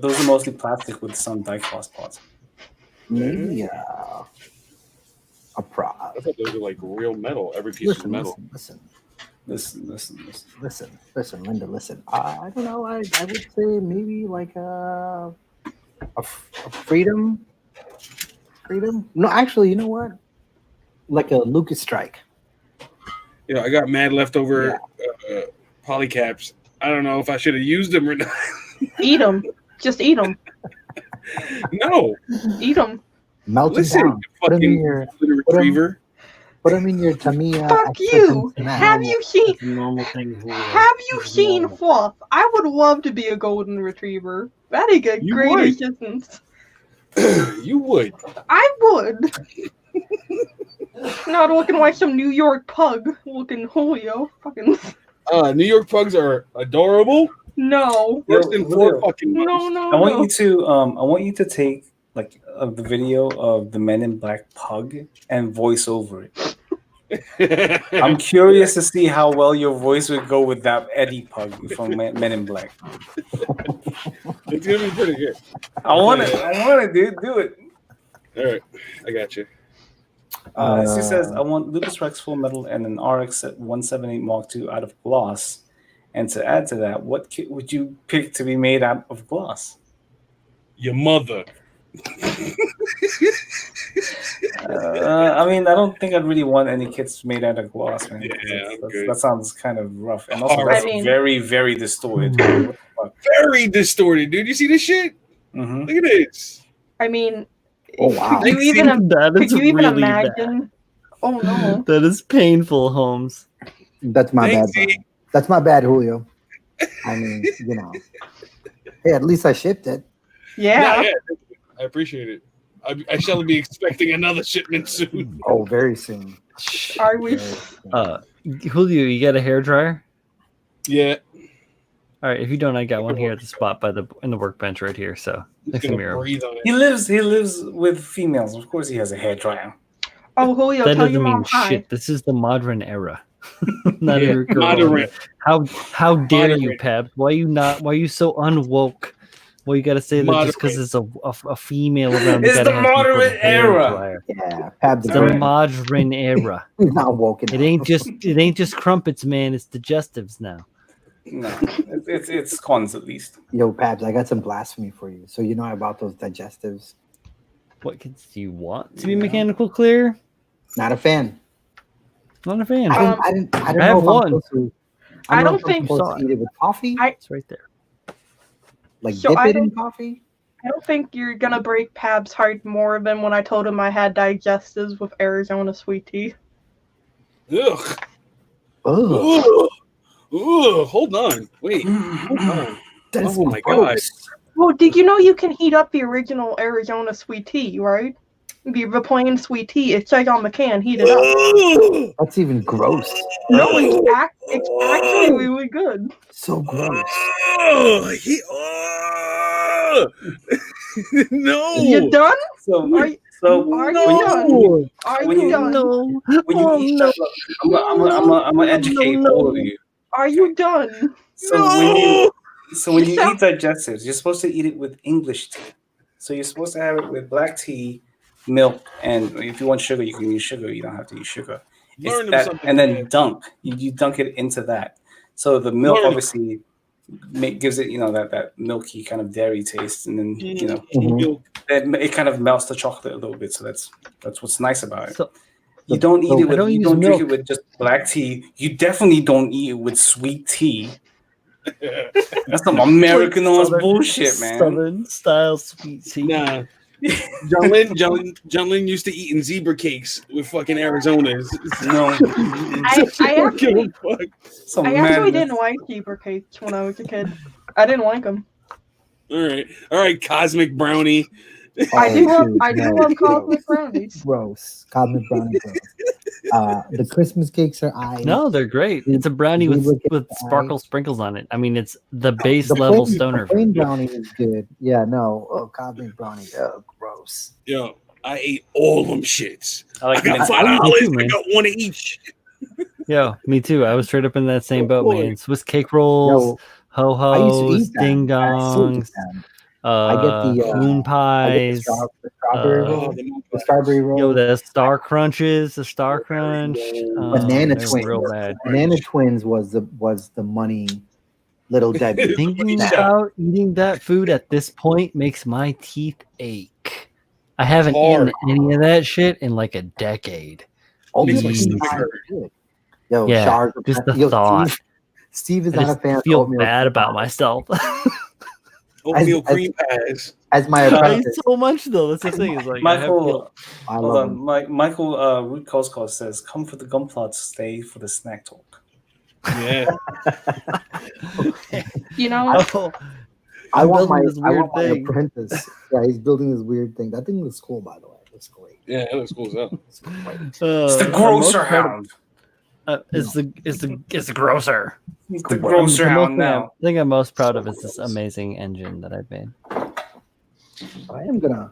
Those are mostly plastic with some die-cast parts. Maybe a I thought those were like real metal. Every piece is metal. Listen, Linda, listen. I don't know. I would say maybe like a freedom. No, actually, you know what? Like a Lucas Strike. Yeah, I got mad leftover polycaps. I don't know if I should have used them or not. Eat them. Just eat them. No. Eat them. Melt them Listen, down. Put them in your retriever. Put them in your Tamiya. Fuck you. Have you seen? Normal thing. Have you seen Fluff? I would love to be a golden retriever. That'd get You great would. assistance. You would. I would. Not looking like some New York pug looking Julio. Fucking New York pugs are adorable. no. Worse than 4 fucking months. No. I want you to take like the video of the Men in Black pug and voice over it. I'm curious to see how well your voice would go with that Eddie pug from Men in Black. It's gonna be pretty good. I want it, dude. Do it. All right, I got you. She says, I want Lucas Rex Full Metal and an RX at 178 Mark II out of gloss. And to add to that, what kit would you pick to be made out of gloss? Your mother. I mean, I don't think I'd really want any kits made out of gloss, man. Yeah, I'm good. That sounds kind of rough. And also, I that's mean- very, very distorted. Very distorted, dude. You see this shit? Mm-hmm. Look at this. I mean, Oh, wow. could you even That could is you even really bad. imagine? Oh no. That is painful, Holmes. That's my Thanks, bad. Z. Brian. That's my bad, Julio. I mean, you know. Hey, at least I shipped it. Yeah. Yeah, I appreciate it. I shall be expecting another shipment soon. Oh, very soon. Are we? Very soon. Julio, you got a hair dryer? Yeah, All right, if you don't, I got one here at the spot in the workbench right here. So he's next to gonna the mirror. breathe on it. He lives with females. Of course, he has a hairdryer. Oh, Julio, That tell your doesn't mean mom hi. shit. This is the modern era. Not Yeah, a recurring modern. era. How dare you, Moderate. Pep? Why you so unwoke? Well, you got to say that just because it's a female around. It's gotta the have some sort of moderate hair era. dryer. Yeah, Pab's It's All the right. modern era. He's not woken It up. ain't just crumpets, man. It's digestives now. No, it's cons at least. Yo, Pabs, I got some blasphemy for you. So you know about those digestives? What do you want to be mechanical clear? Not a fan. Not a fan. I didn't I know have if one. I'm supposed to. I know don't if I'm think- supposed Saw to eat it with coffee. It's right there. Like So dip I it in don't- coffee. I don't think you're gonna break Pab's heart more than when I told him I had digestives with Arizona sweet tea. Ugh. Ugh, Ugh. Ugh. Hold on. Wait. Hold on. that's Oh my gross. Well, did you know you can heat up the original Arizona sweet tea, right? The plain sweet tea. It says on the can, heat it up. Ugh. That's even gross. No, it's actually really good. So gross. Ugh. No. You done? So, Are you, so are No. you done? Are When you you- done? No. when you eat that, I'm gonna educate all of you. Are you done? So when you eat digestives, you're supposed to eat it with English tea. So you're supposed to have it with black tea, milk, and if you want sugar, you can use sugar. You don't have to use sugar. It's Learn them that, something. and then man. dunk. You dunk it into that. So the milk Learn. obviously gives it, that milky kind of dairy taste, and then Mhm. it kind of melts the chocolate a little bit. So that's what's nice about it. So, You don't eat so it I with don't you use don't drink it milk. with just black tea. You definitely don't eat it with sweet tea. That's some American ass Southern- bullshit, man. Southern style sweet tea. Nah. John Lynn used to eating zebra cakes with fucking Arizonas. No, I actually, Give a fuck. some I actually madness. didn't like zebra cakes when I was a kid. I didn't like them. All right, cosmic brownie. I do love, dude, I do no, love gross. cosmic brownies. Gross. Cosmic brownie gross. The Christmas cakes are No, they're great. It's a brownie with Zebra cake with pie. sparkle sprinkles on it. I mean, it's the base the level plain, stoner. The plain brownie is good. Yeah, no. Oh, cosmic brownie. Oh, gross. Yo, I ate all them shits. I like I got mint. $5. Me too, I man. got one of each. Yo, me too. I was straight up in that same Oh, boat, boy. man. Swiss cake rolls, Yo, ho I used to hos, eat that. ding I still eat dongs, them. I get the moon I get pies. the strawberry uh, roll. the moon The pie. strawberry roll. Yo, the star crunches, the star Strawberry crunch. roll. Banana they're twins. real bad. Banana Twins was the money. Little Debbie. Thinking Yeah. about eating that food at this point makes my teeth ache. I haven't Hard. eaten any of that shit in like a decade. All Makes the my other stomach pies hurt. are good. Yo, Yeah, Shars are just the yo, thought. Steve is I not just a fan of feel oatmeal bad cream about pies. myself. Oatmeal As- cream pies. As my I eat apprentice, so much though. That's the thing. Is like I have Michael, I hold love on. them. Michael Root Koskos says, "Come for the gunplots, stay for the snack talk." Yeah. You know, Oh, I I'm want building my this weird my thing. apprentice. Yeah, he's building this weird thing. That thing looks cool, by the way. It looks great. Yeah, that looks cool as hell. It's great. It's the I'm grocer most proud of- hound. It's the grocer. He's the Cool. grocer The most hound thing now. I think I'm most proud of is this amazing engine that I've made. I am gonna.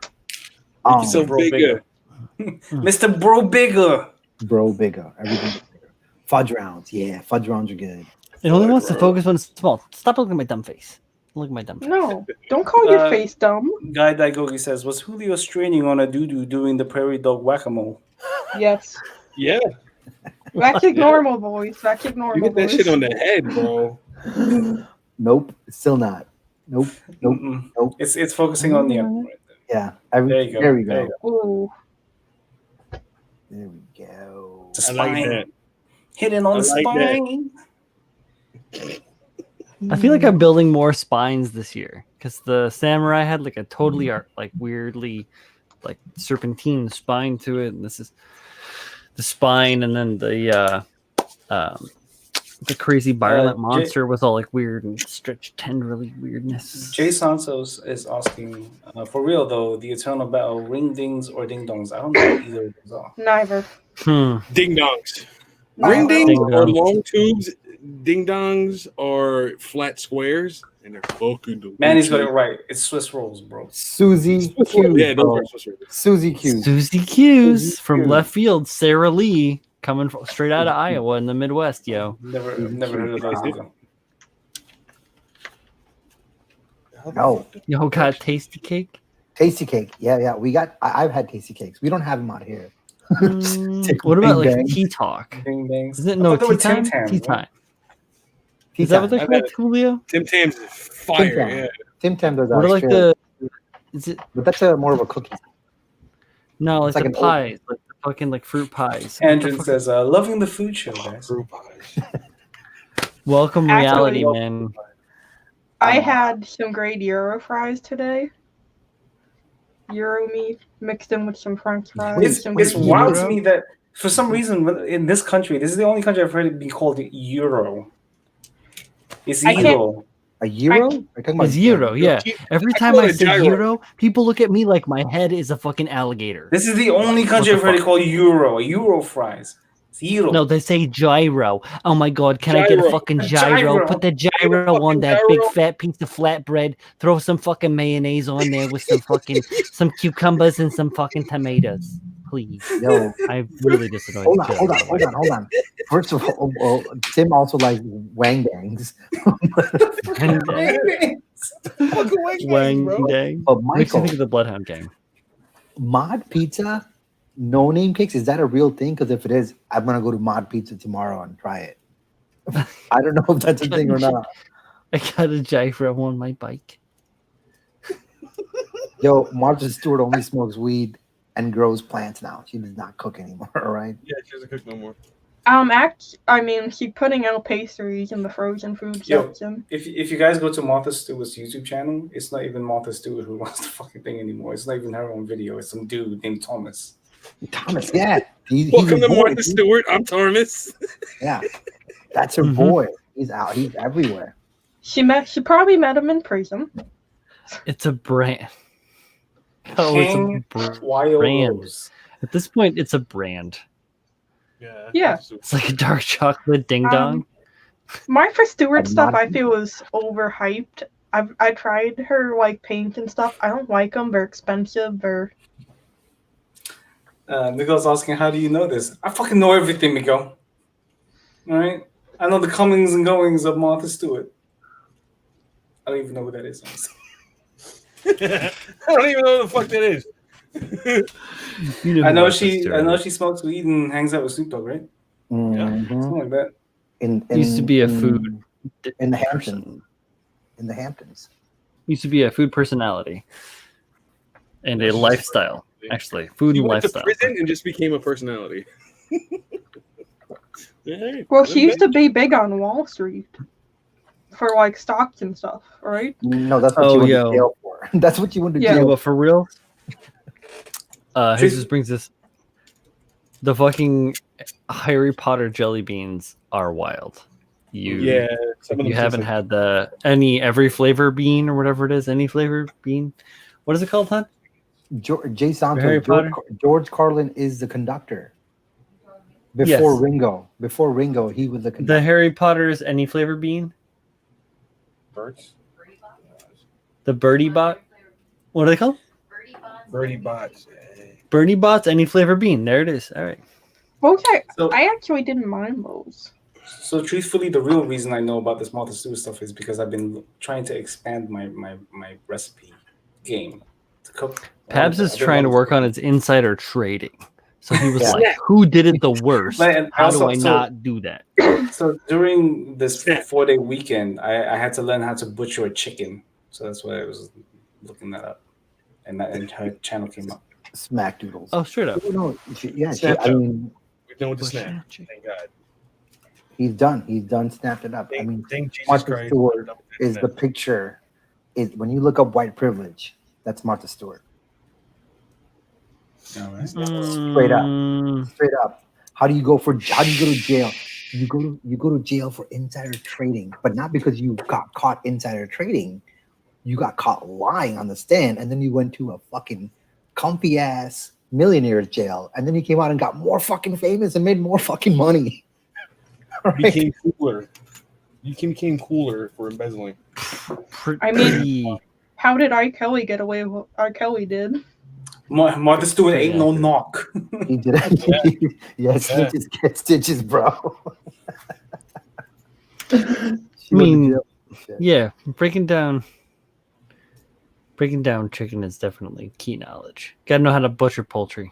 So Bro bigger. Mr. Bro Bigger. Bro, bigger. Everything's bigger. Fudge rounds. Yeah, fudge rounds are good. It only wants to focus when it's small. Stop looking at my dumb face. Look at my dumb face. no, don't call your face dumb. Guy Daigogi says, "Was Julio straining on a doo-doo doing the prairie dog whack-a-mole?" Yes, Yeah. that's normal, boys. That's You normal, get that boys. shit on the head, bro. Nope, still not. Nope, nope. Mm-mm. Nope. It's focusing on the right there. Yeah, There you go. There we There go. you Ooh, There we go. The I like spine. that. Hitting on I the like that. spine. I feel like I'm building more spines this year because the samurai had like a totally like weirdly like serpentine spine to it, and this is the spine, and then the crazy violent monster with all like weird and stretched tenderly weirdness. Jay Santos is asking, for real though, the eternal battle, ring dings or ding dongs? I don't know what either of those are. Neither. Ding dongs. Neither. Ring dings Ding are dong. long tubes. Ding dongs are flat squares, and they're fucking delicious. Manny's got it right. It's Swiss rolls, bro. Susie Q. Yeah, those are Swiss rolls. Susie Q. Susie Q's Susie from Q. left field. Sarah Lee coming straight out of Iowa in the Midwest, yo. Never heard of those either. No. Yo, got tasty cake? Tasty cake. Yeah. I've had tasty cakes. We don't have them out here. What about like Bang. tea talk? Ding dangs. Is it I no thought they were tea time? Tim Tams, Tea right? time. Tea Is that what time. they're I've called, had Julio? Tim Tams is fire. Tim Tam. Yeah. Tim Tam does What are like Australia. is it But that's more of a cookie. no like like the an old- pies, like the fucking like fruit pies. Andrew says, loving the food show, guys. Fruit pies. Welcome Actually- reality, man. I had some great Euro fries today. Euro meat mixed in with some French fries. It's some it's great wild Euro. to me that for some reason in this country, this is the only country I've heard it be called Euro. It's I can't- Euro. A euro? Are you talking about It's Euro, yeah. Every I time call I it say gyro. Euro, people look at me like my head is a fucking alligator. This is the only country the I've heard it fuck? called Euro fries. It's Euro. No, they say gyro. Oh my god, can I get a Gyro. fucking A gyro? gyro. Put the gyro fucking on that big gyro. fat piece of flatbread. Throw some fucking mayonnaise on there with some fucking some cucumbers and some fucking tomatoes. Please. Yo, I really just annoyed hold on. First of all, Tim also likes wang dangs. Fucking wang Wang bro. dang. But Makes me Michael, think of the Bloodhound Gang. Mod Pizza, no name cakes, is that a real thing? Because if it is, I'm gonna go to Mod Pizza tomorrow and try it. I don't know if that's a thing or not. I got a gyro on my bike. Yo, Martha Stewart only smokes weed and grows plants now. She does not cook anymore, all right? Yeah, she doesn't cook no more. She's putting out pastries in the frozen food Yo. section. If you guys go to Martha Stewart's YouTube channel, it's not even Martha Stewart who runs the fucking thing anymore. It's not even her own video. It's some dude named Thomas. Thomas, yeah. He's Welcome a to boy, Martha dude. Stewart. I'm Thomas. Yeah. That's her Mhm. boy. He's out. He's everywhere. She probably met him in prison. It's a brand. Oh, it's King a brand. Wyolos. At this point, it's a brand. Yeah. It's like a dark chocolate ding dong. Martha Stewart I'm stuff not- I feel is overhyped. I tried her like paint and stuff. I don't like them. They're expensive. Or Miguel's asking, how do you know this? I fucking know everything, Miguel. All right? I know the comings and goings of Martha Stewart. I don't even know who that is. I don't even know who the fuck that is. You I who know Martha she Stewart is. smokes weed and hangs out with Snoop Dogg, right? Mhm. Something like that. Used to be a food in the Hamptons. person. In the Hamptons. Used to be a food personality and a lifestyle. Actually, food He and went to lifestyle. prison and just became a personality. Yeah, well, she used to be big on Wall Street for like stocks and stuff, right? No, that's what Oh, you went yo. to jail for. That's what you went to Yeah. Yeah, jail but for real, Treat- Jesus brings us the fucking Harry Potter jelly beans are wild. Yeah, some of them You haven't taste had every flavor bean or whatever it is, any flavor bean. What is it called, Todd? Jay Santos, Harry Potter? George Carlin is the conductor. Before Yes. Ringo, he was the The conductor. Harry Potter's any flavor bean? birds. The Birdie Bot? What are they called? Birdie bots. Birdie Bots, any flavor bean. There it is. All right. Okay, So- I actually didn't mind those. So truthfully, the real reason I know about this Martha Stewart stuff is because I've been trying to expand my recipe game to cook. Pabs is trying to work on his insider trading. So he was Yeah. like, who did it the worst? And How do also- I so- not do that? So during this 4-day weekend, I had to learn how to butcher a chicken. So that's why I was looking that up, and her channel came up. Smack doodles. Oh, straight up. No, I Snapchat. mean, We're done with the Bush snap. that chick. Thank God. he's done. He's done. Snapped it up. I mean, Thank Jesus Martha Christ. Stewart We're done with that is the snap. picture when you look up white privilege, that's Martha Stewart. All right. Straight up. How do you go to jail? You go to jail for insider trading, but not because you got caught insider trading. You got caught lying on the stand, and then you went to a fucking comfy ass millionaire's jail, and then you came out and got more fucking famous and made more fucking money. Right? Became cooler. You became cooler for embezzling. I mean, how did R. Kelly get away with what R. Kelly did? Martha Stewart ain't no knock. He did it. Yeah, stitches get stitches, bro. I mean, yeah, breaking down chicken is definitely key knowledge. Got to know how to butcher poultry.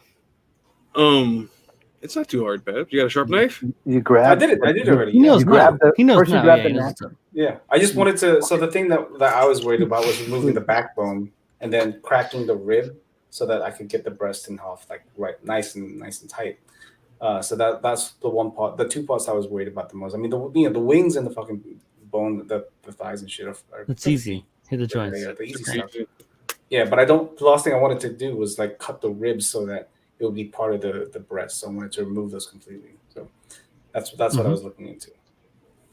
It's not too hard, Babs. You got a sharp knife? You grab. I did it already. He knows You grab now. the- He knows first you now. grab Yeah, the he knows neck. what's up. Yeah, I just wanted to. So the thing that I was worried about was removing the backbone and then cracking the rib so that I could get the breast in half, like right, nice and tight. So that's the one part. The two parts I was worried about the most. I mean, the wings and the fucking bone, the thighs and shit are It's easy. Hit the joints. They're the easy stuff. Yeah, but the last thing I wanted to do was like cut the ribs so that it would be part of the breast. So I wanted to remove those completely. So that's what I was looking into.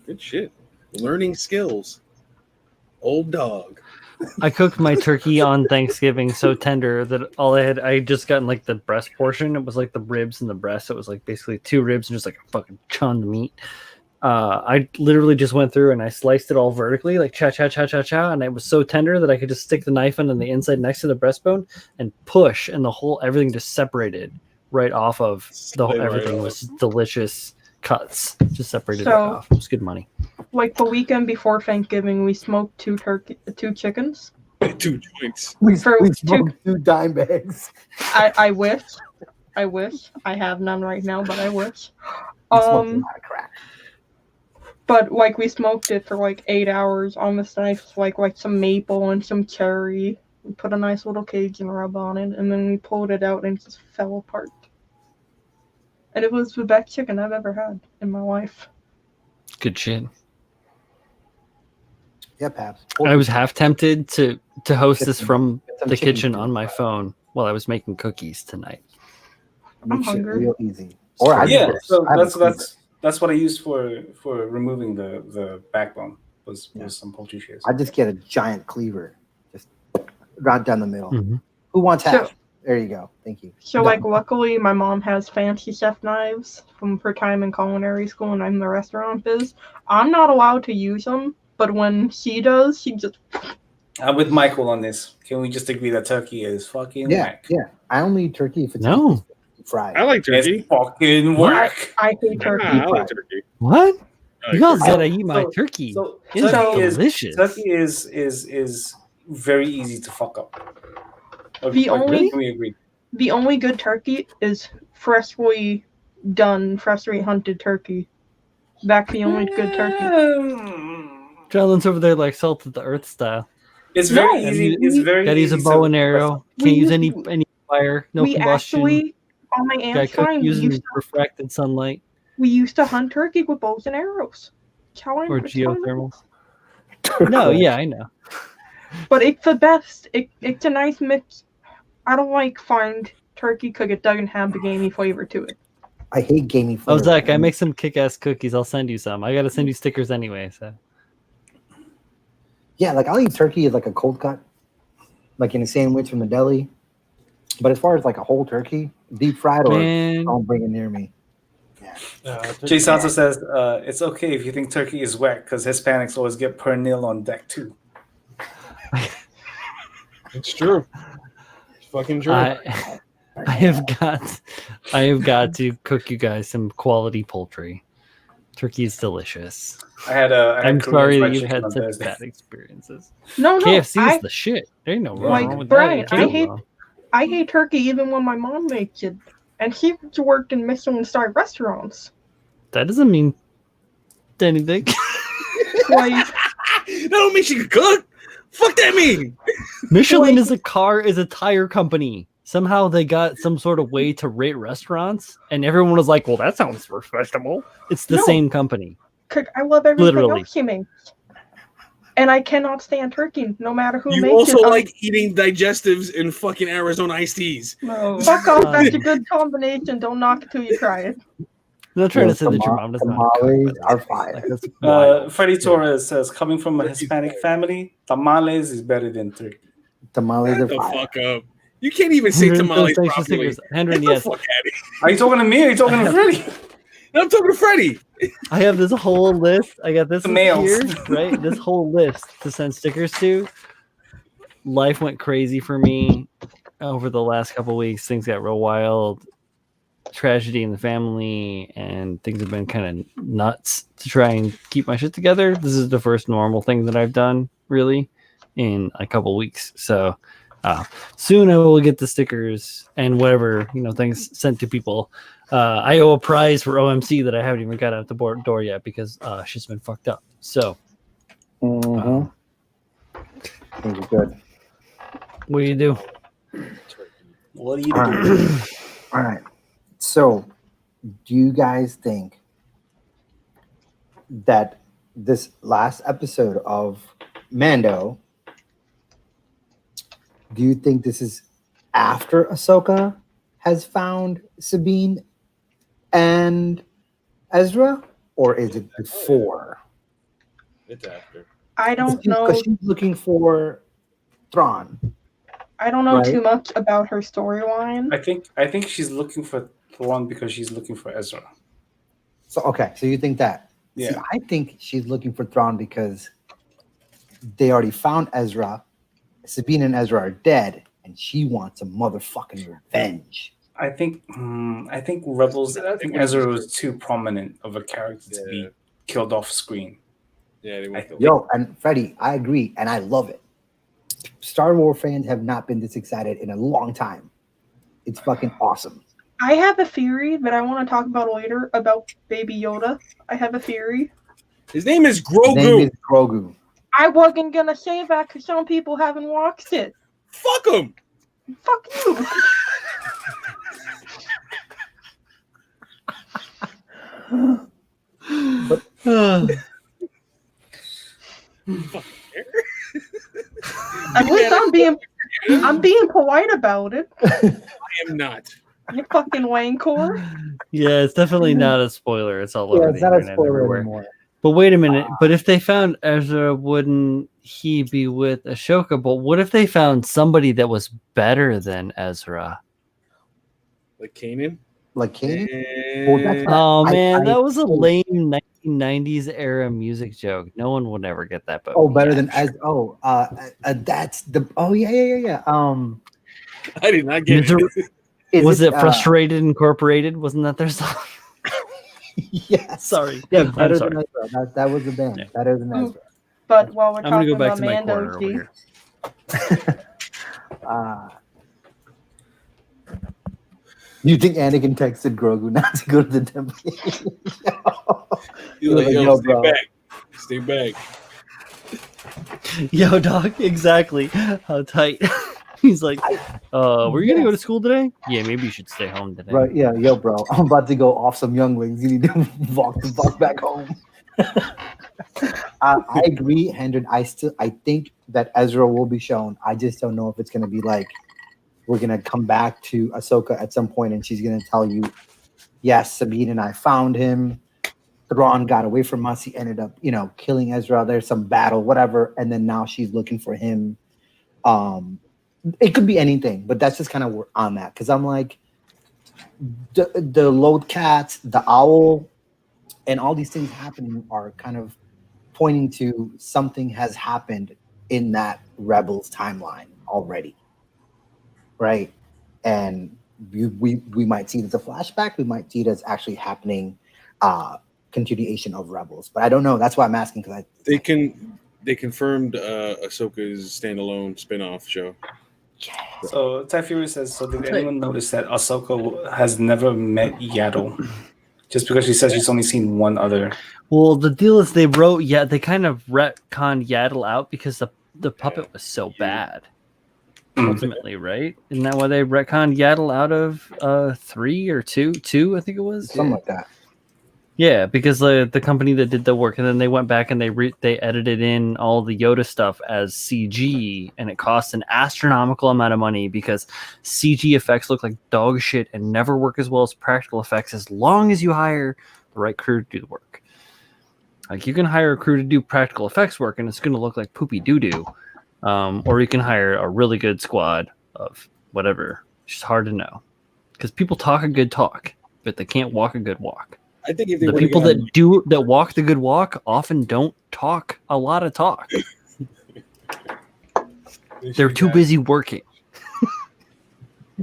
Good shit. Learning skills. Old dog. I cooked my turkey on Thanksgiving so tender that I just gotten like the breast portion. It was like the ribs and the breast. It was like basically 2 ribs and just like a fucking chunk of meat. I literally just went through and I sliced it all vertically, like cha, and it was so tender that I could just stick the knife in on the inside next to the breastbone and push, and everything just separated right off of everything. It was delicious cuts, just separated right off. It was good money. Like the weekend before Thanksgiving, we smoked 2 chickens. 2 joints. We For smoked 2 dime bags. I wish. I have none right now, but I wish. We smoked a lot of crack. But like we smoked it for like 8 hours on this nice, like some maple and some cherry. We put a nice little Cajun rub on it, and then we pulled it out and it just fell apart. And it was the best chicken I've ever had in my life. Good shit. Yeah, Paps. I was half tempted to host this from Get some the chicken kitchen feet. on my phone while I was making cookies tonight. Make shit hungry. real easy. Or I Yeah, just- so I have a that's what I used for removing the backbone was some poultry shears. I just get a giant cleaver, just right down the middle. Mhm. Who wants half? So- There you go. Thank you. So, Done. like, luckily, my mom has fancy chef knives from her time in culinary school, and I'm in the restaurant biz. I'm not allowed to use them, but when she does, she just... I'm with Michael on this. Can we just agree that turkey is fucking whack? Yeah. I only eat turkey if it's No. fried. I like turkey. It's fucking whack. I hate turkey. I like turkey. What? I You like guys turkey. said I eat my turkey. So It's turkey is delicious. turkey is very easy to fuck up. The Can we agree? The only good turkey is freshly hunted turkey. That's the only good turkey. Jonathan's over there like salt of the earth style. It's very No, easy. It's very Gotta use a easy bow to- and arrow. We Can't use used any fire. No we combustion. actually, on my Gotta aunt's cook farm, using refracted sunlight we used to hunt turkey with bows and arrows. That's how I or that's how I know. geothermal. No, yeah, I know. But it's the best. It's a nice mix. I don't like farmed turkey because it doesn't have the gamey flavor to it. I hate gamey Oh, flavor. Zach, I make some kick-ass cookies. I'll send you some. I gotta send you stickers anyway. So Yeah, like I'll eat turkey as like a cold cut, like in a sandwich from the deli. But as far as like a whole turkey, deep fried, or man, don't bring it near me. Jay Santo says it's okay if you think turkey is whack because Hispanics always get per nil on deck too. It's true. It's fucking true. I have got to cook you guys some quality poultry. Turkey is delicious. I had I'm Korean sorry fried that you've chicken had on such Thursday. bad experiences. No, KFC is the shit. There ain't no wrong Like, with Brian, that. I Can't hate- go wrong. I hate turkey even when my mom makes it, and she worked in Michelin-star restaurants. That doesn't mean anything. Like, that don't mean she can cook. Fuck that mean. Michelin Like- is a tire company. Somehow they got some sort of way to rate restaurants, and everyone was like, "Well, that sounds respectable." It's the No. same company. 'cause I love everything Literally. else she makes. And I cannot stand turkey, no matter who You makes also it. like eating digestives and fucking Arizona iced teas. No. Fuck off, that's a good combination. Don't knock it till you try it. I'm not trying to say that your mom doesn't know how to cook, Tamales but are fire. like, that's wild. Freddie Torres says, coming from a Hispanic family, tamales is better than turkey. Tamales Shut are the fire. fuck up. You can't even say Hendren tamales says, thanks for properly. stickers. Hendren, Get the yes. fuck out of here. Are you talking to me or are you talking to Freddie? I'm talking to Freddie. I have this whole list. I got this The one males. here, right? This whole list to send stickers to. Life went crazy for me over the last couple weeks. Things got real wild. Tragedy in the family, and things have been kind of nuts to try and keep my shit together. This is the first normal thing that I've done, really, in a couple weeks. So soon I will get the stickers and whatever, things sent to people. I owe a prize for OMC that I haven't even got out the door yet because shit's been fucked up. So Things are good. what do you do? What do you All do? right. All right. So, do you guys think that this last episode of Mando, do you think this is after Ahsoka has found Sabine and Ezra, or is it before? It's after. I don't know. Because she's looking for Thrawn. I don't know Right. too much about her storyline. I think she's looking for Thrawn because she's looking for Ezra. So okay, so you think that? Yeah. See, I think she's looking for Thrawn because they already found Ezra. Sabine and Ezra are dead, and she wants a motherfucking revenge. I think Rebels. I think Ezra was too prominent of a character to be killed off screen. Yeah, they went to Yo, and Freddie, I agree, and I love it. Star Wars fans have not been this excited in a long time. It's fucking awesome. I have a theory that I want to talk about later about Baby Yoda. I have a theory. His name is His Grogu. name is Grogu. I wasn't gonna say that because some people haven't watched it. Fuck him. Fuck you. At least I'm being polite about it. I am not. You fucking wankor. Yeah, it's definitely not a spoiler. It's all over Yeah, the it's not a internet spoiler everywhere. anymore. But wait a minute. But if they found Ezra, wouldn't he be with Ashoka? But what if they found somebody that was better than Ezra? Like Kanan. Like Kanan? And... Oh I- man, I- that was a lame 1990s era music joke. No one would ever get that. But Oh, better yeah, than as that's the yeah. I did not get it. Was it Frustrated Incorporated? Wasn't that their song? Yes. Sorry. Yeah, better sorry. than Ezra. That was the band. Yeah. Better than Ezra. But while we're I'm gonna talking go back about to my Mando, corner over G, here. You think Anakin texted Grogu not to go to the temple? You're like, Yo, yo, stay bro. back. Stay back. Yo, dog, exactly. How tight. He's like, were you gonna go to school today? Yeah, maybe you should stay home today. Right, yeah, yo, bro. I'm about to go off some younglings. You need to walk the fuck back home. I agree, Hendon. I think that Ezra will be shown. I just don't know if it's gonna be like we're gonna come back to Ahsoka at some point and she's gonna tell you, yes, Sabine and I found him. Thrawn got away from us. He ended up, killing Ezra. There's some battle, whatever, and then now she's looking for him. It could be anything, but that's just kind of where I'm at because I'm like the load cats, the owl, and all these things happening are kind of pointing to something has happened in that Rebels timeline already, right? And we might see it as a flashback. We might see it as actually happening, continuation of Rebels. But I don't know. That's why I'm asking because They confirmed Ahsoka's standalone spin-off show. So Ty Fury says, so did anyone notice that Ahsoka has never met Yaddle? Just because she says she's only seen one other. Well, the deal is they kind of retconned Yaddle out because the puppet was so bad. Ultimately, right? Isn't that why they retconned Yaddle out of 3 or 2? 2, I think it was. something like that. Yeah, because the company that did the work, and then they went back and they edited in all the Yoda stuff as CG, and it costs an astronomical amount of money because CG effects look like dog shit and never work as well as practical effects as long as you hire the right crew to do the work. Like you can hire a crew to do practical effects work, and it's going to look like poopy doo doo, or you can hire a really good squad of whatever. It's just hard to know because people talk a good talk, but they can't walk a good walk. I think if they The would've people gotten- that walk the good walk often don't talk a lot of talk. they They're should've too got- busy working.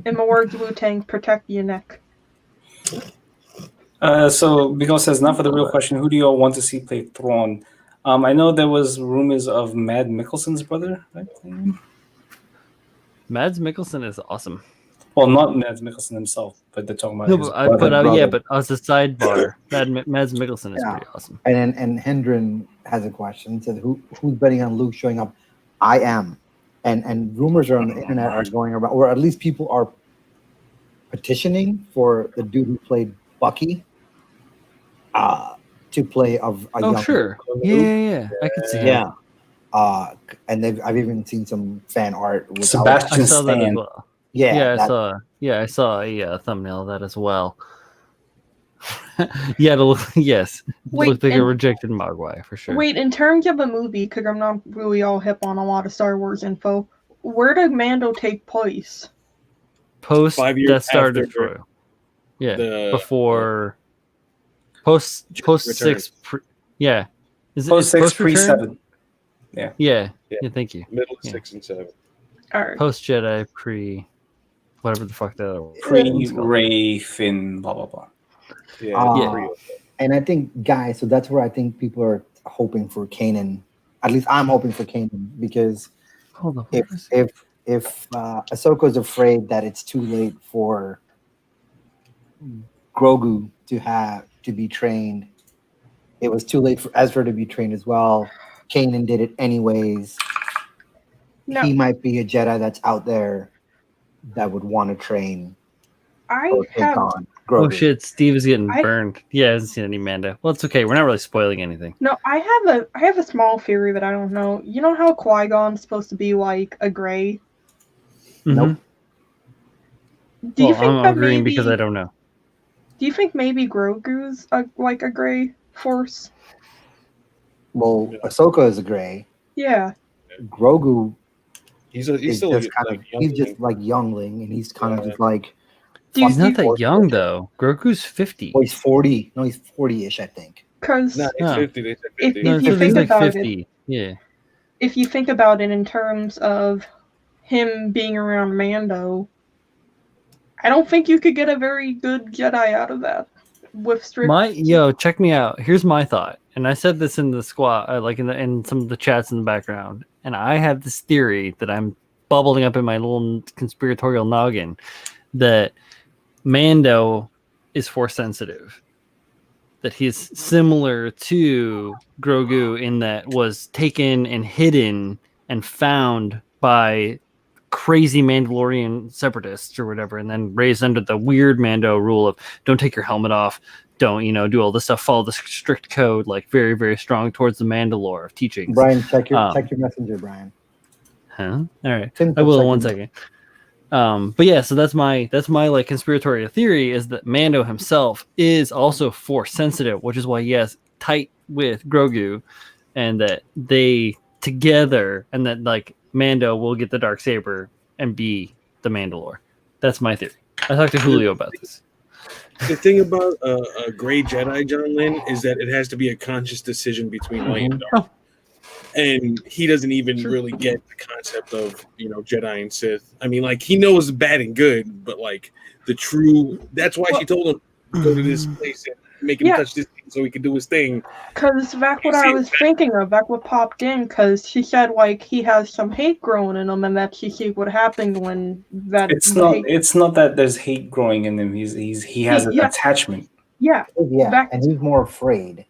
In my words, Wu-Tang, protect your neck. So Miguel says, not for the real question, who do you all want to see play Thrawn? I know there was rumors of Mad Mikkelsen's brother, right? Mads Mikkelsen is awesome. Well, not Mad Mikkelsen himself, but they're talking about No, his but, brother. but as a sidebar, Mads Mikkelsen is Yeah. pretty awesome. And Hendren has a question. He said, who's betting on Luke showing up? I am. And rumors are on the internet are going around, or at least people are petitioning for the dude who played Bucky to play of a Oh, young sure. Luke. Yeah. I could see him. Yeah. And I've even seen some fan art with Sebastian I saw that as Stan. well. Yeah, I saw a thumbnail of that as well. Yeah, yes. Wait, Looked like a and- rejected Mogwai for sure. Wait, in terms of a movie, because I'm not really all hip on a lot of Star Wars info, where did Mando take place? Post 5 years Death Star after Destroyer. Yeah, the- before post Return. 6. Yeah, is Post 6, post pre Return? 7. Yeah. Yeah. Yeah. Thank you. middle of Yeah. 6 and 7. Alright. Post Jedi, pre whatever the fuck that was. Pre Ray Finn, blah, blah, blah. Yeah, Yeah. pretty- and I think, guys, so that's where I think people are hoping for Kanan. At least I'm hoping for Kanan because Hold on. if Ahsoka's afraid that it's too late for Grogu to be trained, it was too late for Ezra to be trained as well. Kanan did it anyways. No, He might be a Jedi that's out there that would want to train I or take have on Grogu. Oh shit, Steve is getting I- burned. Yeah, I hasn't seen any Mando. Well, it's okay. We're not really spoiling anything. no. I have a small theory that I don't know. You know how Qui-Gon's supposed to be like a gray? Nope. Do you Well, think I'm that agreeing maybe? because I don't know. Do you think maybe Grogu's like a gray Force? Well, Ahsoka is a gray. Yeah. Grogu He's is still just a- kind of like, he's just youngling. like youngling, and he's kind of Yeah. just like He's not Do that young though. Grogu's 50. well, he's 40. No, he's 40-ish, I think. because No, he's No. 50. They said If- 50. No, if it's you he's think like about it- 50. Yeah. if you think about it in terms of him being around Mando, I don't think you could get a very good Jedi out of that with strict. Check me out. Here's my thought, and I said this in the squad, like in some of the chats in the background. And I have this theory that I'm bubbling up in my little conspiratorial noggin that Mando is Force sensitive. That he's similar to Grogu in that was taken and hidden and found by crazy Mandalorian separatists or whatever, and then raised under the weird Mando rule of don't take your helmet off, don't do all this stuff, follow the strict code, like very, very strong towards the Mandalore of teachings. Brian, check your Um, messenger, Brian. Huh? All right. Tim, I will in check 1 your- second. But yeah, so that's my like conspiratorial theory is that Mando himself is also Force sensitive, which is why he has tight with Grogu, and that they together, and that like Mando will get the Darksaber and be the Mandalore. That's my theory. I talked to Julio about this. The thing about a gray Jedi, John Lynn, is that it has to be a conscious decision between light and dark. And he doesn't even really get the concept of, Jedi and Sith. I mean, like, he knows bad and good, but, like, that's why she told him, go to this place and make him Yeah. touch this thing so he can do his thing. Because that's what I was thinking of. That's what popped in. Because she said like he has some hate growing in him, and that she sees what happened when that. It's the not. hate- It's not that there's hate growing in him. He has an Yeah. attachment. Yeah, Yeah, back- and he's more afraid.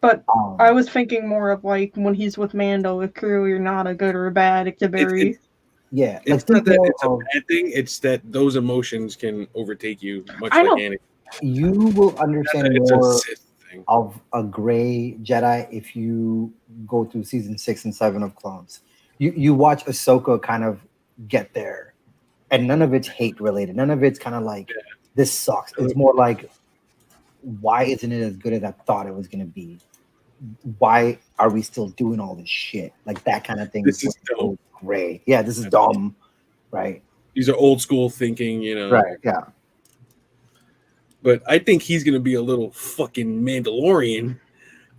but Um, I was thinking more of like when he's with Mando. It's clearly not a good or a bad. It's a very. yeah, It's like not that people it's a of- bad thing, it's that those emotions can overtake you, much I like know. Anakin. you will understand It's a more. Sith of a gray Jedi if you go through season 6 and 7 of Clones. You watch Ahsoka kind of get there, and none of it's hate related. None of it's kind of like this sucks. It's more like, why isn't it as good as I thought it was going to be? Why are we still doing all this shit? Like that kind of thing. This is dumb. Gray. Yeah, this is dumb. Right. These are old school thinking, Right. Yeah. But I think he's gonna be a little fucking Mandalorian,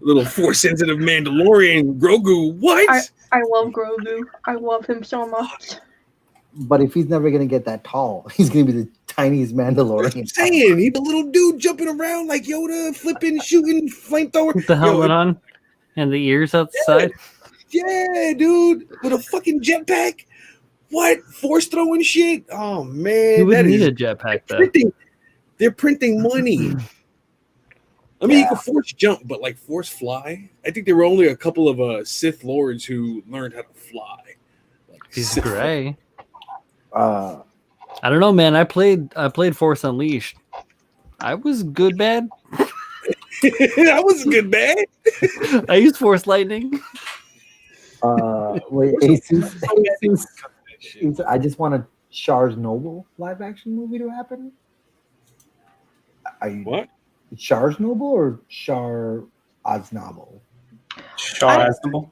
a little force sensitive Mandalorian. Grogu, what? I love Grogu. I love him so much. But if he's never gonna get that tall, he's gonna be the tiniest Mandalorian. I'm saying he's a little dude jumping around like Yoda, flipping, shooting, flamethrower. With the helmet on and the ears outside. Yeah, dude, with a fucking jetpack. What? Force throwing shit? Oh man, You wouldn't that need is a jetpack though. They're printing money. I mean, you can force jump, but like force fly. I think there were only a couple of Sith lords who learned how to fly. Like He's Sith gray. Uh, I don't know, man. I played Force Unleashed. I was good bad. That was good, man. I used Force Lightning. wait, Jesus, I just want a Char's Noble live action movie to happen. Are you What? Char's Noble or Char Aznable? Char Aznable.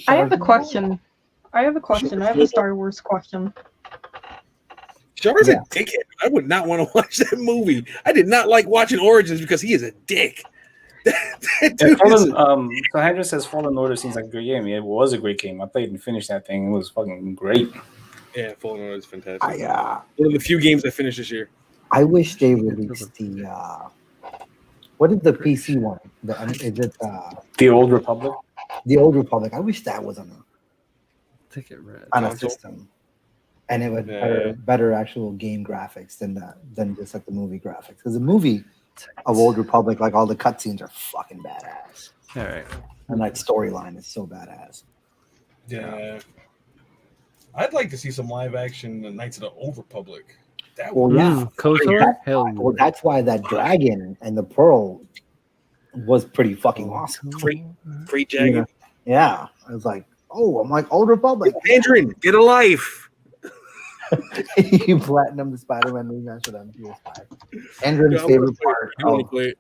I have a question. I have a Star Wars question. Char's a dickhead. I would not want to watch that movie. I did not like watching Origins because he is a dick. That dude is So Hydra says Fallen Order seems like a great game. It was a great game. I played and finished that thing. It was fucking great. yeah, Fallen Order is fantastic. I One of the few games I finished this year. wish they released the what is the PC one? Is it The Old Republic. the Old Republic? I wish that was on Ticket red. a Console? system, and it would Yeah. better actual game graphics than just like the movie graphics. Because the movie of Old Republic, like all the cutscenes are fucking badass, All right. and like storyline is so badass. Yeah. I'd like to see some live action Knights of the Old Republic. That Well, would yeah. KOTOR? Hell yeah. Well, that's why that dragon and the pearl was pretty fucking awesome. Great jacket. Yeah, I was like, oh, I'm like Old Republic. Mandarin, get a life. You platinum the Spider-Man remaster on PS5. Andrew's favorite part. You want to play it?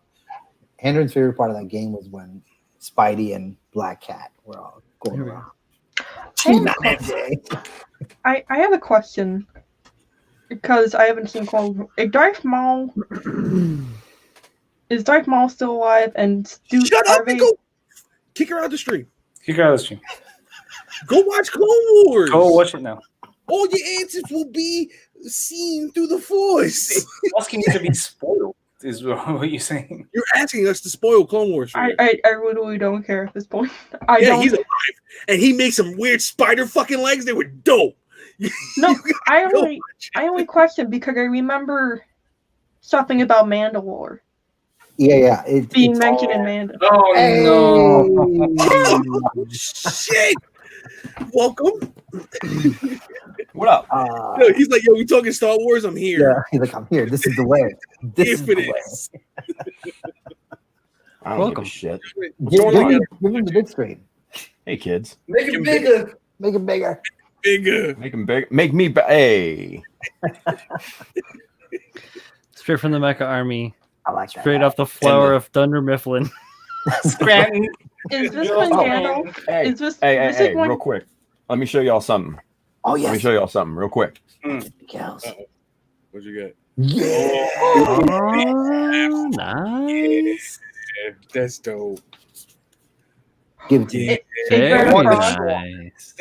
Andrew's favorite part of that game was when Spidey and Black Cat were all going around. She's not that gay. I have a question because I haven't seen Clone. Is Darth Maul still alive? And Shut up and go kick her out the stream. Kick her out of the stream. Go watch Clone Wars. Go watch it now. All your answers will be seen through the Force. Asking you to be spoiled is what you're saying. You're asking us to spoil Clone Wars for you. I literally don't care at this point. He's alive, and he makes some weird spider fucking legs. They were dope. No, I only question because I remember something about Mandalore Yeah. being it's mentioned in Mandalore. Oh Oh, shit. Welcome. What up? No, he's like, yo, we talking Star Wars? I'm here. Yeah, he's like, I'm here. This is the way. This is If the it way. is. I don't Welcome. give a shit. Give going on? him the big screen. Hey, kids. Make it bigger. Make it bigger. Bigger. Make them big. Make me. Hey. Straight from the Mecha Army. I like that. Straight off the flower of Thunder Mifflin. Scranton. Is this one Daniel? Hey, Is this hey, this is one? real quick. Let me show y'all something. Oh, Let me yes. show y'all something real quick. Cows. What'd you get? Yeah. Oh, nice. Yeah, that's dope. Give it to me. Very Frog. nice.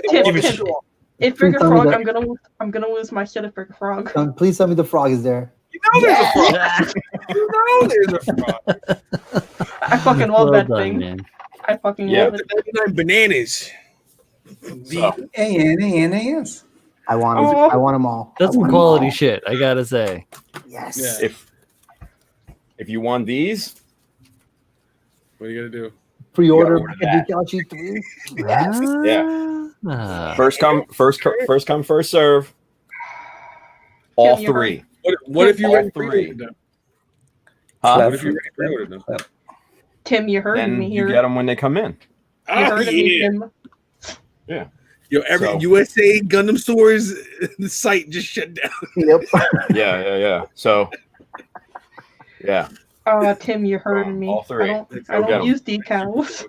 If Bigger Frog, I'm gonna lose my shit if Bigger Frog. Please tell me the frog is there. You know there's a frog. You know there's a frog. I fucking love Well that done, thing. man. I fucking Yeah. love it. 99 bananas. Yes. I want Oh. I want them all. That's I some want 'em quality all. shit, I gotta say. Yes. Yeah. If you want these, What are you gonna do? Pre-order You gotta order that. Dikachi 3. Ah. first come, first serve. All Kim, you're three. What if you All already three. pre-ordered them? Huh? What if you already pre-ordered them? Tim, you heard then me you here. get them when they come in. You Oh, heard me, yeah. Tim. Yo, every So- USA Gundam stores, the site just shut down. Yep. Yeah. So, yeah. Tim, you heard Well, me. all three. I Go don't get 'em. use decals.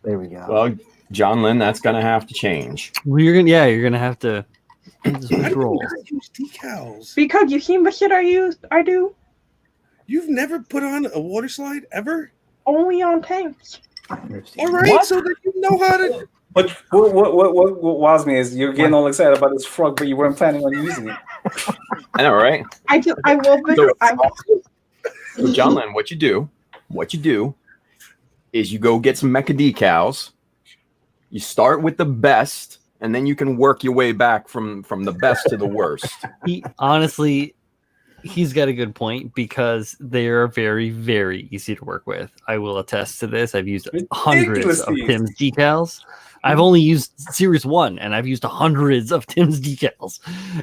There we go. Well, John Lynn, that's gonna have to change. Well, you're gonna have to switch I don't roles. know how to use decals. Because you seen the shit I do You've never put on a water slide ever? only on tanks. All right, What? so that you know how to. But what wows me is you're getting all excited about this frog, but you weren't planning on using it. I know, right? I love it. So, John Lynn, what you do is you go get some mecha decals. You start with the best, and then you can work your way back from the best to the worst. He's got a good point because they are very, very easy to work with. I will attest to this. I've used hundreds of Ridiculously Tim's decals. I've only used Series 1, and I've used hundreds of Tim's decals,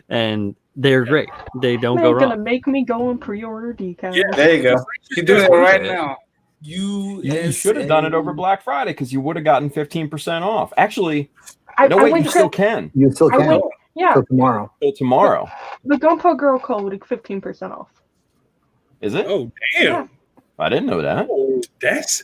and they're great. They don't go They're gonna wrong. make me go and pre-order decals. Yeah. There you go. You're doing it right Okay. now. You should have done it over Black Friday because you would have gotten 15% off. Actually, I no, wait, went you to- still can You still I can went- Yeah, till tomorrow. till tomorrow. the Gunpowder Girl code 15% off. Is it? Oh, damn. Yeah. I didn't know that. Oh, that's.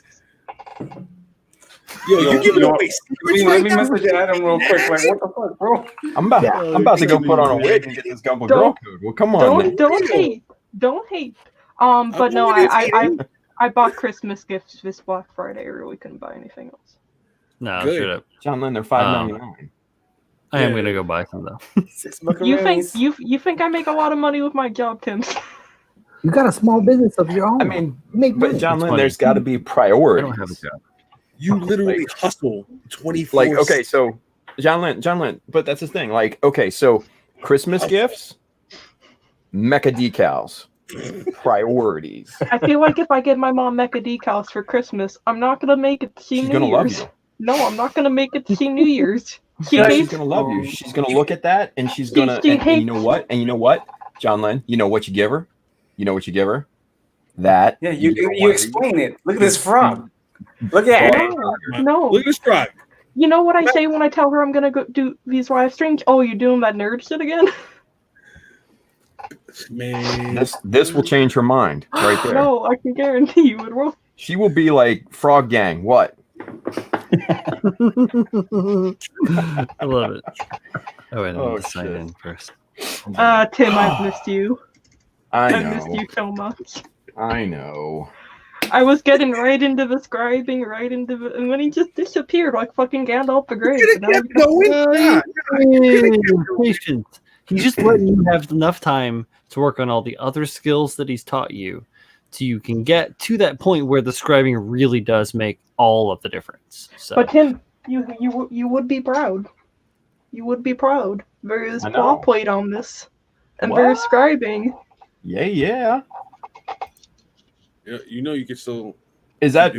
Yo, Yo, you giving yo, away secrets Let right me now? message Adam real quick. Like, what the fuck, bro? I'm about Yeah. I'm about to go put on a wig and get this Gumbo Girl Don't- code. Well, come on. Then. Don't hate. But no, what is it? I bought Christmas gifts this Black Friday. I really couldn't buy anything else. No, Good. shut up. John Lynn, they're $5.99. I am gonna go buy some though. 6 You think buckaroonies. you think I make a lot of money with my job, Tim? You got a small business of your own. I mean, You make but money. John It's Lynn, funny. there's got to be I priorities. don't have a job. You literally Like- hustle 24. Like, okay, so John Lynn, but that's the thing. Like, okay, so Christmas gifts, mecha decals, priorities. I feel like if I give my mom mecha decals for Christmas, I'm not gonna make it to see She's New gonna love Year's. you. No, I'm not gonna make it to see New Year's. She Yeah, she's hates. gonna love you. She's gonna look at that and she's gonna. She And you know hates- what? And you know what, John Lynn? You know what you give her? You know what you give her? That. Yeah, you want- explain it. Look at this frog. Look at it. No, Look at this frog. you know what I say when I tell her I'm gonna go do these live streams? Oh, you doing that nerd shit again? Man. This will change her mind right there. No, I can guarantee you it will. She will be like Frog Gang. What? I love it. Oh, wait, I Oh, need to sign shit. in first. Tim, I've missed you. I I missed know. you so much. I know. I was getting right into the scribing, and then he just disappeared like fucking Gandalf the Grey. Could have kept going. Patience. He's just letting you have enough time to work on all the other skills that he's taught you, so you can get to that point where the scribing really does make all of the difference. So, But Tim, you would be proud. You would be proud. There is I claw know. plate on this, and there is What? scribing. Yeah. Yeah, you know you can still. Is that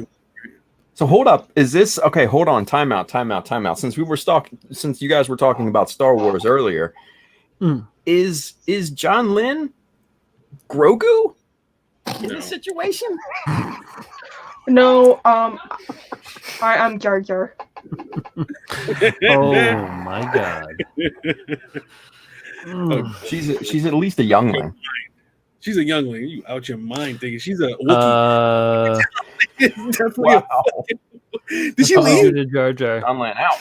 so? Hold up. Is this okay? Hold on. Time out. Since you guys were talking about Star Wars earlier, Mm. is John Lynn Grogu in No. this situation? No, I'm Jar Jar. oh my god. Mm. She's at least a youngling. She's a youngling. You out your mind thinking she's a Wookiee. Definitely. Wow. Did she leave? Shoot a Jar Jar. John Lynn out.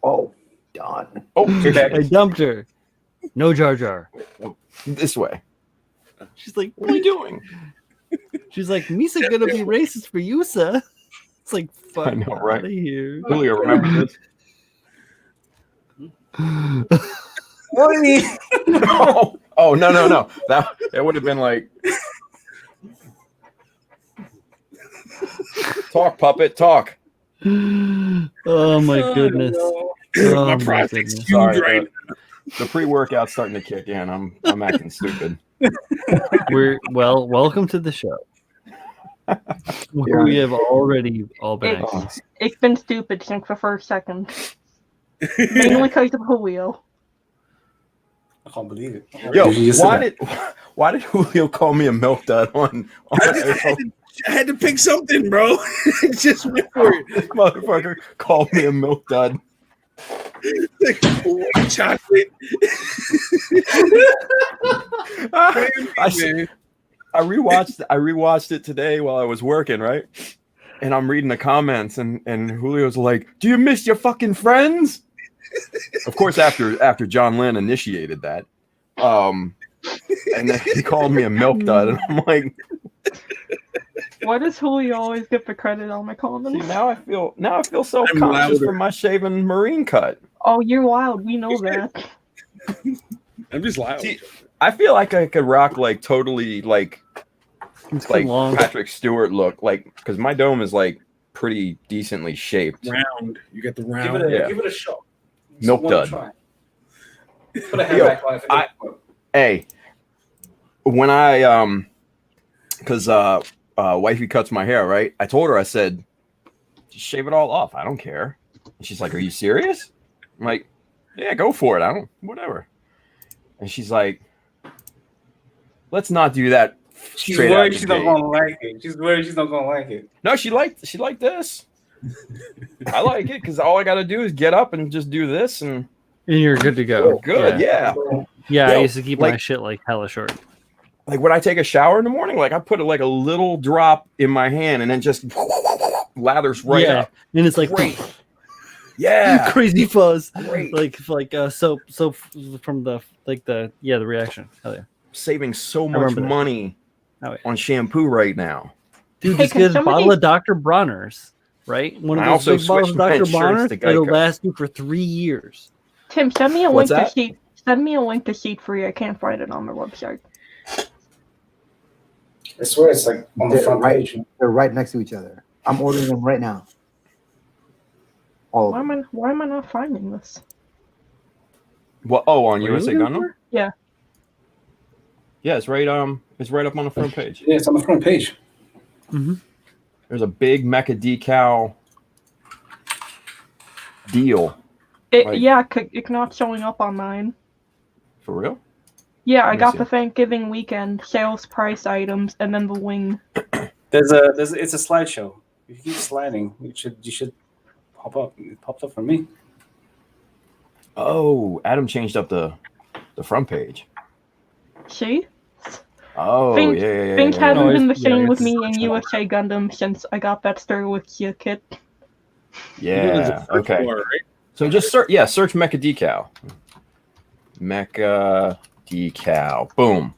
Oh, done. Oh, You're back. I dumped her. No Jar Jar. this way. She's like, What are you doing? she's like, Misa gonna be racist for you, sir. It's like, fuck I know, right? out of here. Julio, remember this? What do you mean? Oh no. That would have been like talk, puppet, talk. Oh my goodness. no. Oh, My my prostate's goodness. huge Sorry, right the pre-workout's starting to kick in. I'm acting stupid. Welcome to the show. We have already all been It's- acting. It's been stupid since the first second. Mainly because of Julio. I can't believe it. Yo, Did you just say why that? did Julio call me a milk dud on I I had to pick something, bro. Just went for it. This motherfucker called me a milk dud. Like, white chocolate. I rewatched it today while I was working, right? And I'm reading the comments, and Julio's like, "Do you miss your fucking friends?" Of course, after John Lynn initiated that, and then he called me a milk dud, and I'm like, Why does Julio always get the credit on my comments? see, now I feel self-conscious for my shaven marine cut. Oh, you're wild. We know that. I'm just loud. See, I feel like I could rock like totally like long. Patrick Stewart look, like, because my dome is like pretty decently shaped. Round. You got the Give round. it a shot. Milk Wanna dud. try. Put a hand back on it. Hey, when I because wifey cuts my hair, right? I told her, I said, just shave it all off. I don't care. And she's like, "Are you serious?" I'm like, "Yeah, go for it. I don't, whatever." And she's like, "Let's not do that." She's straight out worried the she's not gate. gonna like it. She's worried she's not gonna like it. No, she liked this. I like it because all I got to do is get up and just do this, and And you're good to go. good. Yeah. Yeah, I Yo, used to keep my like- shit like hella short. Like when I take a shower in the morning, like I put like a little drop in my hand, and then just lathers right yeah, up. and it's like Great. Yeah. crazy fuzz, Great. like soap from the reaction. Hell yeah, Saving so much remember that. money Oh, yeah. on shampoo right now. dude. Hey, Just can get a somebody- bottle of Dr. Bronner's, right? One of I those also big bottles of switched my Dr. insurance Bronner's. to It'll Geico. last you for 3 years. Tim, send me a What's link that? to sheet. Send me a link to sheet free. I can't find it on their website. I swear it's like on the They're front right, page. they're right next to each other. I'm ordering them right now. All of Why them. am I not finding this? Well, on What are you USA looking Gundam? for? Yeah. Yeah, it's right up on the front page. Yeah, it's on the front page. There's a big mecha decal deal. Like- It's not showing up on mine. For real? Yeah, I Let me got see. the Thanksgiving weekend sales price items and then the wing. It's a slideshow. If you keep sliding, you should pop up. It popped up for me. Oh, Adam changed up the front page. See? Oh, Things- yeah. Things haven't No, been the it's- yeah, same with it's- me and USA Gundam since I got that Star Wars kit. Yeah. Okay. So just search Mecha Decal. Mecha Decal. Boom.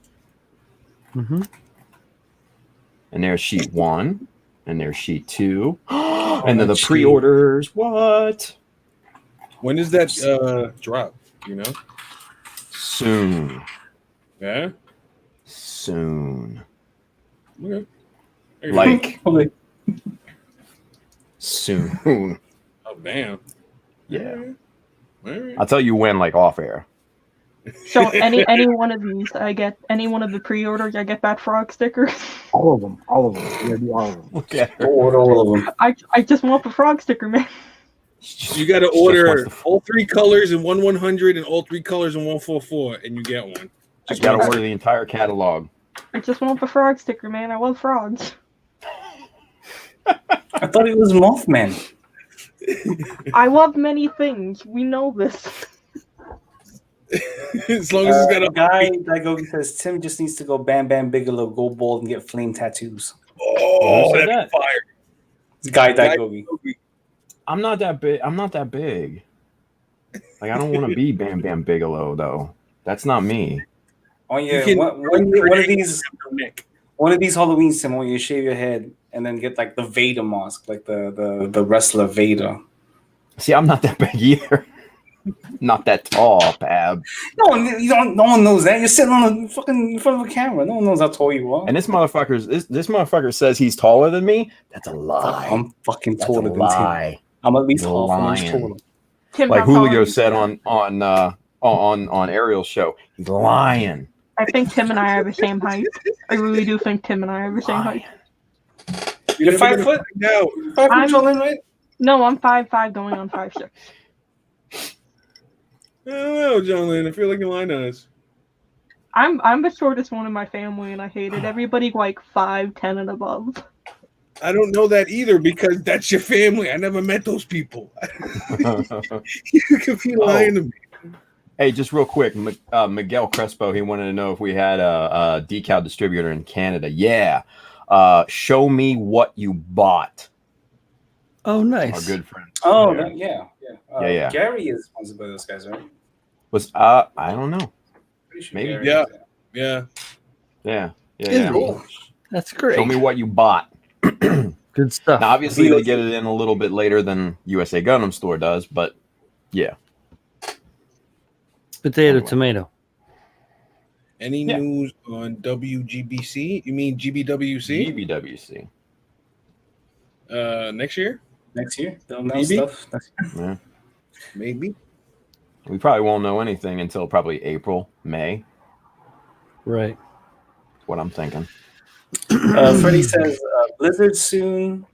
Mm-hmm. And there's sheet 1. And there's sheet 2. And then the pre-orders. What? When does that drop? You know? Soon. Yeah. Soon. Okay. Like Okay. soon. Oh damn. Yeah. All right. I'll tell you when, like off air. So any one of these, I get any one of the pre-orders, I get that frog sticker. All of them. All of them. We're gonna do all of them. Look at her. Order all of them. I just want the frog sticker, man. You got to She just order wants the- all 3 colors in 1/100 and all 3 colors in 144, and you get one. You gotta order the entire catalog. I just want the frog sticker, man. I love frogs. I thought it was Mothman. I love many things. We know this. As long as it's got a guy that goes says Tim just needs to go Bam Bam Bigelow, go bald and get flame tattoos. oh, Who said that'd be that? fire. This guy Guy- Daigogi. I'm not that big. Like I don't want to be Bam Bam Bigelow though. That's not me. Oh yeah, You can one of these Nick. Halloweens, Tim, when you shave your head and then get like the Vader mask, like the wrestler Vader. See, I'm not that big either. Not that tall, Pab. No one knows that. You're sitting on a fucking in front of a camera. No one knows how tall you are. And this motherfucker says he's taller than me. That's a lie. I'm fucking That's taller a than Tim. lie. I'm at least You're half an inch lying. taller. Tim, Like how tall are Julio you? said on Ariel's show, he's lying. I think Tim and I are the same height. I really do think Tim and I are the same height. You're 5 foot? No. 5 I'm- foot, Jolene, right? No, I'm 5'5", going on 5'6". I don't know, John Lynn. I feel like you're lying to us. I'm the shortest one in my family, and I hate it. Everybody like 5'10" and above. I don't know that either because that's your family. I never met those people. You could be lying to me. Hey, just real quick, Miguel Crespo, he wanted to know if we had a decal distributor in Canada. Yeah. Show me what you bought. Oh, nice. Our good friend. Oh, yeah. Yeah. Gary is sponsored by those guys, right? I don't know. Pretty sure Maybe. Gary Yeah. is, Yeah. Yeah. Cool. That's great. Show me what you bought. Good stuff. Now, obviously, they get it in a little bit later than USA Gundam Store does, but yeah. Potato, Anyway. tomato. Any news on WGBC? You mean GBWC? GBWC. Next year? Next year, they'll announce Maybe. stuff. Yeah. Maybe. We probably won't know anything until probably April, May. Right. What I'm thinking. Freddie says Blizzard soon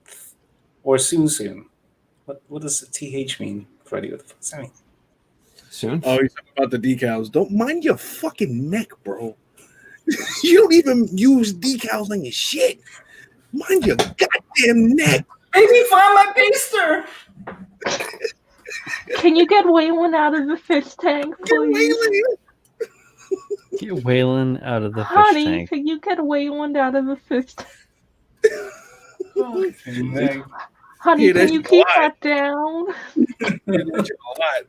or soon. What does the TH mean, Freddie? What the fuck does that mean? Soon? Oh, he's talking about the decals. Don't mind your fucking neck, bro. You don't even use decals on your shit. Mind your goddamn neck. Baby, find my baster. Can you get Waylon out of the fish tank, please? Get Waylon out of the fish Honey, tank. can you get Waylon out of the fish tank? Honey, Yeah, can that's you a keep lot. that down? That's a lot.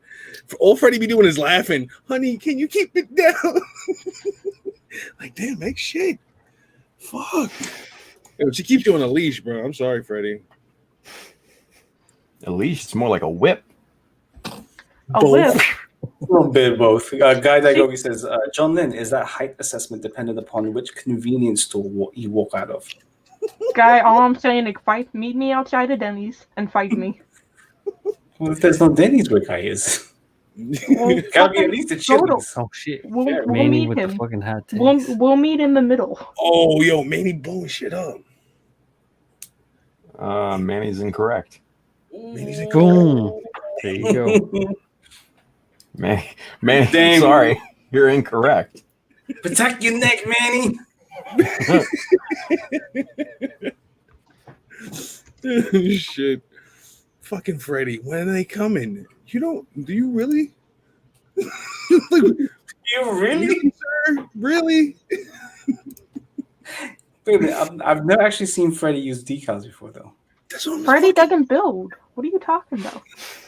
All Freddie be doing is laughing. Honey, can you keep it down? Like, damn, make shit. Fuck. Yo, she keeps you on a leash, bro. I'm sorry, Freddie. At least it's more like a whip. A whip. A little bit of both. Guy Daigogi says, John Lynn, is that height assessment dependent upon which convenience store you walk out of? Guy, all I'm saying is meet me outside of Denny's and fight me. Well, if there's no Denny's where Guy is, Well, gotta be at least a Chili's. Oh shit. We'll Manny meet with the him. fucking hot takes. We'll meet in the middle. Oh, yo, Manny blowing shit up. Manny's incorrect. Manny's like, Boom. There you go. Manny, Damn. sorry, you're incorrect. Protect your neck, Manny. Shit. Fucking Freddie, when are they coming? Do you really? You really? Sir? Really? Wait a minute, I've never actually seen Freddie use decals before, though. That's what I'm Freddie fucking- doesn't build. What are you talking about?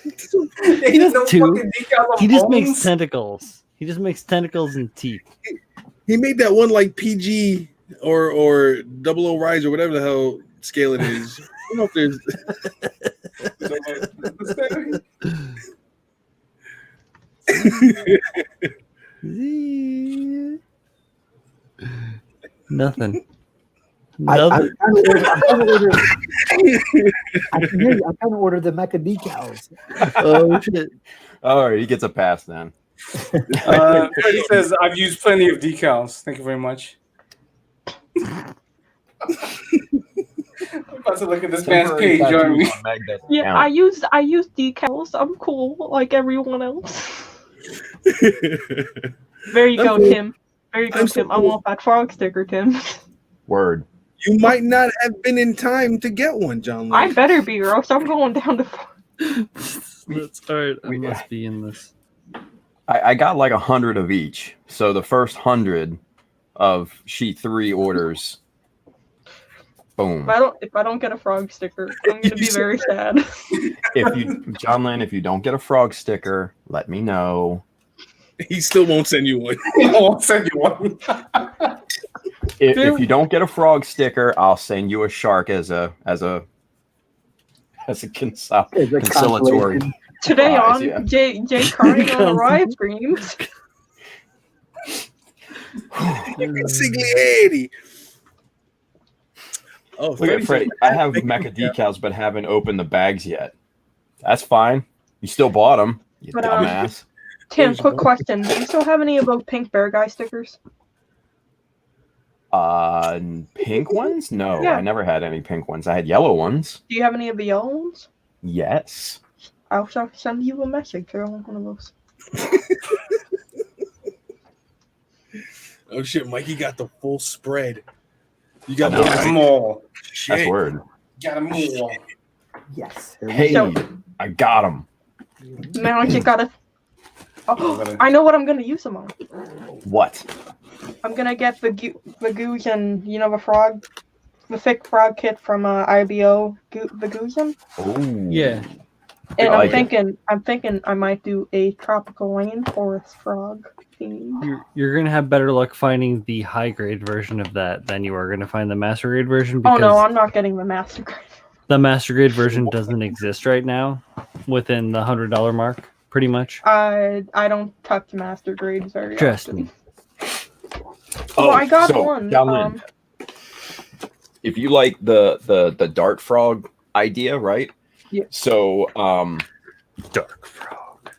He does no too. fucking decals on He just bones? makes tentacles. He just makes tentacles and teeth. He made that one like PG or double O Rise or whatever the hell scale it is. I don't know if there's Nothing. I'm Nothing. trying to order the Mecha decals. Oh shit. All right, he gets a pass then. Freddie says, I've used plenty of decals. Thank you very much. I'm about to look at this man's page, aren't we? Yeah, I use decals. I'm cool like everyone else. There you go, Okay. Tim. There you go, I'm so Tim. I cool. want that frog sticker, Tim. Word. You might not have been in time to get one, John. Lynn. I better be, or else I'm going down to. That's all right. I must be in this. I got like 100 of each. So the first 100 of sheet 3 orders. Boom. If I don't get a frog sticker, I'm gonna be very sad. John Lynn, if you don't get a frog sticker, let me know. He still won't send you one. I'll send you one. If you don't get a frog sticker, I'll send you a shark as a consolatory. Today prize, on yeah. Jay crying on a live stream. Consigliere. Oh, Look at Freddie. I have Mecha decals, but haven't opened the bags yet. That's fine. You still bought them, you But, dumbass. Tim, quick question: do you still have any of those pink bear guy stickers? Pink ones? No, Yeah. I never had any pink ones. I had yellow ones. Do you have any of the yellow ones? Yes. I'll send you a message. I want one of those. Oh shit, Mikey got the full spread. You got I know, the right? Small. shit. That's word. Gotta move. Yes. Hey, So- I got him. Now I just gotta. Oh, gonna- I know what I'm gonna use them on. What? I'm gonna get the goose and the frog, the thick frog kit from IBO the Goosian. Oh, Yeah. And I like I'm thinking I might do a tropical rainforest frog theme. You're gonna have better luck finding the high grade version of that than you are gonna find the master grade version Oh because no, I'm not getting the master grade. the master grade version doesn't exist right now within the $100 mark, pretty much. I don't touch master grades very Trust often. me. Well, I got so, one. Shaolin, if you like the dart frog idea, right? Yeah. So Dark frog.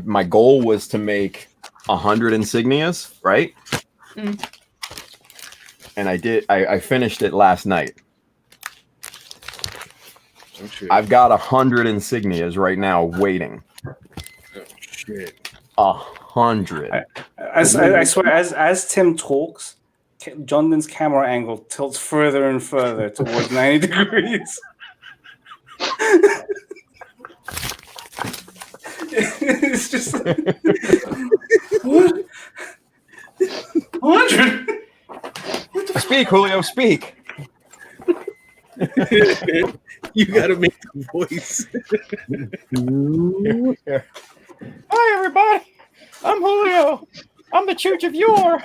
my goal was to make 100 insignias, right? Mm. And I finished it last night. Oh, shit. I've got 100 insignias right now waiting. Oh, shit. 100. I swear, as Tim talks, Jonathan's camera angle tilts further and further towards 90 degrees. It's just like, what? 100? Speak, Julio, speak. You gotta make the voice. Hi, everybody. I'm Julio. I'm the Chooch of Yore.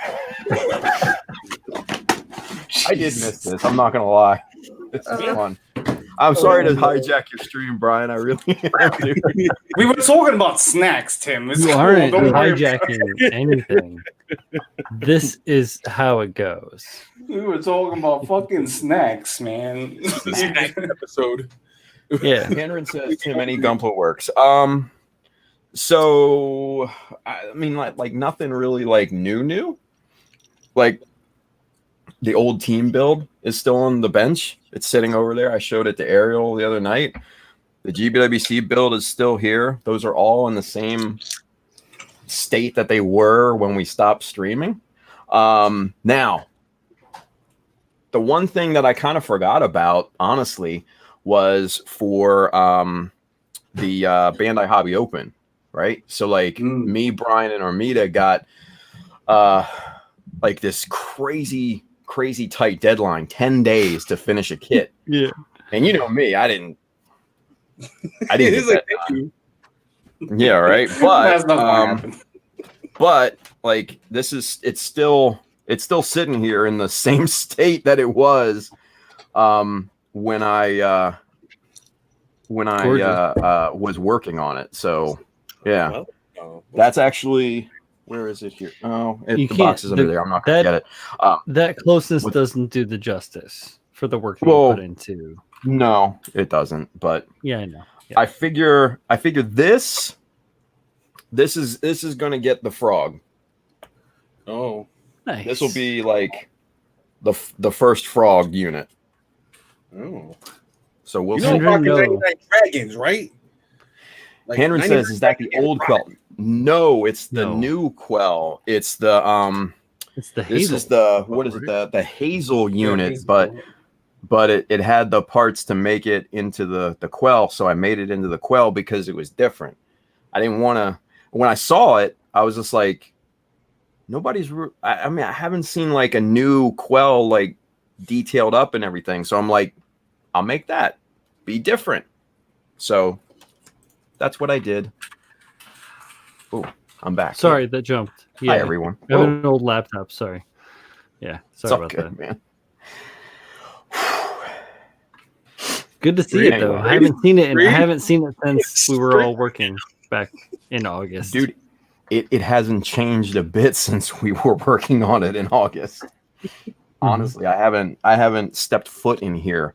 I did miss this. I'm not gonna lie. This is fun. I'm sorry to hijack your stream, Brian. I really am, dude. We were talking about snacks, Tim. It's You cool. aren't Don't worry about hijacking anything. This is how it goes. it. We were talking about fucking snacks, man. Snack episode. Yeah. Henry says Tim any Gunpla works. So I mean, like nothing really like new. Like the old team build is still on the bench. It's sitting over there. I showed it to Ariel the other night. The GBWC build is still here. Those are all in the same state that they were when we stopped streaming. Now, the one thing that I kind of forgot about, honestly, was for the Bandai Hobby Open, right? So like me, Brian, and Armida got like this crazy tight deadline, 10 days to finish a kit. Yeah. And you know me, I didn't It's get like, that thank done. you. Yeah, right. That's not gonna But happen. but like it's still sitting here in the same state that it was when I was working on it. So yeah. Well, oh, That's actually, where is it here? Oh, You the can't- box is under there. I'm not gonna get it. That closeness What- doesn't do the justice for the work that Well- you put into. No, it doesn't. But Yeah, I know. Yeah. I figure this is gonna get the frog. oh, Nice. This will be like the first frog unit. oh. So we'll You see. know, Henry, Rocket no. 99 Dragons, right? Like Henry 99 says, "Is that the old Quell?" No, it's the No. new Quell. It's the It's the This hazel. is the what is it? The hazel unit, Yeah, but it had the parts to make it into the Quell, so I made it into the Quell because it was different. I didn't want to. When I saw it, I was just like, nobody's. I mean, I haven't seen like a new Quell like detailed up and everything, so I'm like, I'll make that be different. So that's what I did. Oh, I'm back. Sorry, that jumped. Yeah. Hi everyone. I have Whoa. an old laptop. Sorry. Yeah. It's Sorry all about good, that. man. Good to see it though. Anyway. I haven't seen it, and I Reed? haven't seen it since we were all working back in August. Dude, it hasn't changed a bit since we were working on it in August. Honestly, I haven't stepped foot in here.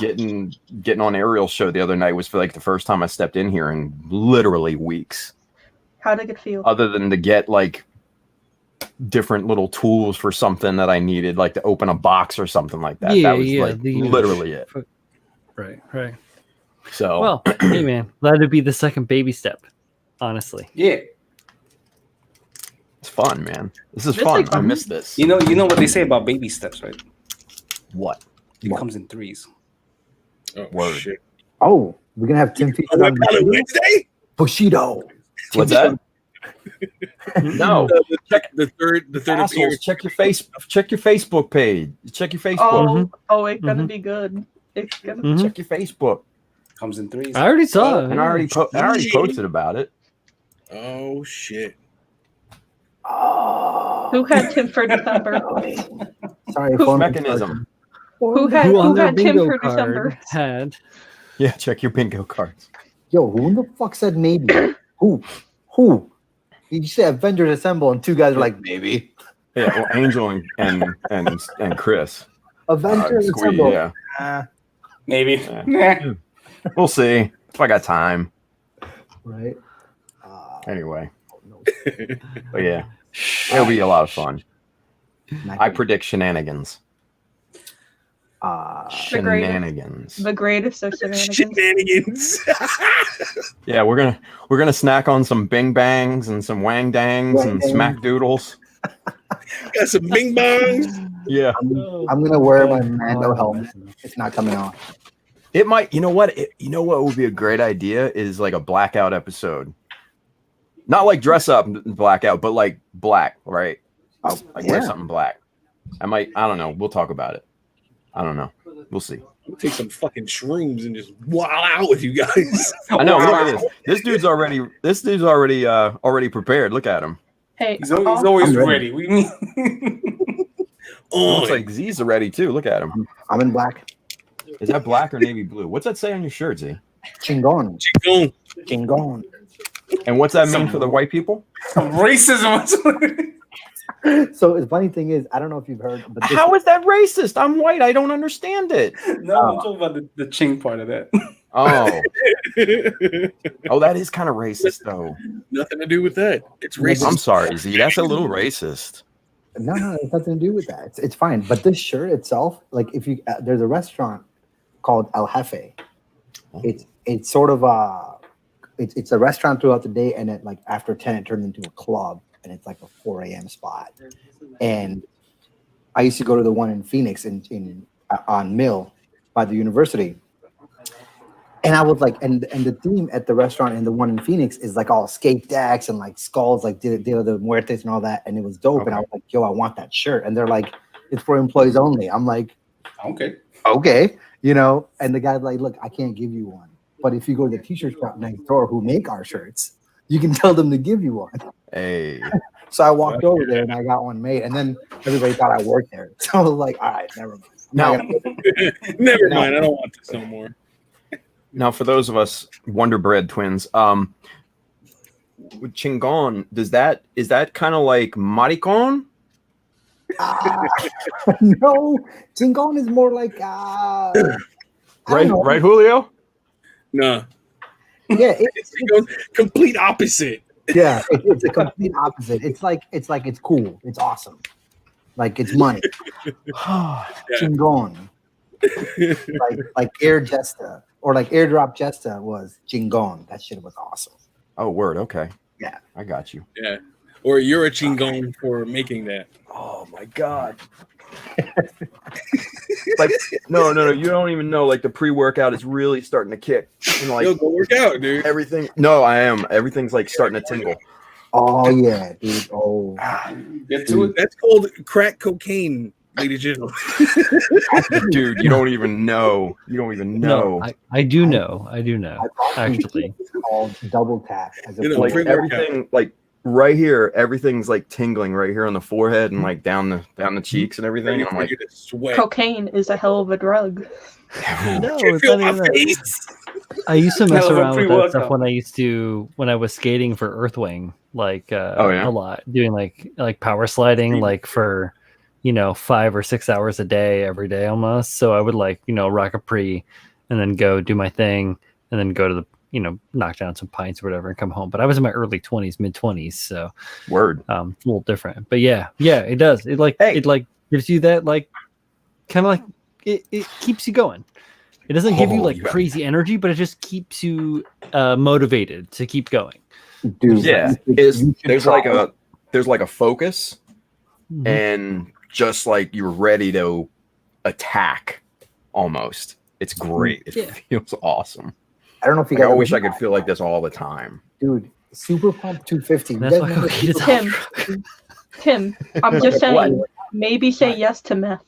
Getting on Ariel's show the other night was for like the first time I stepped in here in literally weeks. How did it feel? Other than to get like different little tools for something that I needed, like to open a box or something like that. Yeah, That was yeah, like the- literally it. Right. So Well, hey man, that'd be the second baby step. Honestly. Yeah. it's fun, man. This is This fun. is I fun. miss this. You know what they say about baby steps, right? What? It comes in threes. Oh, Word. shit. Oh, we're gonna have Tim featured on On a Wednesday? Bushido. What's that? No. The third Assholes, appearance. check your Facebook page. Check your Facebook. It's gonna be good. It's gonna. Check your Facebook. Comes in threes. I already saw it. And I already posted about it. Oh shit. Oh, Who had Tim for December? sorry, Who- phone Mechanism. Who on their had Tim bingo for card December? had. Yeah, check your bingo cards. Yo, who in the fuck said maybe? Who? You said Avengers Assemble, and two guys are like maybe. Yeah, well, Angel and Chris. Avengers Squee, Assemble. yeah. Maybe. Yeah. We'll see if I got time. Right. Anyway. But yeah, it'll be a lot of fun. I predict shenanigans. Shenanigans. The greatest of shenanigans. Shenanigans. Yeah, we're gonna snack on some Bing Bangs and some Wang Dangs and Smack Doodles. Got some bing bongs. Yeah, I'm gonna wear my Mando helmet. It's not coming off. it might. You know what? What would be a great idea is like a blackout episode. Not like dress up and blackout, but like black, right? Oh, Like wear something black. I don't know. We'll talk about it. I don't know. We'll see. We'll take some fucking shrooms and just wild out with you guys. I know. Look at this. This dude's already prepared. Look at him. Hey, He's always I'm ready. ready. We mean. Looks like Z's ready too. Look at him. I'm in black. Is that black or navy blue? What's that say on your shirt, Z? Chingon. Boom. Chingon. And what's that mean for the white people? Racism. So the funny thing is, I don't know if you've heard, but How is that racist? I'm white. I don't understand it. No, I'm talking about the ching part of that. Oh, oh, that is kind of racist, though. Nothing to do with that. It's racist. I'm sorry, Z. That's a little racist. no, it's nothing to do with that. It's fine. But this shirt itself, like if you, there's a restaurant called El Jefe. It's sort of it's a restaurant throughout the day, and like after 10, it turns into a club, and it's like a 4 a.m. spot. And I used to go to the one in Phoenix on Mill by the university. And I was like, and the theme at the restaurant and the one in Phoenix is like all skate decks and like skulls, like Dia de Muertes and all that. And it was dope. And I was like, yo, I want that shirt. And they're like, it's for employees only. I'm like, okay, you know. And the guy's like, look, I can't give you one, but if you go to the t-shirt shop next door who make our shirts, you can tell them to give you one. Hey. So I walked over there and I got one made. And then everybody thought I worked there. So I was like, all right, never mind. Never mind. I don't want this no more. Now, for those of us Wonder Bread twins, with Chingon, is that kind of like maricon? No, Chingon is more like Right, Julio? No. Yeah, It's complete opposite. yeah, it's a complete opposite. It's like it's cool, it's awesome, like it's money. Chingon, like Air Jesta or like Airdrop Jesta was Chingon. That shit was awesome. Oh, word. Okay. Yeah, I got you. Yeah. Or you're a chingon for making that. Oh my god. Like no, you don't even know. Like the pre-workout is really starting to kick. And like Yo, go work out, dude. everything. No, I am. Everything's like starting to tingle. Oh yeah, dude. Oh, Get to it. That's called crack cocaine, ladies and gentlemen. Dude, you don't even know. You don't even know. No, I do know. I do know. Actually, it's called double tap. As a You know, Like pre-workout. everything, like right here, everything's like tingling right here on the forehead and like down the cheeks and everything. And I'm like, sweat. cocaine is a hell of a drug. no, Can you it's feel not my even that. face? I used to mess Hell of a around with that pre-workout. stuff when I was skating for Earthwing, like yeah? a lot, doing like power sliding, like for 5 or 6 hours a day, every day almost. So I would rock a pre, and then go do my thing, and then go to the knock down some pints or whatever, and come home. But I was in my early 20s, mid 20s, so word. it's a little different. But yeah, it does. It gives you that kind of it keeps you going. It doesn't give you crazy energy, but it just keeps you motivated to keep going. dude. Yeah, you should there's try like a focus, Mhm. and just like you're ready to attack almost. It's great. It feels awesome. I don't know if you Like, guys I wish I could feel like this all the time. dude. Super Pump 250. You That's guys why remember Cookie Super does Tim, Tim, I'm just saying, What? maybe say yes to meth.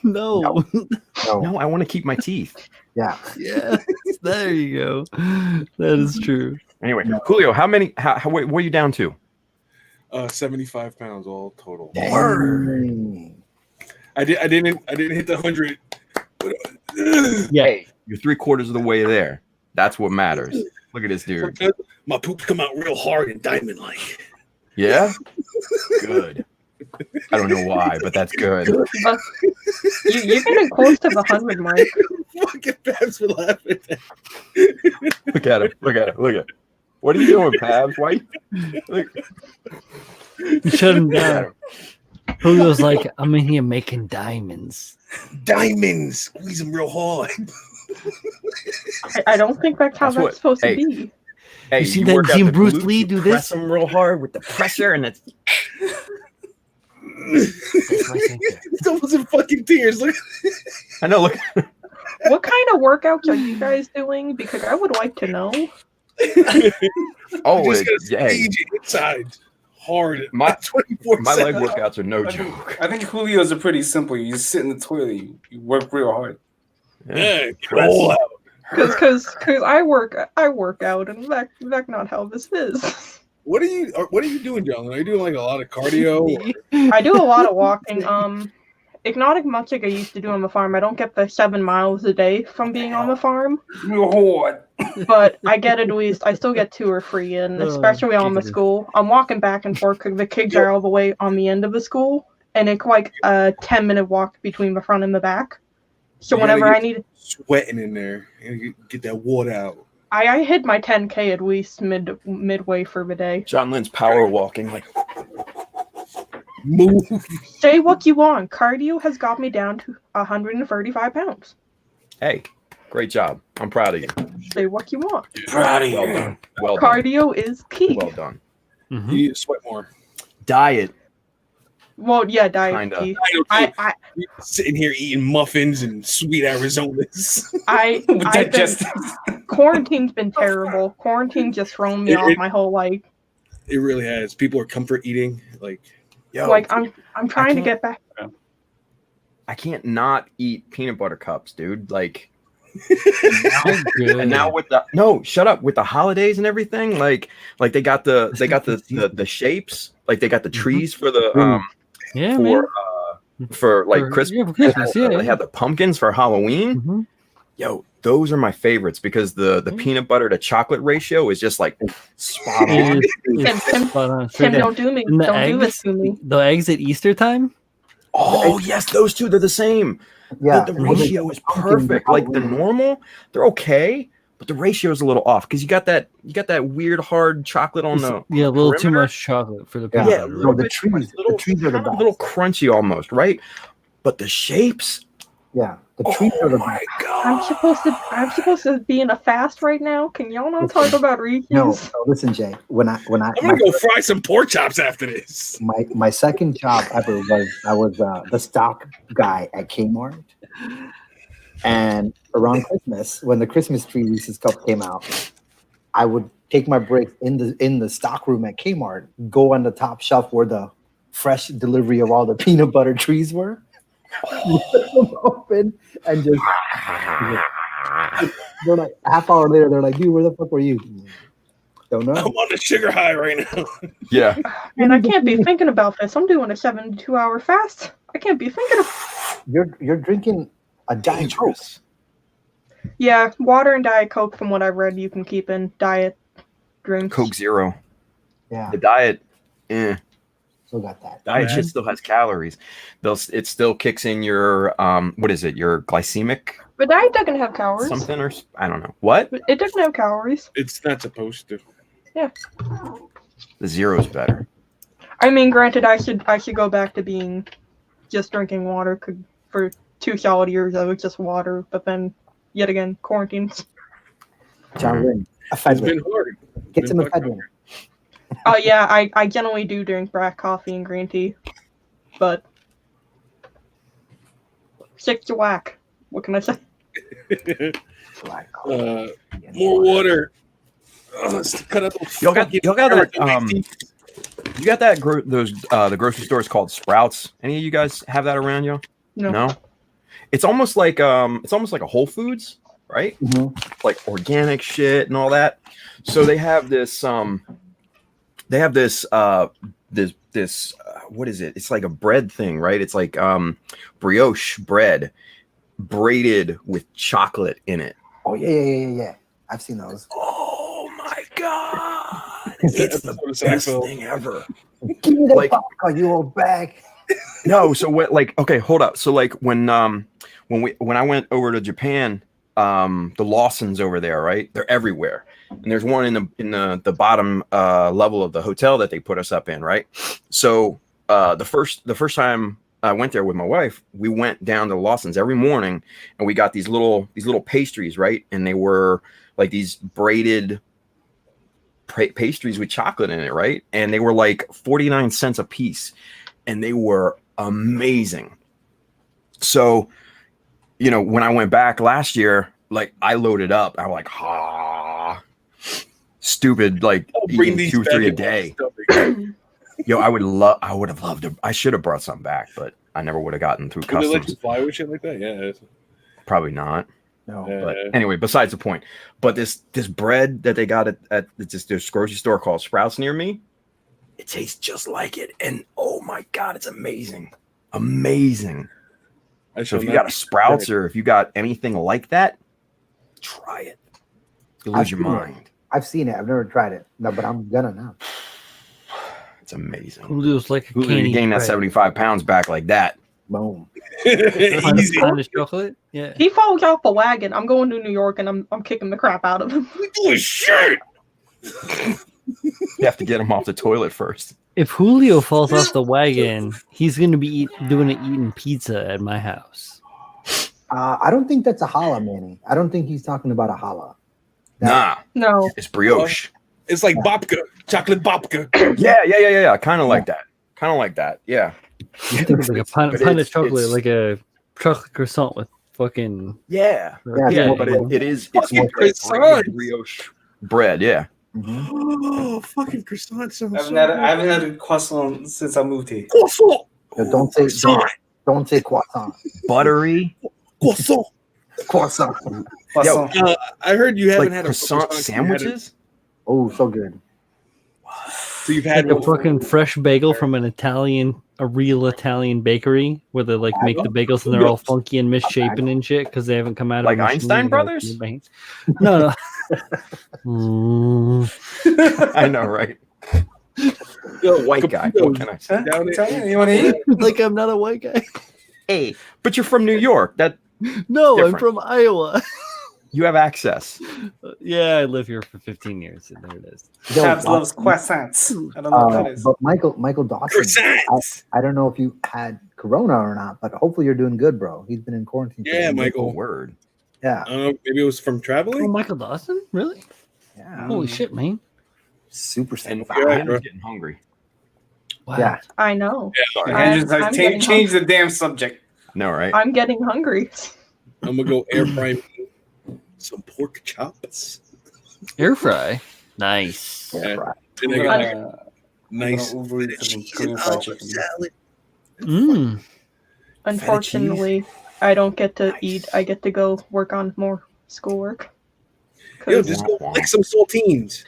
No. No. No, I want to keep my teeth. Yeah. Yes. There you go. That is true. Anyway, Julio, what are you down to? 75 pounds all total. Dang. I didn't hit the 100. Yeah. Hey, you're 3/4 of the way there. That's what matters. Look at this dude. My poops come out real hard and diamond like. Yeah? Good. I don't know why, but that's good. But you're getting close to the 100 mark. Fucking Babs for laughing. Look at him. Look at it. Look at it. What are you doing, Pabs? Why? Look. You shut him Look at down. him. Julio's like, I'm in here making diamonds. Diamonds. Squeeze them real hard. I don't think that's how That's what- that's supposed hey. to be. Hey, You see work that out Team the Bruce glutes, Lee you do press this? them real hard with the pressure, and it's. That's my thinking. It's almost in fucking tears. Look. I know. Look. What kind of workouts are you guys doing? Because I would like to know. Oh, You just gotta hey, squeeze your insides hard. My- 24/7. my leg workouts are no I joke. think, I think Julio's are pretty simple. You just sit in the toilet, you work real hard. Yeah, get it all out. Because I work out, and that's not how this is. What are you doing, John? Are you doing like a lot of cardio? I do a lot of walking. It's not as much like I used to do on the farm. I don't get the 7 miles a day from being on the farm, Real hard. but I get at least, I still get 2 or 3 in, especially on the Jesus. school. I'm walking back and forth because the kids are all the way on the end of the school, and it's like a 10-minute walk between the front and the back. So You gotta whenever I get need, sweating in there and get that water out. I hit my 10K at least midway for the day. John Lynn's power walking like. Move. Say what you want. Cardio has got me down to 135 pounds. Hey, great job. I'm proud of you. Say what you want. Proud of Well you. done. Well done. Cardio is key. Well done. Mhm. You need to sweat more. Diet. Well, yeah, diet Kinda. key. I Sitting here eating muffins and sweet Arizonas. I've been, Just quarantine's been terrible. Quarantine just thrown me off my whole life. It really has. People are comfort eating. Like, Yo, Like I'm trying to can't- get back. I can't not eat peanut butter cups, dude. Like, They're good. and now with the holidays and everything, like they got the shapes, like they got the trees for the yeah, man. for like Christmas. Yeah, for Christmas, yeah. They have the pumpkins for Halloween. Mhm. Yo, those are my favorites because the peanut butter to chocolate ratio is just like spot on. Tim, Spot on. Tim, Straight down. don't do me. And the Don't do this eggs, to me. the eggs at Easter time. Oh yes, those two, they're the same. Yeah. The and when they ratio get is the pumpkin perfect. Like the Halloween, normal, they're okay, but the ratio is a little off because you got that weird hard chocolate on the Yeah, a little too perimeter. much chocolate for the Yeah. peanut Yeah, a butter. little the bit trees- too much, the trees are the kind of a best. little crunchy almost, right? But the shapes, Yeah. The trees are the oh my best. I'm god! supposed to be in a fast right now. Can y'all not talk about regions? No, listen, Jay. When I I'm gonna go fry some pork chops after this. my second job ever was I was the stock guy at Kmart, and around Christmas when the Christmas tree Reese's cup came out, I would take my breaks in the stock room at Kmart, go on the top shelf where the fresh delivery of all the peanut butter trees were, rip them open, and just they're like half hour later they're like, dude, where the fuck were you? Don't know. I'm on a sugar high right now. Yeah, And I can't be thinking about this. I'm doing a 72-hour fast. I can't be thinking of. You're drinking a Diet Coke. dangerous. Yeah, water and Diet Coke, from what I've read, you can keep in diet drinks. Coke Zero. Yeah, The diet, still got that. diet Yeah. shit still has calories. It still kicks in your what is it? Your glycemic But diet doesn't have calories. something or I don't know what. It doesn't have calories. It's not supposed to. The zero's better. I mean, granted, I should go back to being just drinking water. For 2 solid years, I was just water. But then, yet again, quarantine. John Lynn, It's ephedrine. been hard. Get some been fucking ephedrine. Oh yeah, I generally do drink black coffee and green tea, but Stick to whack. What can I say? Black hole. More water. Let's cut out those Y'all got that? fucking You got that? The grocery store is called Sprouts. Any of you guys have that around you? No. It's almost like a Whole Foods, right? Like organic shit and all that. So they have this this what is it? It's like a bread thing, right? It's like brioche bread braided with chocolate in it. Oh yeah. I've seen those. Oh my god! It's the best thing ever. Give me that Like- popcorn, you old bag. No, so what? Like, okay, hold up. So like when I went over to Japan, the Lawsons over there, right? They're everywhere, and there's one in the bottom level of the hotel that they put us up in, right? So the first time I went there with my wife, we went down to the Lawsons every morning, and we got these little pastries, right? And they were like these braided pastries with chocolate in it, right? And they were like 49 cents a piece, and they were amazing. So, you know, when I went back last year, like I loaded up. I was like, stupid, like eating 2 or 3 a day. Yo, I would have loved to. I should have brought some back, but I never would have gotten through Would they let customs. you fly with shit like that? Yeah. Probably not. No. But anyway, besides the point. But this bread that they got at this grocery store called Sprouts near me, it tastes just like it. And oh my god, it's amazing. Amazing. So if you got a Sprouts or if you got anything like that, try it. You'll lose your mind. I've seen it. I've never tried it. No, but I'm gonna now. It's amazing. Julio's like a Who candy. gain that 75 pounds back like that? Boom. Easy. Pound of chocolate. Yeah. He falls off the wagon. I'm going to New York and I'm kicking the crap out of him. We doing shit. You have to get him off the toilet first. If Julio falls off the wagon, he's going to be eating pizza at my house. I don't think that's a challah, Manny. I don't think he's talking about a challah. Nah, No. it's brioche. It's like babka, chocolate babka. Yeah. Kind of like that. Yeah. Like a pint But of it's- chocolate, it's- like a chocolate croissant with fucking. Yeah. Yeah, But it's Fucking more croissant. brioche bread. Yeah. Mhm. Oh, fucking croissant sounds I so haven't had a croissant since I moved here. Croissant. Don't say croissant. Buttery. Croissant. Croissant. Croissant. I heard you haven't Like had croissant a sandwiches. Oh, so good. So you've had Like a fucking fresh bagel from a real Italian bakery where they like make the bagels and they're all funky and misshapen and shit because they haven't come out of Like a machine Einstein and Brothers? No. I know, right? White guy. What can I say? Down Tell there. me, you want to eat? Like I'm not a white guy. Hey, but you're from New York. That No, Different. I'm from Iowa. you have access. Yeah, I live here for 15 years. And there it is. Yo, Tabs loves croissants. I don't know what that is. but Michael Dawson, Croissants. I don't know if you had corona or not, but hopefully you're doing good, bro. He's been in quarantine. for Yeah, a week. Oh, Michael. word. Yeah, Maybe it was from Oh, traveling. Michael Dawson? Really? yeah. Holy shit, man. Super And safe. you're right, I'm bro. getting hungry. Wow. Yeah. I know. Sorry. Andrew's like, I'm getting change the damn subject. No, right? I'm getting hungry. I'm gonna go air fry some pork chops. Air fry. Nice. Yeah. right. And I I'm got gonna- nice I'm gonna Uber Eats some Korean fried chicken. salad. Mm. Unfortunately, I don't get to eat. I get to go work on more schoolwork. Yo, 'Cause- just go lick some saltines.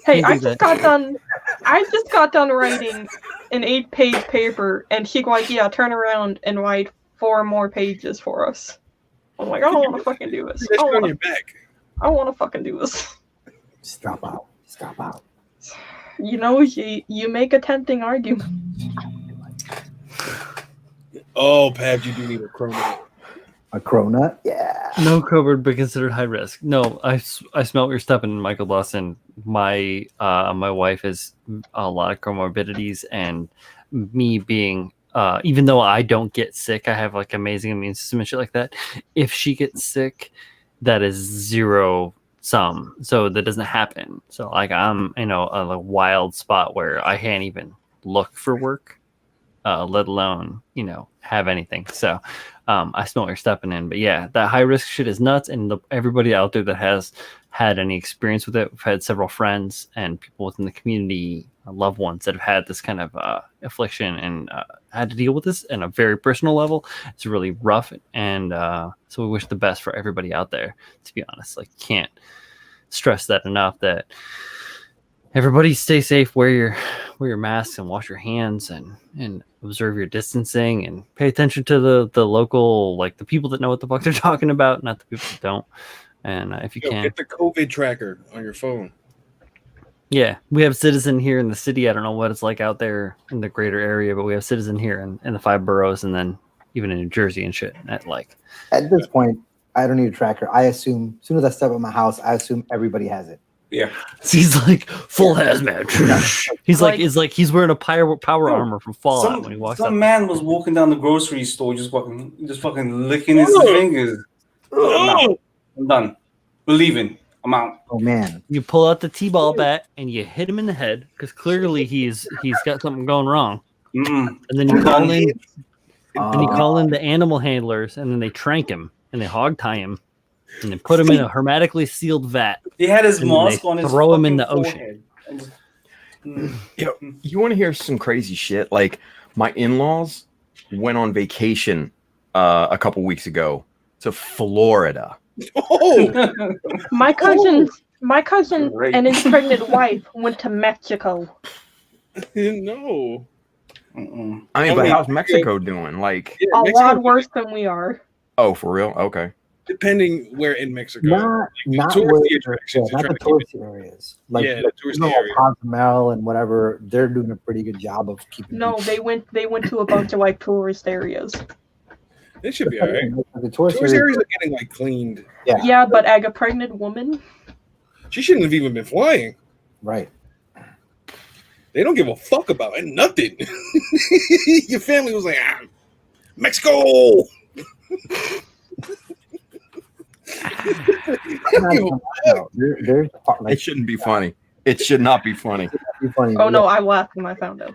Hey, You I do just that. got done. I just got done writing an 8-page paper, and she's like, "Yeah, turn around and write 4 more pages for us." I'm like, I don't want to fucking do this. That's on your back. I want to fucking do this. Just drop out. You know, you make a tempting argument. Oh, Pab, you do need a cronut. A cronut? Yeah. No covered, but considered high risk. No, I smell what you're stepping in, Michael Dawson. My wife has a lot of comorbidities, and me being even though I don't get sick, I have like amazing immune system and shit like that. If she gets sick, that is 0 sum, so that doesn't happen. So like I'm in a wild spot where I can't even look for work let alone have anything. So I smell what you're stepping in. But yeah, that high risk shit is nuts. And everybody out there that has had any experience with it, we've had several friends and people within the community, loved ones that have had this kind of affliction and had to deal with this on a very personal level. It's really rough. And so we wish the best for everybody out there, to be honest. Like, can't stress that enough, that everybody stay safe, wear your masks and wash your hands and observe your distancing and pay attention to the local, like the people that know what the fuck they're talking about, not the people that don't. And if you can, get the COVID tracker on your phone. Yeah, we have Citizen here in the city. I don't know what it's like out there in the greater area, but we have Citizen here in the 5 boroughs, and then even in New Jersey and shit. At this point, I don't need a tracker. I assume as soon as I step in my house, I assume everybody has it. Yeah. So he's like full hazmat. He's like he's wearing a power armor from Fallout when he walks up. Some man was walking down the grocery store just fucking licking his fingers. I'm done. We're leaving. I'm out. Oh man! You pull out the T-ball bat and you hit him in the head because clearly he's got something going wrong. And then you call in the animal handlers, and then they trank him and they hog tie him and they put him in a hermetically sealed vat. He had his mask on. Throw him in the ocean. You want to hear some crazy shit? Like, my in-laws went on vacation a couple weeks ago to Florida. Oh, my cousin and his pregnant wife went to Mexico. No. I mean, but how's Mexico doing? Like, a lot worse than we are. Oh, for real? Okay. Depending where in Mexico. Not the touristy areas. Like, the touristy area. Cozumel and whatever, they're doing a pretty good job of keeping. No, they went to a bunch of like tourist areas. It should be all right. The tourist areas are getting like cleaned. Yeah, but as a pregnant woman, she shouldn't have even been flying. Right. They don't give a fuck about it. Nothing. Your family was like, Mexico. It shouldn't be funny. It should not be funny. Oh no, I laughed when I found out.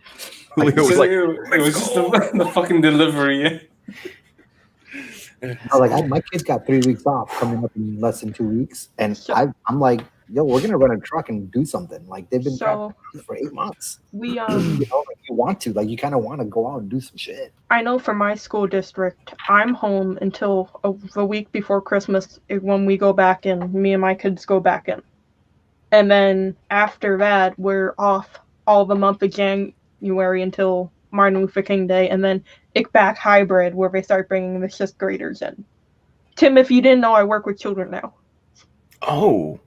It was just the fucking delivery. My kids got 3 weeks off coming up in less than 2 weeks, and I'm like, yo, we're gonna rent a truck and do something. Like, they've been for 8 months. We you want to, you kind of want to go out and do some shit. I know for my school district, I'm home until the week before Christmas when we go back in. Me and my kids go back in, and then after that, we're off all the month of January until Martin Luther King Day, and then back hybrid where they start bringing the 6th graders in. Tim, if you didn't know, I work with children now. Oh,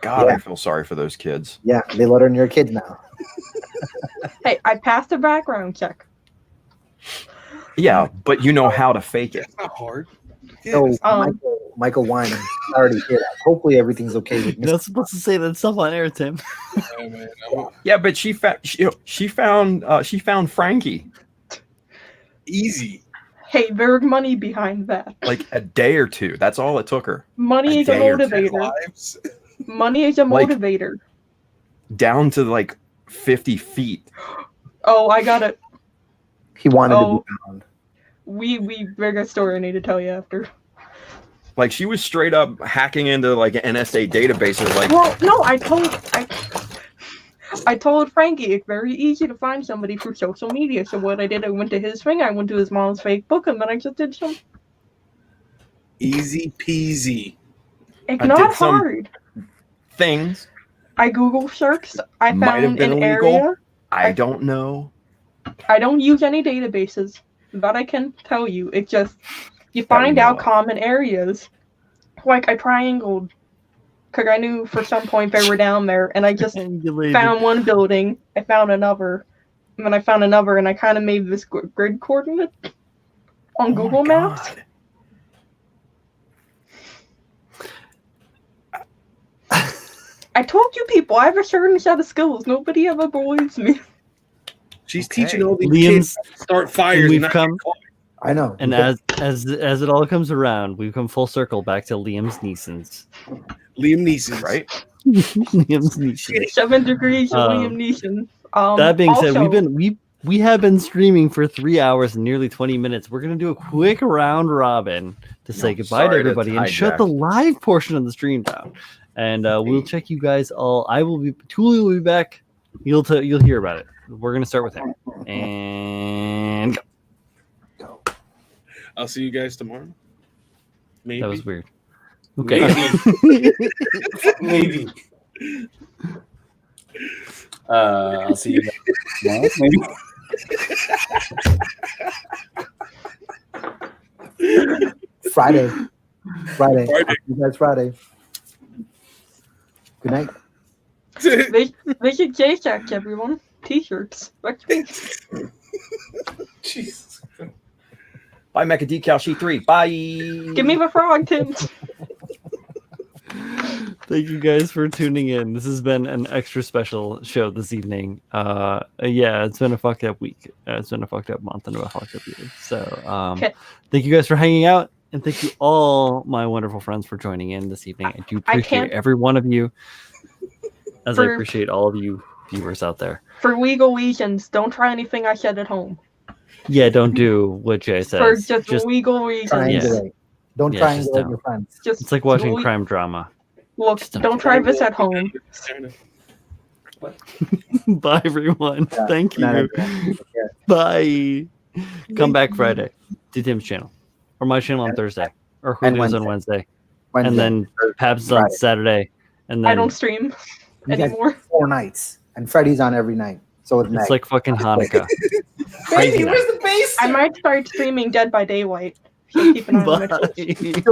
God, I feel sorry for those kids. Yeah, they let on your kids now. Hey, I passed a background check. Yeah, but you know how to fake it. That's not hard. So, Michael Wine, I already hear that. Hopefully everything's okay with me. You're not supposed to say that stuff on air, Tim. Yeah, but she found Frankie. Easy. Hey, there's money behind that. Like a day or two. That's all it took her. Money is a motivator. Money is a motivator. Down to like 50 feet. Oh, I got it. He wanted to be found. We bring a story I need to tell you after. Like, she was straight up hacking into like NSA databases. Like, well, no, I told Frankie it's very easy to find somebody through social media. So what I did, I went to his thing, I went to his mom's fake book, and then I just did some. Easy peasy. It's not hard. Things. I Google searched. I found an illegal. area. I don't know. I don't use any databases. That I can tell you. It's just you find out common areas. Like I triangled. Because I knew for some point they were down there, and I just found one building, I found another, and then I found another, and I kind of made this grid coordinate on Google Maps. I told you people, I have a certain set of skills. Nobody ever believes me. She's teaching all these kids to start fires. We've come. I know. And as it all comes around, we've come full circle back to Liam Neeson, right? Liam Neeson. 7 degrees of Liam Neeson. That being said, We have been streaming for 3 hours and nearly 20 minutes. We're going to do a quick round robin to say goodbye to sorry to everybody and shut the live portion of the stream down. And we'll check you guys all. Tuli will be back. You'll hear about it. We're going to start with him. And go. I'll see you guys tomorrow. Maybe. That was weird. Okay. Maybe. I'll see you tomorrow. Maybe. Friday. Friday. You guys Friday. Good night. Make a J-Jack, everyone. T-shirts. Jesus. Bye, Mecha Decal Sheet 3. Bye. Give me the frog, Tim. Thank you guys for tuning in. This has been an extra special show this evening. Yeah, it's been a fucked up week. It's been a fucked up month and a fucked up year. So thank you guys for hanging out, and thank you all my wonderful friends for joining in this evening. I do appreciate every one of you, as I appreciate all of you viewers out there. For legal reasons, don't try anything I said at home. Yeah, don't do what Jay says. For just legal reasons. Triangulate. Don't triangulate your friends. It's like watching crime drama. Look, don't try this at home. Bye, everyone. Thank you. Bye. Come back Friday to Tim's channel. Or my channel on Thursday. Or Hulu's on Wednesday. And then Pab's on Saturday. And then I don't stream anymore. 4 nights. And Freddy's on every night. So it's like fucking Hanukkah. Baby, where's the base? I might start streaming Dead by Daylight. So keep an eye on it.